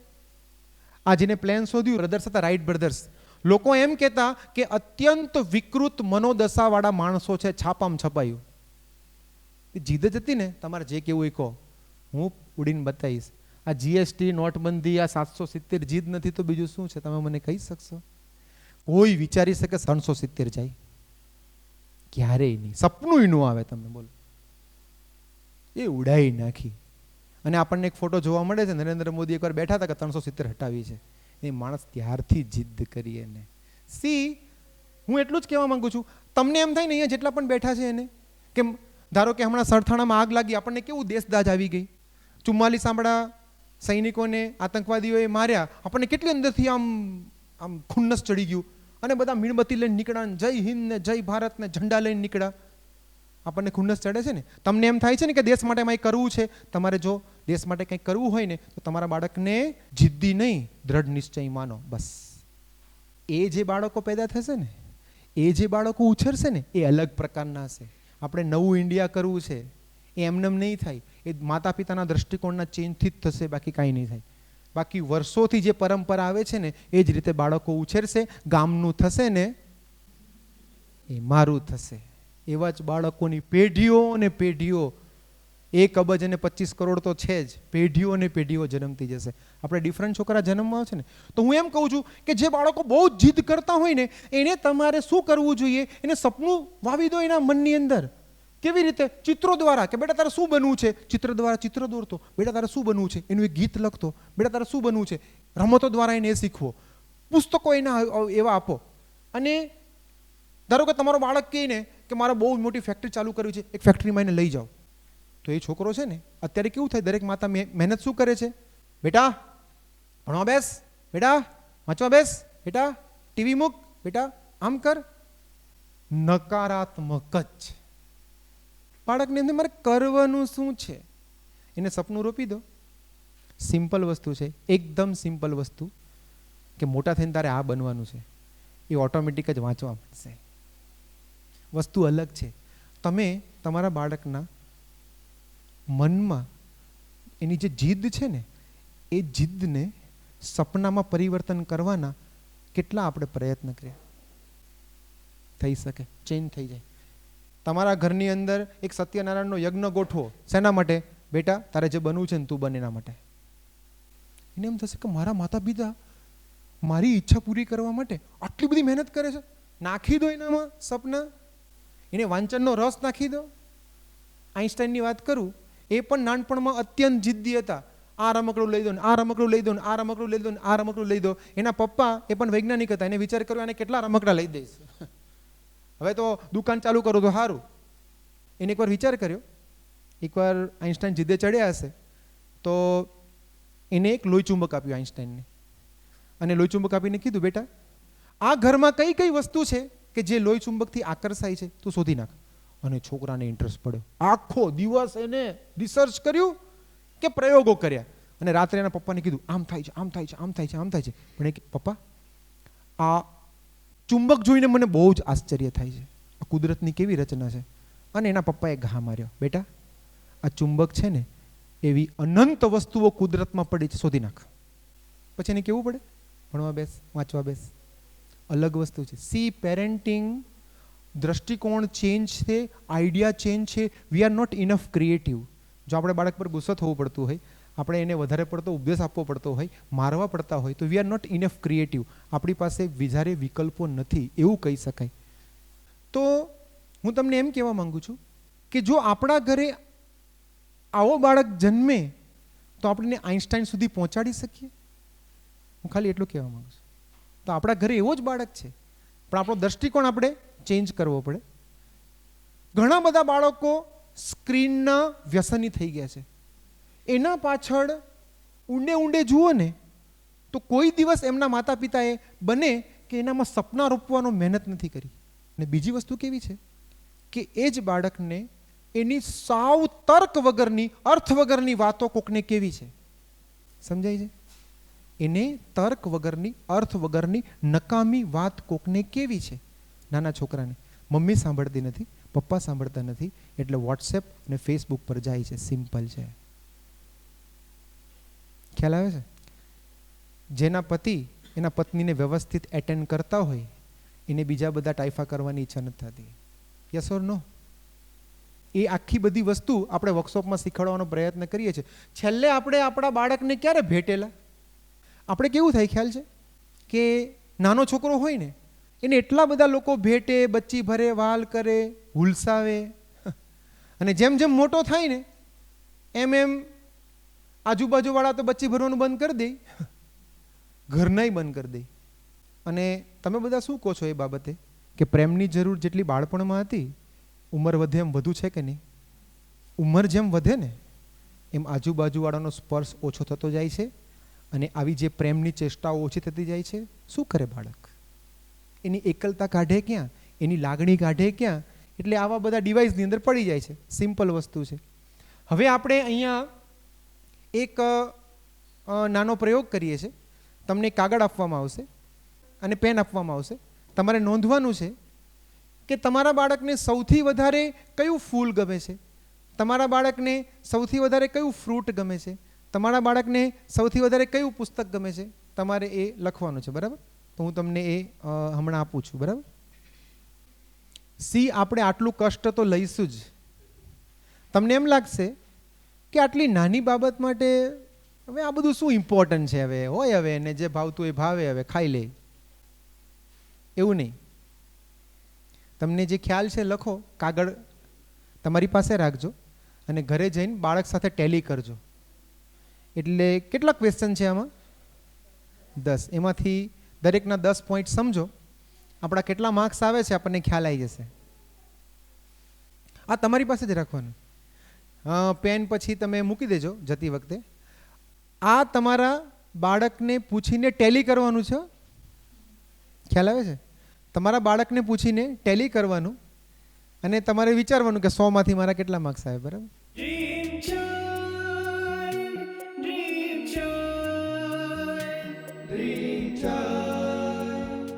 આ જેને પ્લેન શોધ્યું બ્રધર્સ હતા, રાઇટ બ્રધર્સ. લોકો એમ કહેતા કે અત્યંત વિકૃત મનોદશાવાળા માણસો છે, છાપામાં છપાયું. જીદ જ હતી ને, તમારે જે કેવું એ કહો, હું ઉડીને બતાવીશ. આ જીએસટી, નોટબંધી, આ 770 જીદ નથી તો બીજું શું છે? તમે મને કહી શકશો? કોઈ વિચારી શકે 370 જાય? ક્યારેય નહીં, સપનું ન આવે. તમને બોલો, એ ઉડાઈ નાખી. અને આપણને એક ફોટો જોવા મળે છે, નરેન્દ્ર મોદી એકવાર બેઠા હતા કે 370 હટાવી છે. એ માણસ ત્યારથી જીદ કરી એને. હું એટલું જ કહેવા માંગુ છું, તમને એમ થાય ને અહીંયા જેટલા પણ બેઠા છે એને, કે ધારો કે હમણાં સરથાણામાં આગ લાગી, આપણને કેવું દેશદાજ આવી ગઈ, 44 આપણા સૈનિકોને આતંકવાદીઓએ માર્યા, આપણને કેટલી અંદરથી આમ ખુન્નસ ચડી ગયું. અને બધા મીણબત્તી લઈને નીકળ્યા, જય હિન્દ ને જય ભારત ને ઝંડા લઈને નીકળ્યા. આપણને ખુન્નસ ચડે છે ને? તમને એમ થાય છે ને કે દેશ માટે કંઈ કરવું છે? તમારે જો દેશ માટે કંઈક કરવું હોય ને તો તમારા બાળકને જિદ્દી નહીં, દ્રઢ નિશ્ચય માનો. બસ એ જે બાળકો પેદા થશે ને, એ જે બાળકો ઉછરશે ને, એ અલગ પ્રકારના હશે. આપણે નવું ઇન્ડિયા કરવું છે, એ એમનેમ નહીં થાય. એ માતા પિતાના દ્રષ્ટિકોણના ચેન્જથી જ થશે, બાકી કાંઈ નહીં થાય. બાકી વર્ષોથી જે પરંપરા આવે છે ને, એ જ રીતે બાળકો ઉછેરશે. ગામનું થશે ને એ મારું થશે. એવા જ બાળકોની પેઢીઓ અને પેઢીઓ, 1 અબજ અને 25 કરોડ તો છે જ, પેઢીઓ અને પેઢીઓ જન્મતી જશે. આપણે ડિફરન્ટ છોકરા જન્મમાં આવે છે ને, તો હું એમ કહું છું કે જે બાળકો બહુ જ જીદ કરતા હોય ને, એને તમારે શું કરવું જોઈએ? એને સપનું વાવી દો એના મનની અંદર. કેવી રીતે? ચિત્રો દ્વારા, કે બેટા તારે શું બનવું છે? ચિત્ર દ્વારા ચિત્ર દોરતો. બેટા તારે શું બનવું છે? એનું એક ગીત લખતો. બેટા તારે શું બનવું છે? રમતો દ્વારા એને એ શીખવો. પુસ્તકો એના એવા આપો. અને ધારો કે તમારો બાળક કહે ને કે મારે બહુ મોટી ફેક્ટરી ચાલુ કરવી છે, એક ફેક્ટરીમાં એને લઈ જાઓ. તો એ છોકરો છે ને, અત્યારે કેવું થાય, દરેક માતા મહેનત શું કરે છે? બેટા ભણવા બેસ, બેટા વાંચવા બેસ, બેટા ટીવી મૂક, બેટા આમ કર. નકારાત્મક જ. બાળકની અંદર મારે કરવાનું શું છે? એને સપનું રોપી દો. સિમ્પલ વસ્તુ છે, એકદમ સિમ્પલ વસ્તુ, કે મોટા થઈને તારે આ બનવાનું છે. એ ઓટોમેટિક જ વાંચવા મળશે. વસ્તુ અલગ છે. તમે તમારા બાળકના મનમાં એની જે જીદ છે ને, એ જીદને સપનામાં પરિવર્તન કરવાના કેટલા આપણે પ્રયત્ન કર્યા. થઈ શકે, ચેન્જ થઈ જાય. તમારા ઘરની અંદર એક સત્યનારાયણનો યજ્ઞ ગોઠવો. શેના માટે? બેટા તારે જે બનવું છે ને તું બન એના માટે. એને એમ થશે કે મારા માતા પિતા મારી ઈચ્છા પૂરી કરવા માટે આટલી બધી મહેનત કરે છે. નાખી દો એનામાં સપના, એને વાંચનનો રસ નાખી દો. આઈન્સ્ટાઈનની વાત કરું, એ પણ નાનપણમાં અત્યંત જિદ્દી હતા. આ રમકડું લઈ દો ને, આ રમકડું લઈ દો ને, આ રમકડું લઈ દો ને, આ રમકડું લઈ દો. એના પપ્પા એ પણ વૈજ્ઞાનિક હતા. એને વિચાર કર્યો, એને કેટલા રમકડા લઈ દઈશ, હવે તો દુકાન ચાલુ કરું તો સારું. એને એકવાર વિચાર કર્યો. એકવાર આઈન્સ્ટાઈન જીદે ચડ્યા હશે તો એને એક લોહી ચુંબક આપ્યું આઈન્સ્ટાઈનને, અને લોહી ચુંબક આપીને કીધું, બેટા આ ઘરમાં કઈ કઈ વસ્તુ છે કે જે લોહી ચુંબકથી આકર્ષાય છે, તું શોધી નાખ. અને છોકરાને ઇન્ટરેસ્ટ પડ્યો. આખો દિવસ એને રિસર્ચ કર્યું કે પ્રયોગો કર્યા, અને રાત્રે એના પપ્પાને કીધું આમ થાય છે, આમ થાય છે, આમ થાય છે, આમ થાય છે. પણ એ પપ્પા આ ચુંબક જોઈને મને બહુ જ આશ્ચર્ય થાય છે, આ કુદરતની કેવી રચના છે. અને એના પપ્પાએ ઘા માર્યો, બેટા આ ચુંબક છે ને એવી અનંત વસ્તુઓ કુદરતમાં પડી છે, શોધી નાખ. પછી એને કેવું પડે? ભણવા બેસ, વાંચવા બેસ. અલગ વસ્તુ છે. સી પેરેન્ટિંગ, દ્રષ્ટિકોણ ચેન્જ છે, આઈડિયા ચેન્જ છે. We are not enough creative. જો આપણે બાળક પર ગુસ્સો થવું પડતું હોય, આપણે એને વધારે પડતો ઉપદેશ આપવો પડતો હોય, મારવા પડતા હોય, તો we are not enough creative. આપણી પાસે વધારે વિકલ્પો નથી, એવું કહી શકાય. તો હું તમને એમ કહેવા માંગુ છું કે જો આપણા ઘરે આવો બાળક જન્મે તો આપણે આઈન્સ્ટાઈન સુધી પહોંચાડી શકીએ. હું ખાલી એટલું કહેવા માંગુ છું. તો આપણા ઘરે એવો જ બાળક છે, પણ આપણો દ્રષ્ટિકોણ આપણે ચેન્જ કરવો પડે. ઘણા બધા બાળકો સ્ક્રીનના વ્યસની થઈ ગયા છે. એના પાછળ ઊંડે ઊંડે જુઓ ને તો કોઈ દિવસ એમના માતા પિતાએ બને કે એનામાં સપના રોપવાનો મહેનત નથી કરી. અને બીજી વસ્તુ કેવી છે કે એ જ બાળકને એની સાવ તર્ક વગરની, અર્થ વગરની વાતો કોકને કેવી છે, સમજાય છે? એને તર્ક વગરની, અર્થ વગરની નકામી વાત કોકને કેવી છે. નાના છોકરાને મમ્મી સાંભળતી નથી, પપ્પા સાંભળતા નથી, એટલે વોટ્સએપ અને ફેસબુક પર જાય છે. સિમ્પલ છે. ખ્યાલ આવે છે? જેના પતિ એના પત્નીને વ્યવસ્થિત એટેન્ડ કરતા હોય, એને બીજા બધા ટાઈફા કરવાની ઈચ્છા નથી થતી. યસ ઓર નો? એ આખી બધી વસ્તુ આપણે વર્કશોપમાં શીખવાડવાનો પ્રયત્ન કરીએ છીએ. છેલ્લે આપણે આપણા બાળકને ક્યારે ભેટેલા? આપણે કેવું થાય ખ્યાલ છે કે નાનો છોકરો હોય ને એને એટલા બધા લોકો ભેટે, બચ્ચી ભરે, વાલ કરે, હુલસાવે, અને જેમ જેમ મોટો થાય ને એમ એમ આજુબાજુવાળા તો બચ્ચી ભરવાનું બંધ કરી દે, ઘરનાય બંધ કરી દે. અને તમે બધા શું કહો છો એ બાબતે કે પ્રેમની જરૂર જેટલી બાળપણમાં હતી, ઉંમર વધે એમ વધુ છે કે નહીં? ઉંમર જેમ વધે ને એમ આજુબાજુવાળાનો સ્પર્શ ઓછો થતો જાય છે, અને આવી જે પ્રેમની ચેષ્ટાઓ ઓછી થતી જાય છે. શું કરે બાળક? એની એકલતા કાઢે ક્યાં? એની લાગણી કાઢે ક્યાં? એટલે આવા બધા ડિવાઇસની અંદર પડી જાય છે. સિમ્પલ વસ્તુ છે. હવે આપણે અહીંયા એક નાનો પ્રયોગ કરીએ છીએ. તમને કાગળ આપવામાં આવશે અને પેન આપવામાં આવશે. તમારે નોંધવાનું છે કે તમારા બાળકને સૌથી વધારે કયું ફૂલ ગમે છે, તમારા બાળકને સૌથી વધારે કયું ફ્રૂટ ગમે છે, તમારા બાળકને સૌથી વધારે કયું પુસ્તક ગમે છે. તમારે એ લખવાનું છે, બરાબર? તો હું તમને એ હમણાં આપું છું, બરાબર? સી, આપણે આટલું કષ્ટ તો લઈશું જ. તમને એમ લાગશે કે આટલી નાની બાબત માટે હવે આ બધું શું ઇમ્પોર્ટન્ટ છે, હવે હોય, હવે એને જે ભાવતું એ ભાવે, હવે ખાઈ લે. એવું નહીં. તમને જે ખ્યાલ છે લખો, કાગળ તમારી પાસે રાખજો અને ઘરે જઈને બાળક સાથે ટેલી કરજો. એટલે કેટલા ક્વેશ્ચન છે આમાં? 10. એમાંથી દરેકના 10 પોઈન્ટ સમજો. આપણા કેટલા માર્ક્સ આવે છે આપણને ખ્યાલ આવી જશે. આ તમારી પાસે જ રાખવાનું. પેન પછી તમે મૂકી દેજો જતી વખતે. આ તમારા બાળકને પૂછીને ટેલી કરવાનું છે. ખ્યાલ આવે છે? તમારા બાળકને પૂછીને ટેલી કરવાનું અને તમારે વિચારવાનું કે 100 માંથી મારા કેટલા માર્ક્સ આવે. બરાબર? Dream Child, Dream Child, Dream Child.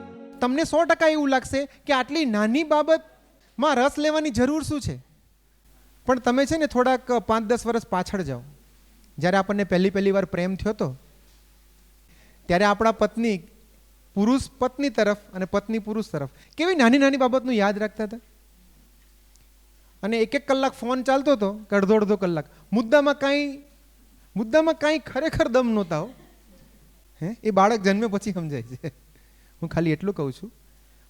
તમને 100% એવું લાગશે કે આટલી નાની બાબતમાં રસ લેવાની જરૂર શું છે. પણ તમે છે ને થોડાક 5-10 વર્ષ પાછળ જાઓ. જ્યારે આપણને પહેલી વાર પ્રેમ થયો હતો ત્યારે આપણા પત્ની પુરુષ પત્ની તરફ અને પત્ની પુરુષ તરફ કેવી નાની નાની બાબતનું યાદ રાખતા હતા. અને 1-1 કલાક ફોન ચાલતો હતો કે અડધો કલાક મુદ્દામાં કાંઈ ખરેખર દમ નહોતા હો. એ બાળક જન્મે પછી સમજાય છે. હું ખાલી એટલું કહું છું,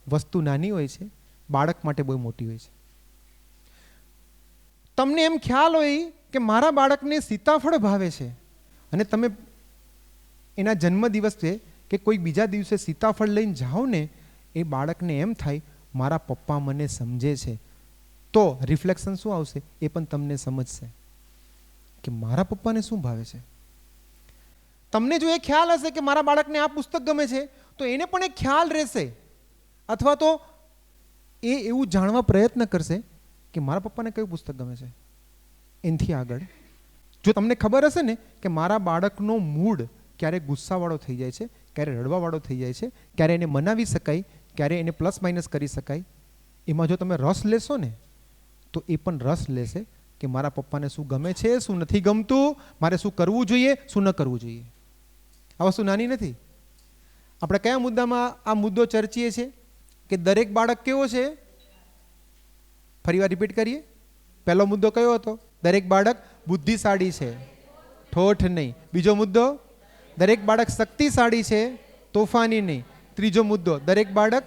વસ્તુ નાની હોય છે, બાળક માટે બહુ મોટી હોય છે. તમને એમ ખ્યાલ હોય કે મારા બાળકને સીતાફળ ભાવે છે અને તમે એના જન્મદિવસ છે કે કોઈ બીજા દિવસે સીતાફળ લઈને જાઓ ને, એ બાળકને એમ થાય મારા પપ્પા મને સમજે છે. તો રિફ્લેક્શન શું આવશે? એ પણ તમને સમજશે કે મારા પપ્પાને શું ભાવે છે. તમને જો એ ખ્યાલ હશે કે મારા બાળકને આ પુસ્તક ગમે છે તો એને પણ એક ખ્યાલ રહેશે, અથવા તો એ એવું જાણવા પ્રયત્ન કરશે કે મારા પપ્પાને કયું પુસ્તક ગમે છે. એનાથી આગળ જો તમને ખબર હશે ને કે મારા બાળકનો મૂડ ક્યારે ગુસ્સાવાળો થઈ જાય છે, ક્યારે રડવાવાળો થઈ જાય છે, ક્યારે એને મનાવી શકાય, ક્યારે એને પ્લસ માઇનસ કરી શકાય, એમાં જો તમે રસ લેશો ને તો એ પણ રસ લેશે કે મારા પપ્પાને શું ગમે છે, શું નથી ગમતું, મારે શું કરવું જોઈએ, શું ન કરવું જોઈએ. આ વસ્તુ નાની નથી. આપણે કયા મુદ્દામાં આ મુદ્દો ચર્ચીએ છીએ કે દરેક બાળક કેવો છે? ફરીવાર રિપીટ કરીએ. પહેલો મુદ્દો કયો હતો? દરેક બાળક બુદ્ધિશાળી છે, ઠોઠ નહીં. બીજો મુદ્દો, દરેક બાળક શક્તિશાળી છે, તોફાની નહીં. ત્રીજો મુદ્દો, દરેક બાળક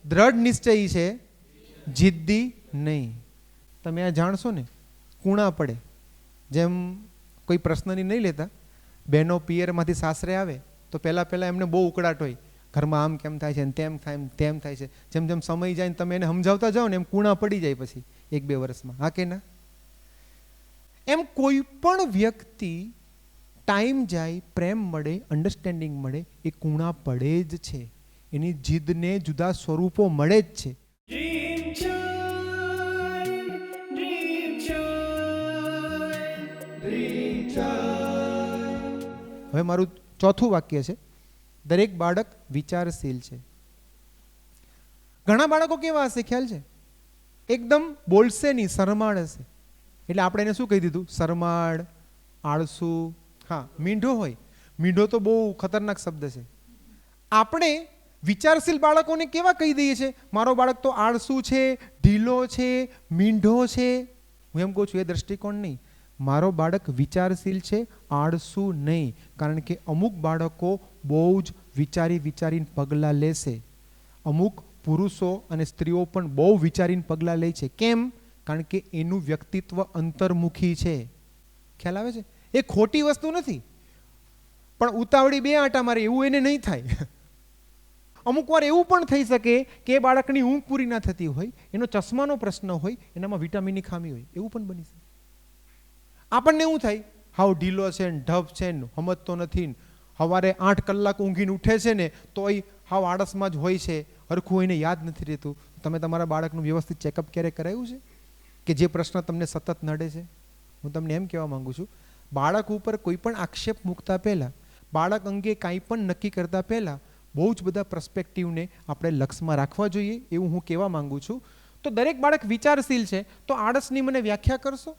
દ્રઢ નિશ્ચયી છે, જિદ્દી નહીં. તમે આ જાણશો ને કૂણા પડે. જેમ કોઈ પ્રશ્નની નહીં લેતા, બહેનો પિયરમાંથી સાસરે આવે તો પહેલાં એમને બહુ ઉકળાટ હોય, ઘરમાં આમ કેમ થાય છે ને તેમ થાય છે. જેમ જેમ સમય જાય ને તમે એને સમજાવતા જાઓ ને એમ કૂણા પડી જાય પછી 1-2 વર્ષમાં. હા કે ના? એમ કોઈ પણ વ્યક્તિ ટાઈમ જાય, પ્રેમ મળે, અન્ડરસ્ટેન્ડિંગ મળે, એ કૂણા પડે જ છે. એની જીદને જુદા સ્વરૂપો મળે જ છે. Dream Child, Dream Child, Dream Child. હવે મારું ચોથું વાક્ય છે, દરેક બાળક વિચારશીલ છે. ઘણા બાળકો કેવા હશે ખ્યાલ છે? એકદમ બોલશે નહીં, શરમાળ હશે. એટલે આપણે એને શું કહી દીધું? શરમાળ, આળસુ. હા, મીંઢો હોય. મીંઢો તો બહુ ખતરનાક શબ્દ છે. આપણે વિચારશીલ બાળકોને કેવા કહી દઈએ છીએ? મારો બાળક તો આળસુ છે, ઢીલો છે, મીંઢો છે. હું એમ કહું છું એ દ્રષ્ટિકોણ નહીં. મારો બાળક વિચારશીલ છે, આળસુ નહીં. કારણ કે અમુક બાળકો બહુ જ વિચારીને પગલાં લેશે. અમુક પુરુષો અને સ્ત્રીઓ પણ બહુ વિચારીને પગલાં લે છે. કેમ? કારણ કે એનું વ્યક્તિત્વ અંતર્મુખી છે. ખ્યાલ આવે છે? એ ખોટી વસ્તુ નથી, પણ ઉતાવળી 2 આંટા મારે એવું એને નહીં થાય. અમુક વાર એવું પણ થઈ શકે કે એ બાળકની ઊંઘ પૂરી ના થતી હોય, એનો ચશ્માનો પ્રશ્ન હોય, એનામાં વિટામિનની ખામી હોય, એવું પણ બની શકે. આપણને એવું થાય હાવ ઢીલો છે ને ઢબ છે ને સમજતો નથી ને સવારે 8 કલાક ઊંઘીને ઉઠે છે ને તોય હાવ આળસમાં જ હોય છે, હરખું એને યાદ નથી રહેતું. તમે તમારા બાળકનું વ્યવસ્થિત ચેકઅપ ક્યારે કરાવ્યું છે કે જે પ્રશ્ન તમને સતત નડે છે? હું તમને એમ કહેવા માંગુ છું, બાળક ઉપર કોઈ પણ આક્ષેપ મૂકતા પહેલાં, બાળક અંગે કાંઈ પણ નક્કી કરતા પહેલાં બહુ જ બધા પર્સપેક્ટિવને આપણે લક્ષમાં રાખવા જોઈએ, એવું હું કહેવા માંગુ છું. તો દરેક બાળક વિચારશીલ છે. તો આળસની મને વ્યાખ્યા કરશો,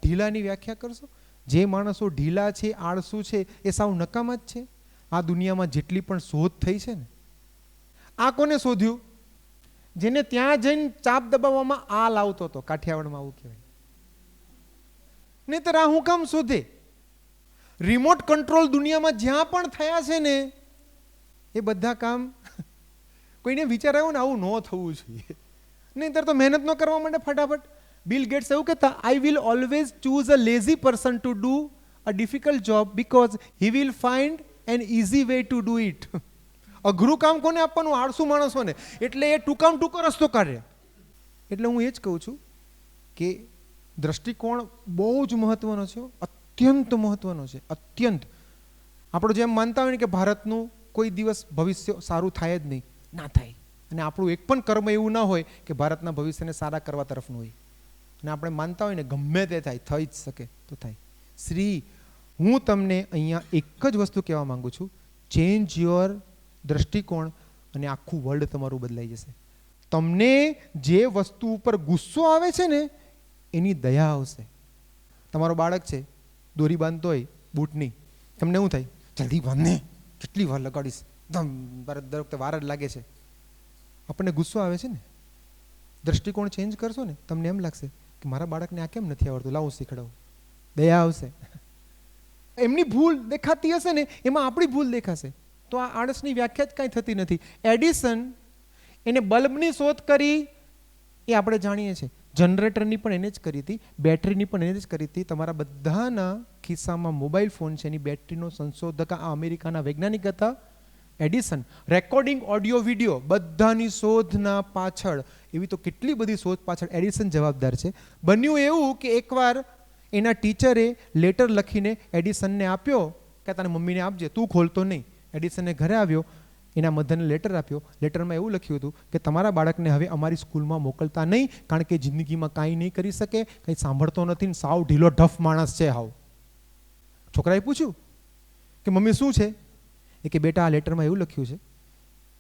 ઢીલાની વ્યાખ્યા કરશો? જે માણસો ઢીલા છે, આળસુ છે, એ સાવ નકામા જ છે. આ દુનિયામાં જેટલી પણ શોધ થઈ છે ને, આ કોને શોધ્યું? જેને ત્યાં જઈને ચાપ દબાવવામાં આ લાવતો હતો. કાઠિયાવાડમાં આવું કહેવાય. નહીંતર આ હું કામ શોધે? રિમોટ કંટ્રોલ દુનિયામાં જ્યાં પણ થયા છે ને, એ બધા કામ કોઈને વિચાર આવ્યો ને આવું ન થવું જોઈએ. નહીંતર તો મહેનત ન કરવા માટે ફટાફટ. બિલ ગેટ્સ એવું કહેતા, I will always choose a lazy person to do a difficult job because he will find N easy way to do it. અઘરું કામ કોને આપવાનું? આળસુ માણસોને. એટલે એ ટૂંકો રસ્તો કાઢે. એટલે હું એ જ કહું છું કે દ્રષ્ટિકોણ બહુ જ મહત્વનો છે, અત્યંત મહત્વનો છે, અત્યંત. આપણે જેમ માનતા હોય ને કે ભારતનું કોઈ દિવસ ભવિષ્ય સારું થાય જ નહીં, ના થાય. અને આપણું એક પણ કર્મ એવું ના હોય કે ભારતના ભવિષ્યને સારા કરવા તરફનું હોય. અને આપણે માનતા હોય ને ગમે તે થાય, થઈ જ શકે તો થાય. શ્રી, હું તમને અહીંયા એક જ વસ્તુ કહેવા માંગુ છું, ચેન્જ યોર દ્રષ્ટિકોણ અને આખું વર્લ્ડ તમારું બદલાઈ જશે. તમને જે વસ્તુ ઉપર ગુસ્સો આવે છે ને એની દયા આવશે. તમારો બાળક છે, દોરી બાંધતો હોય બૂટની, તમને શું થાય? જલ્દી બાંધને, કેટલી વાર લગાડીશ, દર વખતે વાર જ લાગે છે. આપણને ગુસ્સો આવે છે ને, દ્રષ્ટિકોણ ચેન્જ કરશો ને તમને એમ લાગશે કે મારા બાળકને આ કેમ નથી આવડતું, લાવું શીખડાવું. દયા આવશે. એમની ભૂલ દેખાતી હશે ને એમાં આપણી ભૂલ દેખાશે. તો આ આળસની વ્યાખ્યા જ કાંઈ થતી નથી. એડિસન એને બલ્બની શોધ કરી એ આપણે જાણીએ છીએ. જનરેટરની પણ એને જ કરી હતી, બેટરીની પણ એને જ કરી હતી. તમારા બધાના ખિસ્સામાં મોબાઈલ ફોન છે, એની બેટરીનો સંશોધક આ અમેરિકાના વૈજ્ઞાનિક હતા એડિસન. રેકોર્ડિંગ ઓડિયો વિડીયો બધાની શોધના પાછળ, એવી તો કેટલી બધી શોધ પાછળ એડિસન જવાબદાર છે. બન્યું એવું કે એકવાર એના ટીચરે લેટર લખીને એડિસનને આપ્યો કે તારી મમ્મીને આપજે, તું ખોલતો નહીં. એડિસને ઘરે આવ્યો, એના મધરને લેટર આપ્યો. લેટરમાં એવું લખ્યું હતું કે તમારા બાળકને હવે અમારી સ્કૂલમાં મોકલતા નહીં, કારણ કે જિંદગીમાં કાંઈ નહીં કરી શકે, કંઈ સાંભળતો નથી, સાવ ઢીલો ઢફ માણસ છે હાવ. છોકરાએ પૂછ્યું કે મમ્મી શું છે? એ કે બેટા આ લેટરમાં એવું લખ્યું છે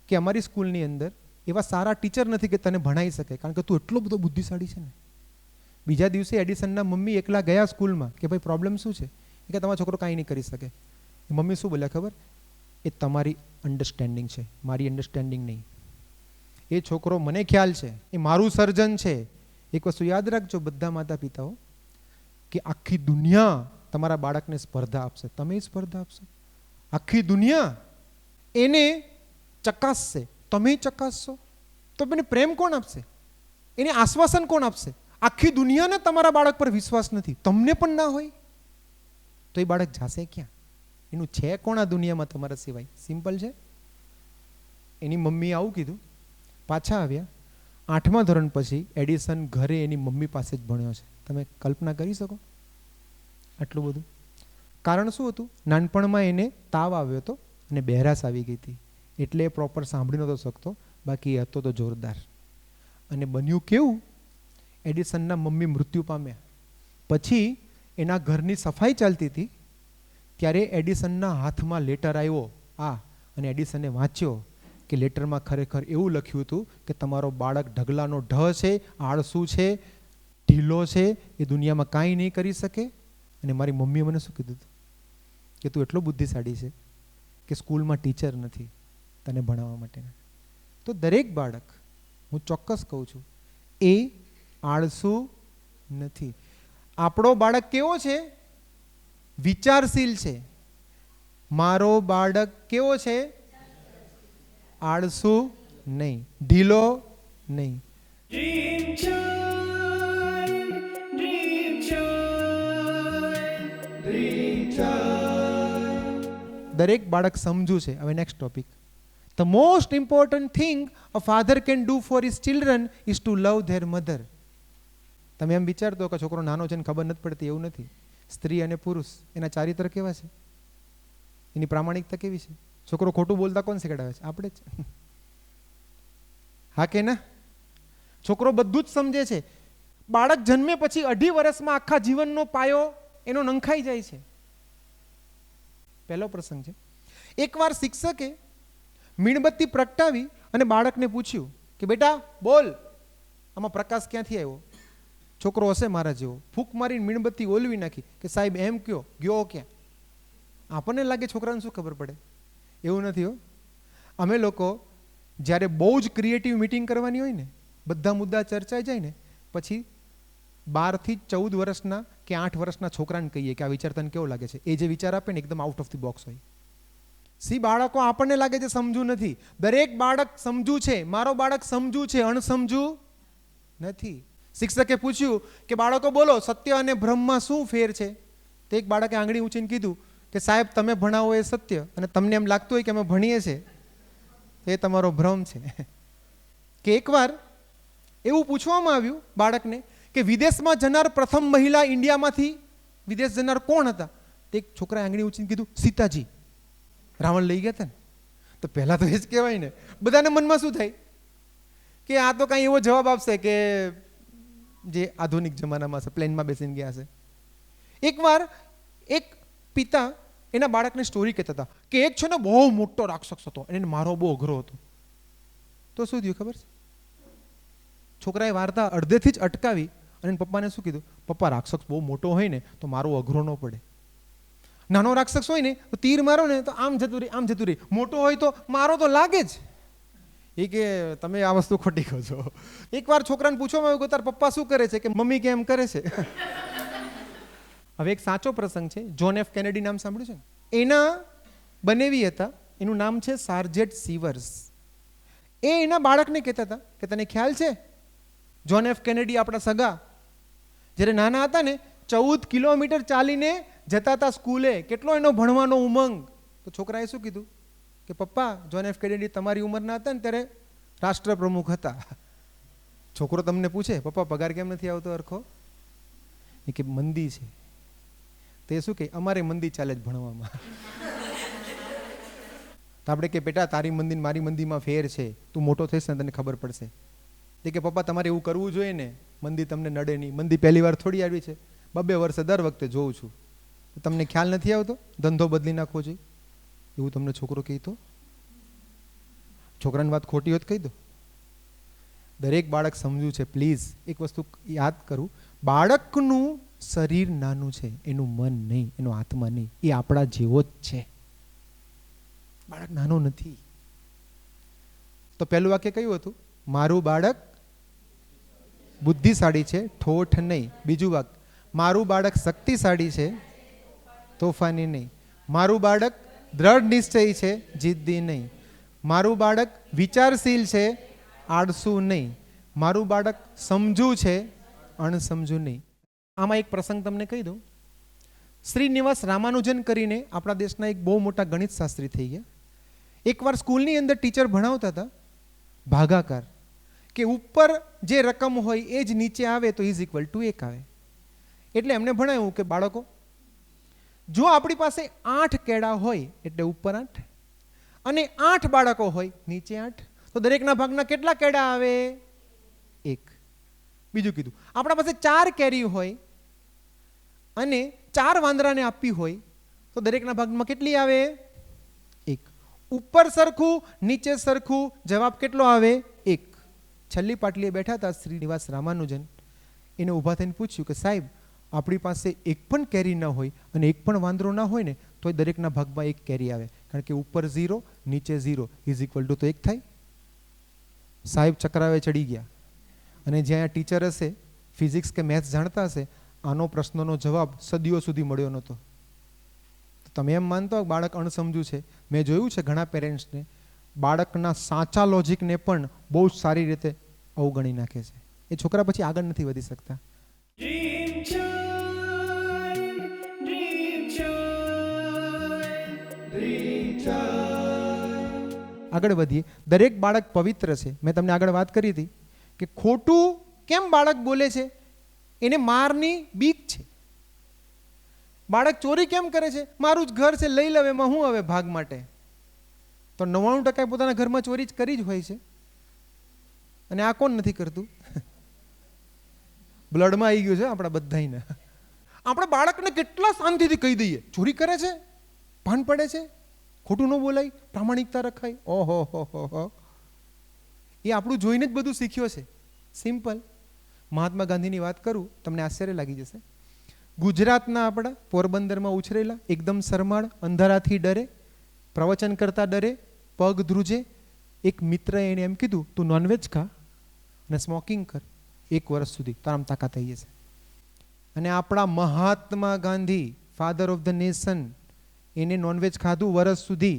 કે અમારી સ્કૂલની અંદર એવા સારા ટીચર નથી કે તને ભણાવી શકે, કારણ કે તું એટલો બધો બુદ્ધિશાળી છે ને. બીજા દિવસે એડિસનના મમ્મી એકલા ગયા સ્કૂલમાં કે ભાઈ પ્રોબ્લેમ શું છે? એ કે તમારો છોકરો કાંઈ નહીં કરી શકે. મમ્મી શું બોલ્યા ખબર? એ તમારી અન્ડરસ્ટેન્ડિંગ છે, મારી અન્ડરસ્ટેન્ડિંગ નહીં. એ છોકરો મને ખ્યાલ છે, એ મારું સર્જન છે. એક વસ્તુ યાદ રાખજો બધા માતા પિતાઓ, કે આખી દુનિયા તમારા બાળકને સ્પર્ધા આપશે, તમે સ્પર્ધા આપશો. આખી દુનિયા એને ચકાસશે, તમે ચકાસશો. તો એને પ્રેમ કોણ આપશે? એને આશ્વાસન કોણ આપશે? આખી દુનિયાને તમારા બાળક પર વિશ્વાસ નથી, તમને પણ ના હોય તો એ બાળક જાશે ક્યાં? એનું છે કોણ આ દુનિયામાં તમારા સિવાય? સિમ્પલ છે. એની મમ્મીએ આવું કીધું. પાછા આવ્યા 8મા ધોરણ પછી એડિસન ઘરે એની મમ્મી પાસે જ ભણ્યો છે. તમે કલ્પના કરી શકો આટલું બધું? કારણ શું હતું? નાનપણમાં એને તાવ આવ્યો હતો અને બહેરાશ આવી ગઈ હતી, એટલે એ પ્રોપર સાંભળી નહોતો શકતો, બાકી એ હતો તો જોરદાર. અને બન્યું કેવું? એડિસનના મમ્મી મૃત્યુ પામ્યા. પછી એના ઘરની સફાઈ ચાલતી હતી ત્યારે એડિસનના હાથમાં લેટર આવ્યો અને એડિસને વાંચ્યો કે લેટરમાં ખરેખર એવું લખ્યું હતું કે તમારો બાળક ઢગલાનો ઢ છે, આળસુ છે, ઢીલો છે, એ દુનિયામાં કાંઈ નહીં કરી શકે. અને મારી મમ્મીએ મને શું કીધું હતું કે તું એટલો બુદ્ધિશાળી છે કે સ્કૂલમાં ટીચર નથી તને ભણાવવા માટેના. તો દરેક બાળક, હું ચોક્કસ કહું છું, એ આળસુ નથી. આપણો બાળક કેવો છે? વિચારશીલ છે. મારો બાળક કેવો છે? આળસુ નહીં, ઢીલો નહીં. Dream child, dream child, dream child. દરેક બાળક સમજુ છે. હવે next topic. The most important thing a father can do for his children is to love their mother. તમે એમ વિચારતો કે છોકરો નાનો છે ને ખબર નથી પડતી, એવું નથી. સ્ત્રી અને પુરુષ એના ચારિત્ર કેવા છે, એની પ્રામાણિકતા કેવી છે? છોકરો ખોટું બોલતા કોણ શીખડાવે છે? આપણે જ. હા કે ના? છોકરો બધું જ સમજે છે. બાળક જન્મે પછી 2.5 વર્ષમાં આખા જીવનનો પાયો એનો નંખાઈ જાય છે. પહેલો પ્રસંગ છે. એકવાર શિક્ષકે મીણબત્તી પ્રગટાવી અને બાળકને પૂછ્યું કે બેટા બોલ, આમાં પ્રકાશ ક્યાંથી આવ્યો? છોકરો હશે મારા જેવો, ફૂંક મારીને મીણબત્તી ઓલવી નાખી કે સાહેબ એમ કયો, ગયો ક્યાં? આપણને લાગે છોકરાને શું ખબર પડે? એવું નથી હો. અમે લોકો જ્યારે બહુ જ ક્રિએટિવ મીટિંગ કરવાની હોય ને, બધા મુદ્દા ચર્ચાઈ જાય ને, પછી 12 થી 14 વર્ષના કે 8 વર્ષના છોકરાને કહીએ કે આ વિચાર તને કેવો લાગે છે? એ જે વિચાર આપે ને એકદમ આઉટ ઓફ ધી બોક્સ હોય. બાળકો આપણને લાગે છે સમજુ નથી. દરેક બાળક સમજુ છે. મારો બાળક સમજુ છે, અણસમજુ નથી. શિક્ષકે પૂછ્યું કે બાળકો બોલો, સત્ય અને ભ્રમમાં શું ફેર છે? તો એક બાળકે આંગળી ઊંચીને કીધું કે સાહેબ તમે ભણાવો એ સત્ય, અને તમને એમ લાગતું હોય કે અમે ભણીએ છીએ એ તમારો ભ્રમ છે. કે એકવાર એવું પૂછવામાં આવ્યું બાળકને કે વિદેશમાં જનાર પ્રથમ મહિલા ઇન્ડિયામાંથી વિદેશ જનાર કોણ હતા? તે એક છોકરાએ આંગળી ઊંચીને કીધું સીતાજી. રાવણ લઈ ગયા હતા ને. તો પહેલાં તો એ જ કહેવાય ને, બધાને મનમાં શું થાય કે આ તો કાંઈ એવો જવાબ આપશે કે જે આધુનિક જમાનામાં છે, પ્લેનમાં બેસીને ગયા છે. એકવાર એક પિતા એના બાળકને સ્ટોરી કહેતા હતા કે એક છે ને બહુ મોટો રાક્ષસ હતો અને એને મારો બહુ અઘરો હતો. તો શું થયું ખબર છે? છોકરાએ વાર્તા અડધેથી જ અટકાવી અને પપ્પાને શું કીધું, પપ્પા રાક્ષસ બહુ મોટો હોય ને તો મારો અઘરો ન પડે. નાનો રાક્ષસ હોય ને તો તીર મારો ને તો આમ જતું રહે, આમ જતું રહે. મોટો હોય તો મારો તો લાગે જ. એ કે તમે આ વસ્તુ ખોટી કહો છો. એકવાર છોકરાને પૂછવામાં આવ્યું કે તાર પપ્પા શું કરે છે? કે મમ્મી કેમ કરે છે. હવે એક સાચો પ્રસંગ છે. જોન એફ કેનેડી નામ સાંભળ્યું છે ને? એના બનેવી હતા, એનું નામ છે સાર્જેન્ટ સીવર્સ. એ એના બાળકને કહેતા હતા કે તને ખ્યાલ છે જોન એફ કેનેડી આપણા સગા જ્યારે નાના હતા ને 14 કિલોમીટર ચાલીને જતા હતા સ્કૂલે. કેટલો એનો ભણવાનો ઉમંગ. તો છોકરાએ શું કીધું કે પપ્પા જોન એફ કેનેડી તમારી ઉંમરના હતા ને ત્યારે રાષ્ટ્રપ્રમુખ હતા. છોકરો તમને પૂછે પપ્પા પગાર કેમ નથી આવતો અરખો? એ કે મંદી છે. તે શું કે અમારે મંદી ચાલે જ ભણવામાં. તો આપણે કે બેટા તારી મંદી મારી મંદીમાં ફેર છે, તું મોટો થઈશ ને તને ખબર પડશે. તે કે પપ્પા તમારે એવું કરવું જોઈએ ને, મંદી તમને નડે નહીં. મંદી પહેલી વાર થોડી આવી છે, 2 વર્ષે દર વખતે જોઉં છું. તમને ખ્યાલ નથી આવતો? ધંધો બદલી નાખવો જોઈએ એવું તમને છોકરો કહેતો? છોકરાની વાત ખોટી હોત કહી દો. દરેક બાળક સમજ્યું છે. પ્લીઝ એક વસ્તુ યાદ કરું, બાળકનું શરીર નાનું છે, એનું મન નહીં, એનો આત્મા નહીં. એ આપણા જેવો જ છે. બાળક નાનો નથી. તો પહેલું વાક્ય કયું હતું? મારું બાળક બુદ્ધિશાળી છે, ઠોઠ નહીં. બીજું વાક્ય, મારું બાળક શક્તિશાળી છે, તોફાની નહીં. મારું બાળક દ્રઢ નિશ્ચયી છે, જિદ્દી નહીં. મારું બાળક વિચારશીલ છે, આળસુ નહીં. મારું બાળક સમજુ છે, અણસમજુ નહીં. આમાં એક પ્રસંગ તમને કહી દઉં. શ્રીનિવાસ રામાનુજન કરીને આપણા દેશના એક બહુ મોટા ગણિત શાસ્ત્રી થઈ ગયા. એકવાર સ્કૂલની અંદર ટીચર ભણાવતા હતા ભાગાકાર, કે ઉપર જે રકમ હોય એ જ નીચે આવે તો ઇઝ ઇક્વલ ટુ 1 આવે. એટલે એમને ભણાવ્યું કે બાળકો, જો આપણી પાસે 8 કેળા હોય એટલે ઉપર 8 અને 8 બાળકો હોય નીચે 8, તો દરેકના ભાગના કેટલા કેળા આવે? 1. બીજું કીધું, આપણા પાસે 4 કેરી હોય અને 4 વાંદરાને આપવી હોય તો દરેકના ભાગમાં કેટલી આવે? 1. ઉપર સરખું નીચે સરખું, જવાબ કેટલો આવે? 1. છેલ્લી પાટલીએ બેઠા હતા શ્રીનિવાસ રામાનુજન. એને ઊભા થઈને પૂછ્યું કે સાહેબ, આપણી પાસે એક પણ કેરી ન હોય અને એક પણ વાંદરો ના હોય ને તો દરેકના ભાગમાં 1 કેરી આવે, કારણ કે ઉપર 0 નીચે 0 ઇઝ ઇક્વલ ટુ તો 1 થાય. સાહેબ ચક્રાવે ચડી ગયા. અને જ્યાં ટીચર હશે, ફિઝિક્સ કે મેથ્સ જાણતા હશે, આનો પ્રશ્નનો જવાબ સદીઓ સુધી મળ્યો નહોતો. તમે એમ માનતો બાળક અણસમજુ છે? મેં જોયું છે ઘણા પેરેન્ટ્સને બાળકના સાચા લોજિકને પણ બહુ જ સારી રીતે અવગણી નાખે છે. એ છોકરા પછી આગળ નથી વધી શકતા. Dream Child, Dream Child, Dream Child. આગળ વધીએ. દરેક બાળક પવિત્ર છે. મેં તમને આગળ વાત કરી હતી કે ખોટું કેમ બાળક બોલે છે? એને મારની બીક છે. બાળક ચોરી કેમ કરે છે? મારું જ ઘર છે, લઈ લે, એમાં હું હવે ભાગ માટે. તો 99% પોતાના ઘરમાં ચોરી જ કરી જ હોય છે. અને આ કોણ નથી કરતું? બ્લડમાં આવી ગયું છે આપણા બધાને. આપણે બાળકને કેટલા શાંતિથી કહી દઈએ, ચોરી કરે છે, ભાન પડે છે, ખોટું ન બોલાય, પ્રામાણિકતા રખાય. ઓહો હો હો. એ આપણું જોઈને જ બધું શીખ્યો છે. સિમ્પલ. મહાત્મા ગાંધીની વાત કરું, તમને આશ્ચર્ય લાગી જશે. ગુજરાતના આપણા પોરબંદરમાં ઉછરેલા, એકદમ શરમાળ, અંધારાથી ડરે, પ્રવચન કરતા ડરે, પગ ધ્રુજે. એક મિત્રએ એને એમ કીધું, તું નોનવેજ ખા અને સ્મોકિંગ કર 1 વર્ષ સુધી, તારામ તાકાત થઈ જશે. અને આપણા Mahatma Gandhi, father of the nation, એને નોનવેજ ખાધું વર્ષ સુધી,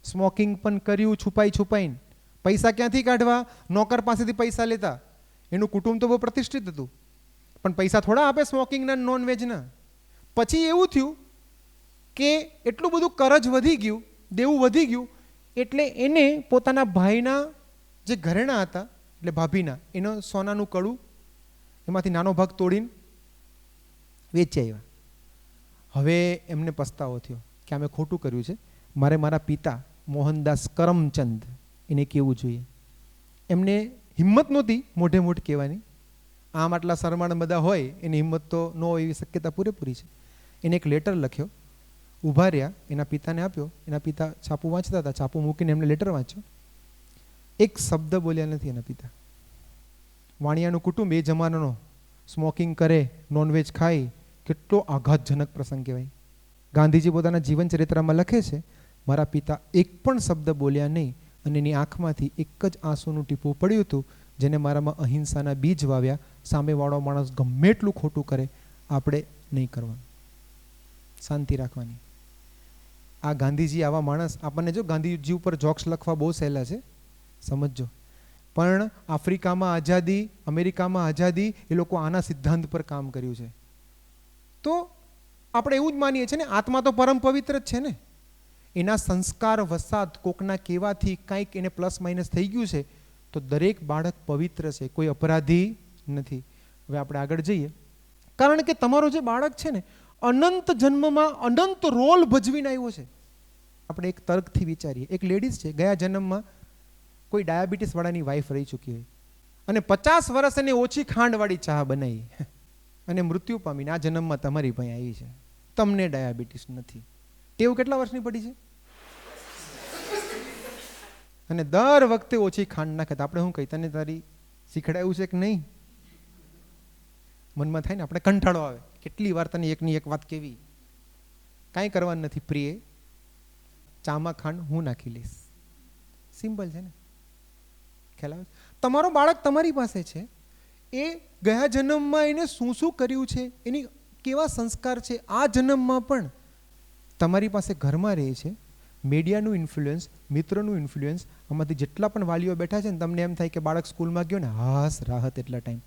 સ્મોકિંગ પણ કર્યું છુપાઈને. પૈસા ક્યાંથી કાઢવા? નોકર પાસેથી પૈસા લેતા. એનું કુટુંબ તો બહુ પ્રતિષ્ઠિત હતું, પણ પૈસા થોડા આપે સ્મોકિંગના, નોનવેજના. પછી એવું થયું કે એટલું બધું કરજ વધી ગયું, દેવું વધી ગયું, એટલે એને પોતાના ભાઈના જે ઘરેણા હતા, એટલે ભાભીના, એનો સોનાનું કડું, એમાંથી નાનો ભાગ તોડીને વેચી આવ્યા. હવે એમને પસ્તાવો થયો કે અમે ખોટું કર્યું છે, મારે મારા પિતા મોહનદાસ કરમચંદ એને કહેવું જોઈએ. એમને હિંમત નહોતી મોઢે મોઢ કહેવાની. આમ આટલા શરમાળ બધા હોય એની હિંમત તો ન હોય એવી શક્યતા પૂરેપૂરી છે. એને એક લેટર લખ્યો, ઊભા રહ્યા, એના પિતાને આપ્યો. એના પિતા છાપું વાંચતા હતા, છાપું મૂકીને એમને લેટર વાંચ્યો. એક શબ્દ બોલ્યા નથી એના પિતા. વાણિયાનું કુટુંબ એ જમાનાનો, સ્મોકિંગ કરે, નોનવેજ ખાય, કેટલો આઘાતજનક પ્રસંગ કહેવાય. ગાંધીજી પોતાના જીવન ચરિત્રમાં લખે છે, મારા પિતા એક પણ શબ્દ બોલ્યા નહીં અને એની આંખમાંથી એક જ આંસુનું ટીપું પડ્યું હતું, જેને મારામાં અહિંસાના બીજ વાવ્યા. સામેવાળો માણસ ગમે એટલું ખોટું કરે, આપણે નહીં કરવાનું, શાંતિ રાખવાની. આ ગાંધીજી આવા માણસ, આપણને જો ગાંધીજી ઉપર જોક્સ લખવા બહુ સહેલા છે, સમજજો. પણ આફ્રિકામાં આઝાદી, અમેરિકામાં આઝાદી, એ લોકો આના સિદ્ધાંત પર કામ કર્યું છે. તો આપણે એવું જ માનીએ છીએ ને, આત્મા તો પરમ પવિત્ર જ છે ને. એના સંસ્કાર વસાત કોકના કહેવાથી કંઈક એને પ્લસ માઇનસ થઈ ગયું છે, તો દરેક બાળક પવિત્ર છે, કોઈ અપરાધી નથી. હવે આપણે આગળ જઈએ. કારણ કે તમારો જે બાળક છે ને, અનંત જન્મમાં અનંત રોલ ભજવીને આવ્યો છે. આપણે એક તર્કથી વિચારીએ, એક લેડીઝ છે, ગયા જન્મમાં કોઈ ડાયાબિટીસ વાળાની વાઈફ રહી ચૂકી હોય અને 50 વર્ષ એને ઓછી ખાંડવાળી ચા બનાવી અને મૃત્યુ પામીને આ જન્મમાં તમારી ભાઈ આવી છે, તમને ડાયાબિટીસ નથી. ટેવ કેટલા વર્ષની પડી છે? અને દર વખતે ઓછી ખાંડ નાખે. આપણે શું કહી, તને તારી શીખડાયું છે કે નહીં? મનમાં થાય ને, આપણે કંટાળો આવે, કેટલી વાર તને એકની એક વાત કેવી. કાંઈ કરવાનું નથી પ્રિય, ચામાં ખાંડ હું નાખી લઈશ. સિમ્પલ છે ને, ખ્યાલ આવે? તમારો બાળક તમારી પાસે છે, એ ગયા જન્મમાં એને શું શું કર્યું છે, એની કેવા સંસ્કાર છે, આ જન્મમાં પણ તમારી પાસે ઘરમાં રહે છે. મીડિયાનું ઇન્ફ્લુઅન્સ, મિત્રોનું ઇન્ફ્લુઅન્સ, આમાંથી જેટલા પણ વાલીઓ બેઠા છે ને, તમને એમ થાય કે બાળક સ્કૂલમાં ગયો ને, હાસ રાહત એટલા ટાઈમ.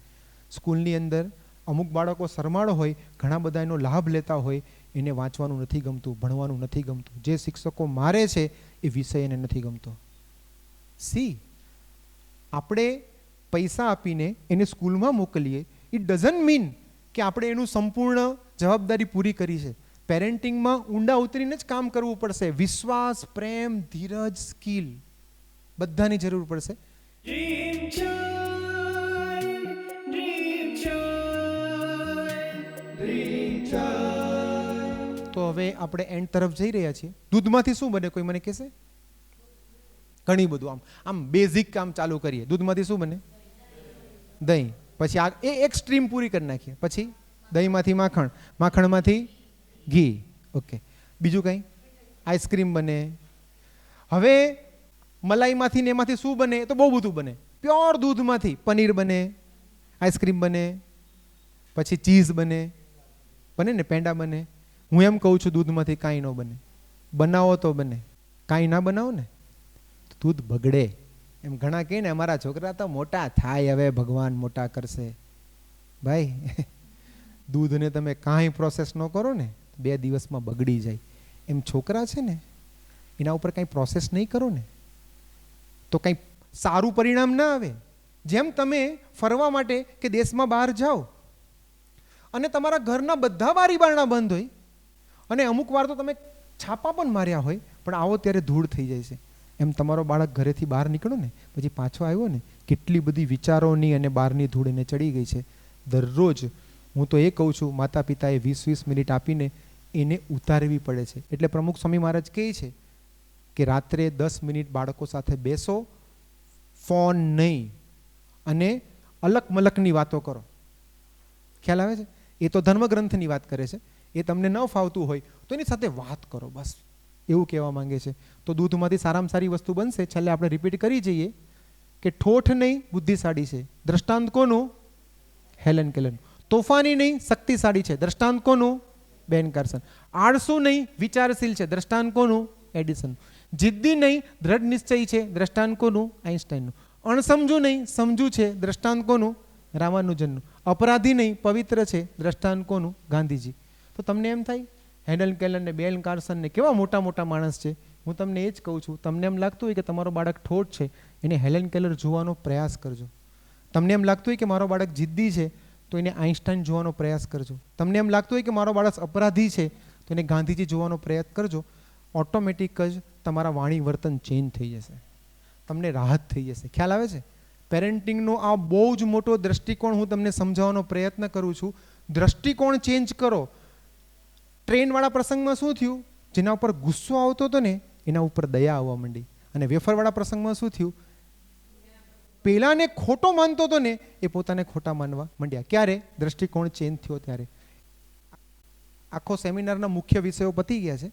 સ્કૂલની અંદર અમુક બાળકો શરમાળ હોય, ઘણા બધા એનો લાભ લેતા હોય, એને વાંચવાનું નથી ગમતું, ભણવાનું નથી ગમતું, જે શિક્ષકો મારે છે એ વિષય એને નથી ગમતો. આપણે પૈસા આપીને એને સ્કૂલમાં મોકલીએ, ઇટ ડઝન્ટ મીન કે આપણે એનું સંપૂર્ણ જવાબદારી પૂરી કરી છે. પેરેન્ટિંગમાં ઊંડા ઉતરીને જ કામ કરવું પડશે. વિશ્વાસ, પ્રેમ, ધીરજ, સ્કિલ બધાની જરૂર પડશે. Dream child, dream child, dream child. તો હવે આપણે એન્ડ તરફ જઈ રહ્યા છીએ. દૂધમાંથી શું બને, કોઈ મને કહેશે? ઘણી બધું આમ બેઝિક કામ ચાલુ કરીએ. દૂધમાંથી શું બને? દહીં. પછી આ એક સ્ટ્રીમ પૂરી કરી નાખીએ. પછી દહીંમાંથી માખણ, માખણમાંથી ઘી. ઓકે, બીજું કંઈ? આઈસ્ક્રીમ બને. હવે મલાઈમાંથી ને એમાંથી શું બને? તો બહુ બધું બને. પ્યોર દૂધમાંથી પનીર બને, આઈસ્ક્રીમ બને, પછી ચીઝ બને, બને ને, પેંડા બને. હું એમ કહું છું દૂધમાંથી કાંઈ ન બને. બનાવો તો બને, કાંઈ ના બનાવો ને દૂધ બગડે. એમ ઘણા કહે ને, અમારા છોકરા તો મોટા થાય, હવે ભગવાન મોટા કરશે. ભાઈ, દૂધને તમે કાંઈ પ્રોસેસ ન કરો ને, 2 દિવસમાં બગડી જાય. એમ છોકરા છે ને, એના ઉપર કાંઈ પ્રોસેસ નહીં કરો ને, તો કંઈ સારું પરિણામ ના આવે. જેમ તમે ફરવા માટે કે દેશમાં બહાર જાઓ અને તમારા ઘરના બધા બારી બારણા બંધ હોય અને અમુક વાર તો તમે છાપા પણ માર્યા હોય, પણ આવો ત્યારે ધૂળ થઈ જાય છે. એમ તમારો બાળક ઘરેથી બહાર નીકળો ને, પછી પાછો આવ્યો ને, કેટલી બધી વિચારોની અને બહારની ધૂળ એને ચડી ગઈ છે. દરરોજ હું તો એ કહું છું, માતા પિતાએ 20-20 મિનિટ આપીને એને ઉતારવી પડે છે. એટલે પ્રમુખ સ્વામી મહારાજ કહે છે કે રાત્રે 10 મિનિટ બાળકો સાથે બેસો, ફોન નહીં, અને અલક મલકની વાતો કરો. ખ્યાલ આવે છે? એ તો ધર્મગ્રંથની વાત કરે છે. એ તમને ન ફાવતું હોય તો એની સાથે વાત કરો, બસ એવું કહેવા માંગે છે. તો દૂધમાંથી સારામાં સારી વસ્તુ બનશે. છેલ્લે આપણે રિપીટ કરી જઈએ કે ઠોઠ નહીં, બુદ્ધિશાળી છે. દ્રષ્ટાંત કોનું? હેલન કેલન. તોફાની નહીં, શક્તિશાળી છે. દ્રષ્ટાંત કોનું? બેન કાર્સન. આળસુ નહીં, વિચારશીલ છે. દ્રષ્ટાંત કોનું? એડિસન. જિદ્દી નહીં, દ્રઢ નિશ્ચયી છે. દ્રષ્ટાંત કોનું? આઈન્સ્ટાઈનનું. અણસમજુ નહીં, સમજુ છે. દ્રષ્ટાંત કોનું? રામાનુજનનું. અપરાધી નહીં, પવિત્ર છે. દ્રષ્ટાંત કોનું? ગાંધીજી. તો તમને એમ થાય હેન્ડલ કેલન ને બેન કાર્સન ને કેવા મોટા મોટા માણસ છે. હું તમને એ જ કહું છું, તમને એમ લાગતું હોય કે તમારો બાળક ઠોઠ છે, એને હેલેન કેલર જોવાનો પ્રયાસ કરજો. તમને એમ લાગતું હોય કે મારો બાળક જિદ્દી છે, તો એને આઈન્સ્ટાઈન જોવાનો પ્રયાસ કરજો. તમને એમ લાગતું હોય કે મારો બાળક અપરાધી છે, તો એને ગાંધીજી જોવાનો પ્રયત્ન કરજો. ઓટોમેટિક જ તમારા વાણી વર્તન ચેન્જ થઈ જશે, તમને રાહત થઈ જશે. ખ્યાલ આવે છે? પેરેન્ટિંગનો આ બહુ જ મોટો દ્રષ્ટિકોણ હું તમને સમજાવવાનો પ્રયત્ન કરું છું. દ્રષ્ટિકોણ ચેન્જ કરો. ટ્રેનવાળા પ્રસંગમાં શું થયું? જેના ઉપર ગુસ્સો આવતો હતો ને એના ઉપર દયા આવવા માંડી. અને વેફરવાળા પ્રસંગમાં શું થયું? પેલાને ખોટો માનતો હતો ને એ પોતાને ખોટા માનવા માંડ્યા. ક્યારે? દ્રષ્ટિકોણ ચેન્જ થયો ત્યારે. આખો સેમિનારના મુખ્ય વિષયો પતી ગયા છે.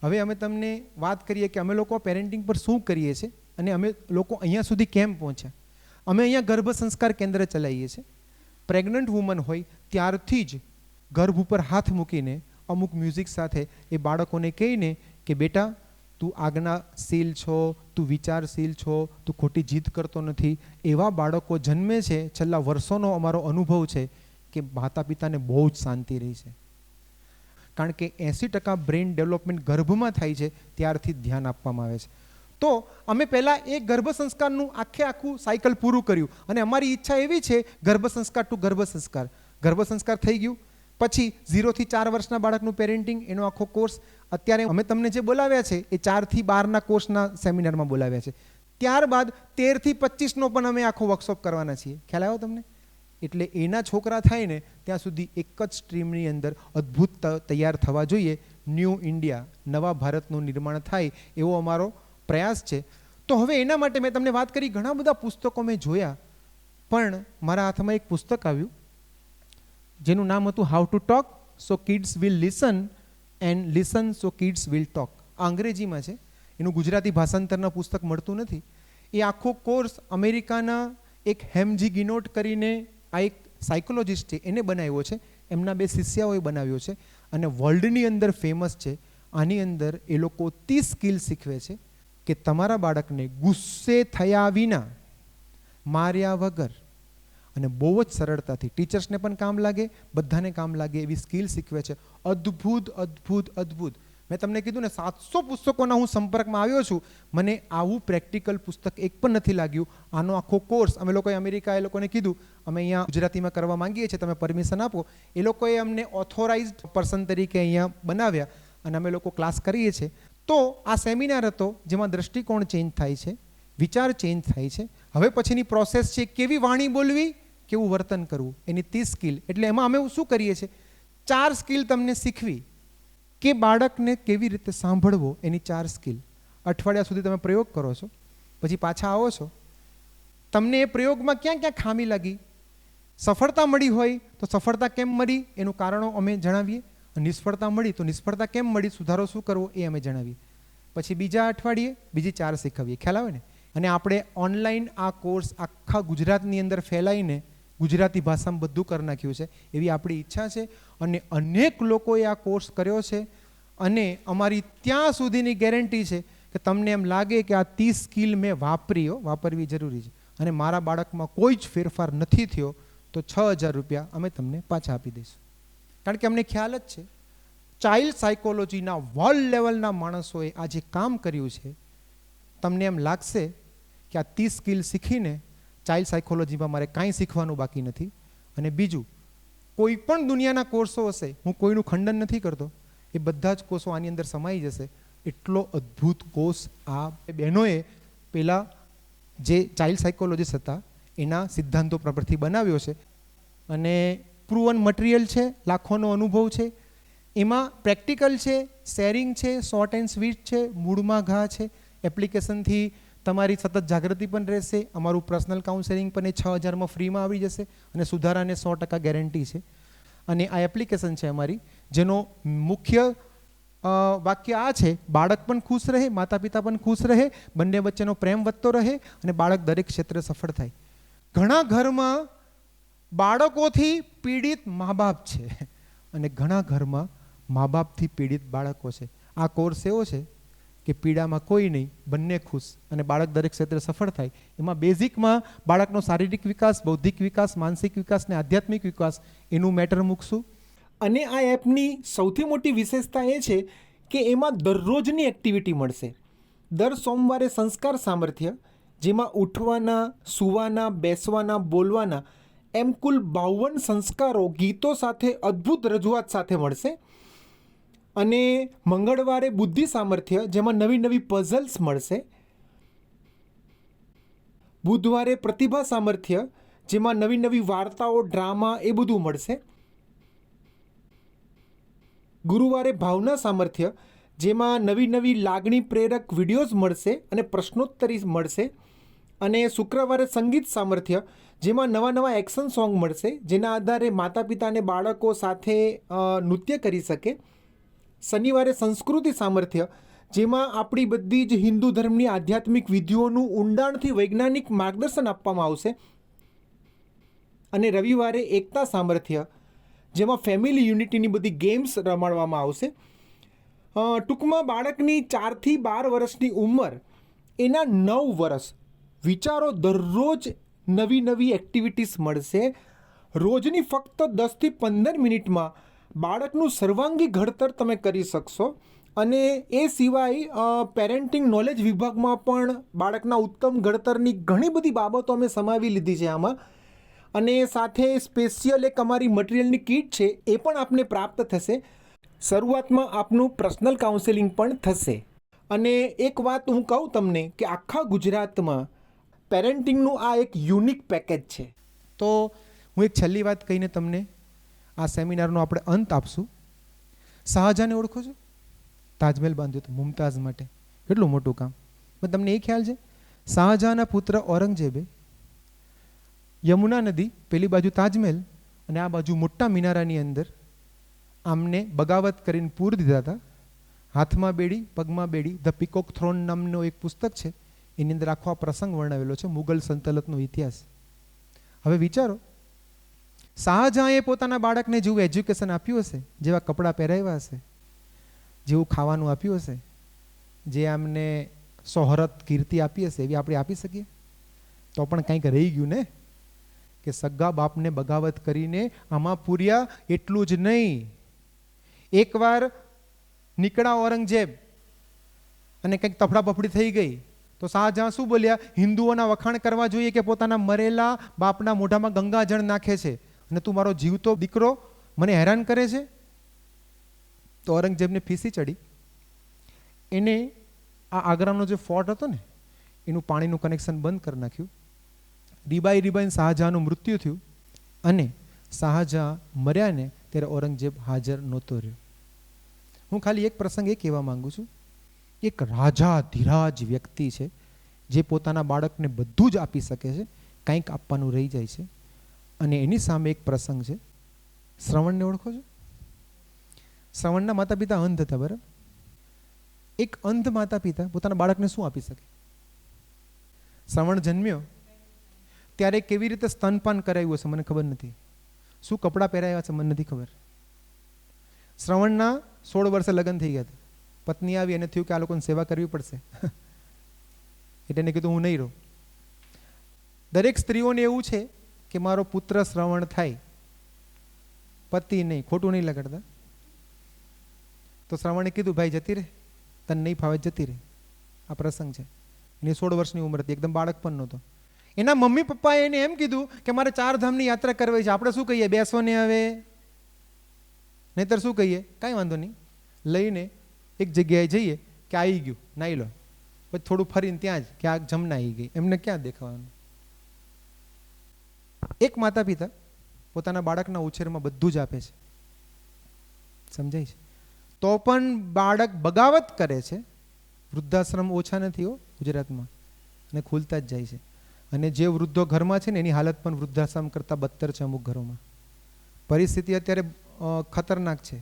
હવે અમે તમને વાત કરીએ કે અમે લોકો પેરેન્ટિંગ પર શું કરીએ છીએ અને અમે લોકો અહીંયા સુધી કેમ પહોંચ્યા. અમે અહીંયા ગર્ભ સંસ્કાર કેન્દ્ર ચલાવીએ છીએ. પ્રેગ્નન્ટ વુમન હોય ત્યારથી જ ગર્ભ ઉપર હાથ મૂકીને અમુક મ્યુઝિક સાથે એ બાળકોને કહીને કે બેટા તું આજ્ઞાશીલ છો, તું વિચારશીલ છો, તું ખોટી જીદ કરતો નથી. એવા બાળકો જન્મે છે. છેલ્લા વર્ષોનો અમારો અનુભવ છે કે માતા પિતાને બહુ જ શાંતિ રહી છે. કારણ કે 80% બ્રેઇન ડેવલપમેન્ટ ગર્ભમાં થાય છે ત્યારથી જ ધ્યાન આપવામાં આવે છે. તો અમે પહેલાં એ ગર્ભ સંસ્કારનું આખું સાયકલ પૂરું કર્યું અને અમારી ઈચ્છા એવી છે ગર્ભ સંસ્કાર ટુ ગર્ભ સંસ્કાર. ગર્ભ સંસ્કાર થઈ ગયું, પછી 0 થી 4 વર્ષના બાળકનું પેરેન્ટિંગ એનો આખો કોર્સ અત્યારે અમે તમને જે બોલાવ્યા છે એ 4 થી 12ના કોર્સના સેમિનારમાં બોલાવ્યા છે. ત્યારબાદ 13 થી 25નો પણ અમે આખો વર્કશોપ કરવાના છીએ. ખ્યાલ આવ્યો તમને? એટલે એના છોકરા થાય ને ત્યાં સુધી એક જ સ્ટ્રીમની અંદર અદ્ભુત તૈયાર થવા જોઈએ. ન્યૂ ઇન્ડિયા, નવા ભારતનું નિર્માણ થાય એવો અમારો પ્રયાસ છે. તો હવે એના માટે મેં તમને વાત કરી, ઘણા બધા પુસ્તકો મેં જોયા, પણ મારા હાથમાં એક પુસ્તક આવ્યું જેનું નામ હતું how to talk so kids will listen and listen so kids will talk. આ અંગ્રેજીમાં છે, એનું ગુજરાતી ભાષાંતરના પુસ્તક મળતું નથી. એ આખો કોર્સ અમેરિકાના એક હેમજી ગિનોટ કરીને આ એક સાયકોલોજિસ્ટ છે એને બનાવ્યો છે. એમના 2 શિષ્યાઓએ બનાવ્યો છે અને વર્લ્ડની અંદર ફેમસ છે. આની અંદર એ લોકો 30 સ્કિલ શીખવે છે કે તમારા બાળકને ગુસ્સે થયા વિના, માર્યા વગર અને બહુ જ સરળતાથી, ટીચર્સને પણ કામ લાગે, બધાને કામ લાગે એવી સ્કિલ શીખવે છે. અદ્ભુત અદ્ભુત અદ્ભુત. મેં તમને કીધું ને 700 પુસ્તકોના હું સંપર્કમાં આવ્યો છું. મને આવું પ્રેક્ટિકલ પુસ્તક એક પણ નથી લાગ્યું. આનો આખો કોર્સ અમે લોકોએ એ લોકોને કીધું અમે અહીંયા ગુજરાતીમાં કરવા માંગીએ છીએ, તમે પરમિશન આપો. એ લોકોએ અમને ઓથોરાઇઝડ પર્સન તરીકે અહીંયા બનાવ્યા અને અમે લોકો ક્લાસ કરીએ છીએ. તો આ સેમિનાર હતો જેમાં દ્રષ્ટિકોણ ચેન્જ થાય છે, વિચાર ચેન્જ થાય છે. હવે પછીની પ્રોસેસ છે કેવી વાણી બોલવી, કેવું વર્તન કરવું, એની 30 સ્કિલ. એટલે એમાં અમે શું કરીએ છીએ, 4 સ્કિલ તમને શીખવી કે બાળકને કેવી રીતે સાંભળવો, એની 4 સ્કિલ. અઠવાડિયા સુધી તમે પ્રયોગ કરો છો, પછી પાછા આવો છો, તમને એ પ્રયોગમાં ક્યાં ક્યાં ખામી લાગી, સફળતા મળી હોય તો સફળતા કેમ મળી એનું કારણો અમે જણાવીએ, નિષ્ફળતા મળી તો નિષ્ફળતા કેમ મળી, સુધારો શું કરવો એ અમે જણાવીએ. પછી બીજા અઠવાડિયે બીજી 4 શીખવીએ. ખ્યાલ આવે ને? અને આપણે ઓનલાઈન આ કોર્સ આખા ગુજરાતની અંદર ફેલાઈને ગુજરાતી ભાષામાં બધું કરી નાખ્યું છે એવી આપણી ઈચ્છા છે. અને અનેક લોકોએ આ કોર્સ કર્યો છે અને અમારી ત્યાં સુધીની ગેરંટી છે કે તમને એમ લાગે કે આ 30 સ્કિલ મેં વાપરવી જરૂરી છે અને મારા બાળકમાં કોઈ જ ફેરફાર નથી થયો, તો 6000 રૂપિયા અમે તમને પાછા આપી દઈશું. કારણ કે અમને ખ્યાલ જ છે ચાઇલ્ડ સાયકોલોજીના વર્લ્ડ લેવલના માણસોએ આ જે કામ કર્યું છે, તમને એમ લાગશે કે આ 30 સ્કિલ શીખીને ચાઇલ્ડ સાયકોલોજીમાં મારે કાંઈ શીખવાનું બાકી નથી. અને બીજું, કોઈ પણ દુનિયાના કોર્સો હશે, હું કોઈનું ખંડન નથી કરતો, એ બધા જ કોર્સો આની અંદર સમાઈ જશે. એટલો અદ્ભુત કોર્સ આ બહેનોએ પહેલાં જે ચાઇલ્ડ સાયકોલોજીસ્ટ હતા એના સિદ્ધાંતો પરથી બનાવ્યો છે અને પ્રૂવન મટીરિયલ છે, લાખોનો અનુભવ છે. એમાં પ્રેક્ટિકલ છે, શેરિંગ છે, શોર્ટ એન્ડ સ્વીટ છે, મૂળમાં ઘા છે. એપ્લિકેશનથી તમારી સતત જાગૃતિ પણ રહેશે. અમારું પર્સનલ કાઉન્સેલિંગ પણ એ 6000માં ફ્રીમાં આવી જશે અને સુધારાને 100% ગેરંટી છે. અને આ એપ્લિકેશન છે અમારી, જેનો મુખ્ય વાક્ય આ છે, બાળક પણ ખુશ રહે, માતા પિતા પણ ખુશ રહે, બંને વચ્ચેનો પ્રેમ વધતો રહે અને બાળક દરેક ક્ષેત્રે સફળ થાય. ઘણા ઘરમાં બાળકોથી પીડિત મા બાપ છે અને ઘણા ઘરમાં મા બાપથી પીડિત બાળકો છે. આ કોર્સ એવો છે કે પીડામાં કોઈ નહીં, બંને ખુશ અને બાળક દરેક ક્ષેત્રે સફળ થાય. એમાં બેઝિકમાં બાળકનો શારીરિક વિકાસ, બૌદ્ધિક વિકાસ, માનસિક વિકાસ ને આધ્યાત્મિક વિકાસ એનું મેટર મૂકશું. અને આ એપની સૌથી મોટી વિશેષતા એ છે કે એમાં દરરોજની એક્ટિવિટી મળશે. દર સોમવારે સંસ્કાર સામર્થ્ય, જેમાં ઉઠવાના, સૂવાના, બેસવાના, બોલવાના એમ કુલ 52 સંસ્કારો ગીતો સાથે અદ્ભુત રજૂઆત સાથે મળશે. અને મંગળવારે બુદ્ધિ સામર્થ્ય, જેમાં નવી નવી પઝલ્સ મળશે. બુધવારે પ્રતિભા સામર્થ્ય, જેમાં નવી નવી વાર્તાઓ, ડ્રામા એ બધું મળશે. ગુરુવારે ભાવના સામર્થ્ય, જેમાં નવી નવી લાગણી પ્રેરક વિડીયોઝ મળશે અને પ્રશ્નોત્તરી મળશે. અને શુક્રવારે સંગીત સામર્થ્ય, જેમાં નવા નવા એક્શન સોંગ મળશે, જેના આધારે માતા પિતા અને બાળકો સાથે નૃત્ય કરી શકે. શનિવારે સંસ્કૃતિ સામર્થ્ય, જેમાં આપણી બધી જ હિન્દુ ધર્મની આધ્યાત્મિક વિધિઓનું ઊંડાણથી વૈજ્ઞાનિક માર્ગદર્શન આપવામાં આવશે. અને રવિવારે એકતા સામર્થ્ય, જેમાં ફેમિલી યુનિટીની બધી ગેમ્સ રમાડવામાં આવશે. ટૂંકમાં બાળકની 4 થી 12 વર્ષની ઉંમર, એના 9 વર્ષ, વિચારો દરરોજ નવી નવી એક્ટિવિટીઝ મળશે. રોજની ફક્ત 10 થી 15 મિનિટમાં બાળકનું સર્વાંગી ઘડતર તમે કરી શકશો. અને એ સિવાય પેરેન્ટિંગ નોલેજ વિભાગમાં પણ બાળકના ઉત્તમ ઘડતરની ઘણી બધી બાબતો અમે સમાવી લીધી છે આમાં. અને સાથે સ્પેશિયલ એક અમારી મટીરિયલની કીટ છે, એ પણ આપને પ્રાપ્ત થશે. શરૂઆતમાં આપનું પર્સનલ કાઉન્સેલિંગ પણ થશે. અને એક વાત હું કહું તમને કે આખા ગુજરાતમાં પેરેન્ટિંગનું આ એક યુનિક પેકેજ છે. તો હું એક છેલ્લી વાત કહીને તમને આ સેમિનારનો આપણે અંત આપશું. શાહજહાંને ઓળખો છો? તાજમહેલ બાંધ્યો હતો મુમતાઝ માટે. કેટલું મોટું કામ. પણ તમને એ ખ્યાલ છે શાહજહાંના પુત્ર ઔરંગઝેબે યમુના નદી, પેલી બાજુ તાજમહેલ અને આ બાજુ મોટા મિનારાની અંદર આમને બગાવત કરીને પૂર દીધા હતા. હાથમાં બેડી, પગમાં બેડી. ધ પીકોક થ્રોન નામનો એક પુસ્તક છે, એની અંદર આખો આ પ્રસંગ વર્ણવેલો છે, મુગલ સલ્તનતનો ઇતિહાસ. હવે વિચારો, શાહજહાંએ પોતાના બાળકને જેવું એજ્યુકેશન આપ્યું હશે, જેવા કપડાં પહેરાવ્યા હશે, જેવું ખાવાનું આપ્યું હશે, જે આમને શોહરત કીર્તિ આપી હશે, એવી આપણે આપી શકીએ? તો પણ કંઈક રહી ગયું ને, કે સગા બાપને બગાવત કરીને આમાં પૂર્યા. એટલું જ નહીં, એકવાર નીકળ્યા ઔરંગઝેબ અને કંઈક તફડાફફડી થઈ ગઈ તો શાહજહાં શું બોલ્યા? હિન્દુઓના વખાણ કરવા જોઈએ કે પોતાના મરેલા બાપના મોઢામાં ગંગાજળ નાખે છે અને તું મારો જીવતો દીકરો મને હેરાન કરે છે. તો ઔરંગઝેબને ફીસી ચડી. એને આ આગ્રાનો જે ફોર્ટ હતો ને, એનું પાણીનું કનેક્શન બંધ કરી નાખ્યું. રીબાઈને શાહજહાંનું મૃત્યુ થયું. અને શાહજહાં મર્યા ને ત્યારે ઔરંગઝેબ હાજર નહોતો રહ્યો. હું ખાલી એક પ્રસંગ એ કહેવા માંગુ છું. એક રાજાધિરાજ વ્યક્તિ છે જે પોતાના બાળકને બધું જ આપી શકે છે, કંઈક આપવાનું રહી જાય છે. અને એની સામે એક પ્રસંગ છે. શ્રવણને ઓળખો છો? શ્રવણના માતા પિતા અંધ હતા, બરાબર? એક અંધ માતા પિતા પોતાના બાળકને શું આપી શકે? શ્રવણ જન્મ્યો ત્યારે કેવી રીતે સ્તનપાન કરાવ્યું હશે મને ખબર નથી, શું કપડાં પહેરાવ્યા છે મને નથી ખબર. શ્રવણના 16 વર્ષે લગ્ન થઈ ગયા હતા. પત્ની આવી અને થયું કે આ લોકોને સેવા કરવી પડશે એટલે એને કીધું હું નહીં રહું. દરેક સ્ત્રીઓને એવું છે કે મારો પુત્ર શ્રવણ થાય, પતિ નહીં, ખોટું નહીં લગાડતા. તો શ્રવણે કીધું ભાઈ જતી રહે, તને નહીં ફાવે જતી રહે. આ પ્રસંગ છે. એની 16 વર્ષની ઉંમર હતી, એકદમ બાળક પણ નહોતો. એના મમ્મી પપ્પાએ એને એમ કીધું કે મારે 4 ધામની યાત્રા કરવી છે. આપણે શું કહીએ? બેસો ને હવે, નહીતર શું કહીએ? કાંઈ વાંધો નહીં, લઈને એક જગ્યાએ જઈએ કે આવી ગયું, નાઈ લો, પછી થોડું ફરીને ત્યાં જ કે આ જમના આવી ગઈ, એમને ક્યાં દેખાવાનું. એક માતા પિતા પોતાના બાળકના ઉછેરમાં બધું જ આપે છે, સમજાય છે? તો પણ બાળક બગાવત કરે છે. વૃદ્ધાશ્રમ ઓછા નથી હો ગુજરાતમાં, અને ખુલતા જ જાય છે. અને જે વૃદ્ધો ઘરમાં છે ને એની હાલત પણ વૃદ્ધાશ્રમ કરતાં બદતર છે અમુક ઘરોમાં. પરિસ્થિતિ અત્યારે ખતરનાક છે.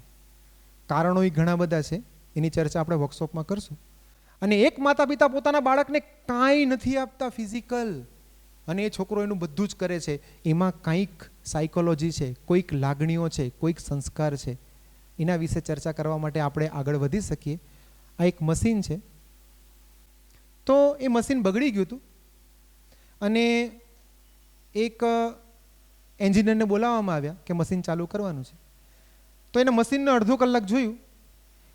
કારણો એ ઘણા બધા છે, એની ચર્ચા આપણે વર્કશોપમાં કરશું. અને એક માતા પિતા પોતાના બાળકને કાંઈ નથી આપતા ફિઝિકલ, અને એ છોકરો એનું બધું જ કરે છે. એમાં કંઈક સાયકોલોજી છે, કોઈક લાગણીઓ છે, કોઈક સંસ્કાર છે. એના વિશે ચર્ચા કરવા માટે આપણે આગળ વધી શકીએ. આ એક મશીન છે. તો એ મશીન બગડી ગયું હતું અને એક એન્જિનિયરને બોલાવવામાં આવ્યા કે મશીન ચાલુ કરવાનું છે. તો એને મશીનને અડધો કલાક જોયું,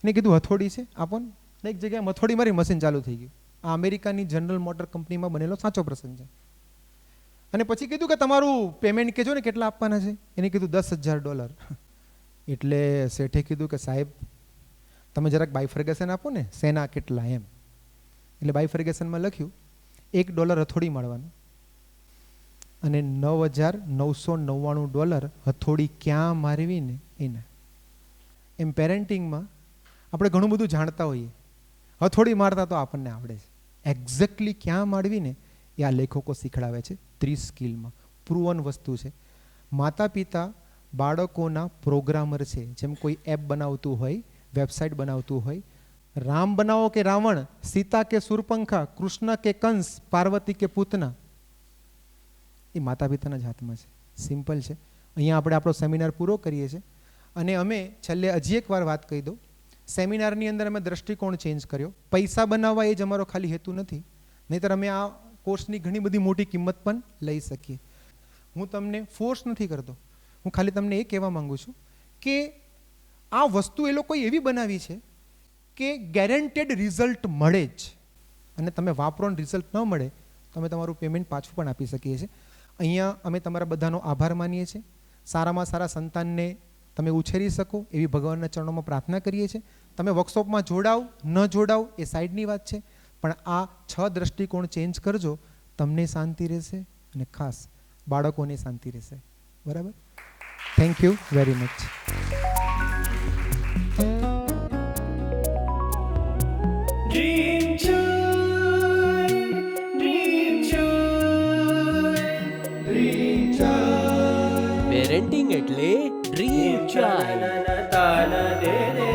એને કીધું હથોડી છે આપો ને. એક જગ્યાએ હથોડી મારી મશીન ચાલુ થઈ ગયું. આ અમેરિકાની જનરલ મોટર કંપનીમાં બનેલો સાચો પ્રસંગ છે. અને પછી કીધું કે તમારું પેમેન્ટ કહેજો ને કેટલા આપવાના છે. એને કીધું $10,000. એટલે શેઠે કીધું કે સાહેબ તમે જરાક બાયફર્ગેશન આપો ને, શેના કેટલા એમ. એટલે બાયફર્ગેશનમાં લખ્યું $1 હથોડી મારવાનું અને $9,999 હથોડી ક્યાં મારવી ને એને. એમ પેરેન્ટિંગમાં આપણે ઘણું બધું જાણતા હોઈએ, હથોડી મારતા તો આપણને આવડે છે, એક્ઝેક્ટલી ક્યાં મારવી ને એ આ લેખકો શીખડાવે છે 30 સ્કિલમાં. પ્રૂવન વસ્તુ છે. માતા પિતા બાળકોના પ્રોગ્રામર છે. જેમ કોઈ એપ બનાવતું હોય, વેબસાઇટ બનાવતું હોય, રામ બનાવો કે રાવણ, સીતા કે સુરપંખા, કૃષ્ણ કે કંસ, પાર્વતી કે પૂતના, એ માતા પિતાના જ હાથમાં છે. સિમ્પલ છે. અહીંયા આપણે આપણો સેમિનાર પૂરો કરીએ છીએ અને અમે છેલ્લે હજી એક વાર વાત કહી દઉં, સેમિનારની અંદર અમે દ્રષ્ટિકોણ ચેન્જ કર્યો. પૈસા બનાવવા એ જ અમારો ખાલી હેતુ નથી, નહીંતર અમે આ કોર્સની ઘણી બધી મોટી કિંમત પણ લઈ શકીએ. હું તમને ફોર્સ નથી કરતો, હું ખાલી તમને એ કહેવા માંગુ છું કે આ વસ્તુ એ લોકોએ એવી બનાવી છે કે ગેરંટેડ રિઝલ્ટ મળે જ, અને તમે વાપરો ને રિઝલ્ટ ન મળે તો અમે તમારું પેમેન્ટ પાછું પણ આપી શકીએ છીએ. અહીંયા અમે તમારા બધાનો આભાર માનીએ છીએ. સારામાં સારા સંતાનને તમે ઉછેરી શકો એવી ભગવાનના ચરણોમાં પ્રાર્થના કરીએ છીએ. તમે વર્કશોપમાં જોડાવ ન જોડાવ એ સાઈડની વાત છે, પણ આ 6 દ્રષ્ટિકોણ ચેન્જ કરજો, તમને શાંતિ રહેશે અને ખાસ બાળકોને શાંતિ રહેશે. બરાબર? Thank you very much. Dream Child, Dream Child, Dream Child. Parenting એટલે ડ્રીમ ચાઇલ્ડ. તાના દે દે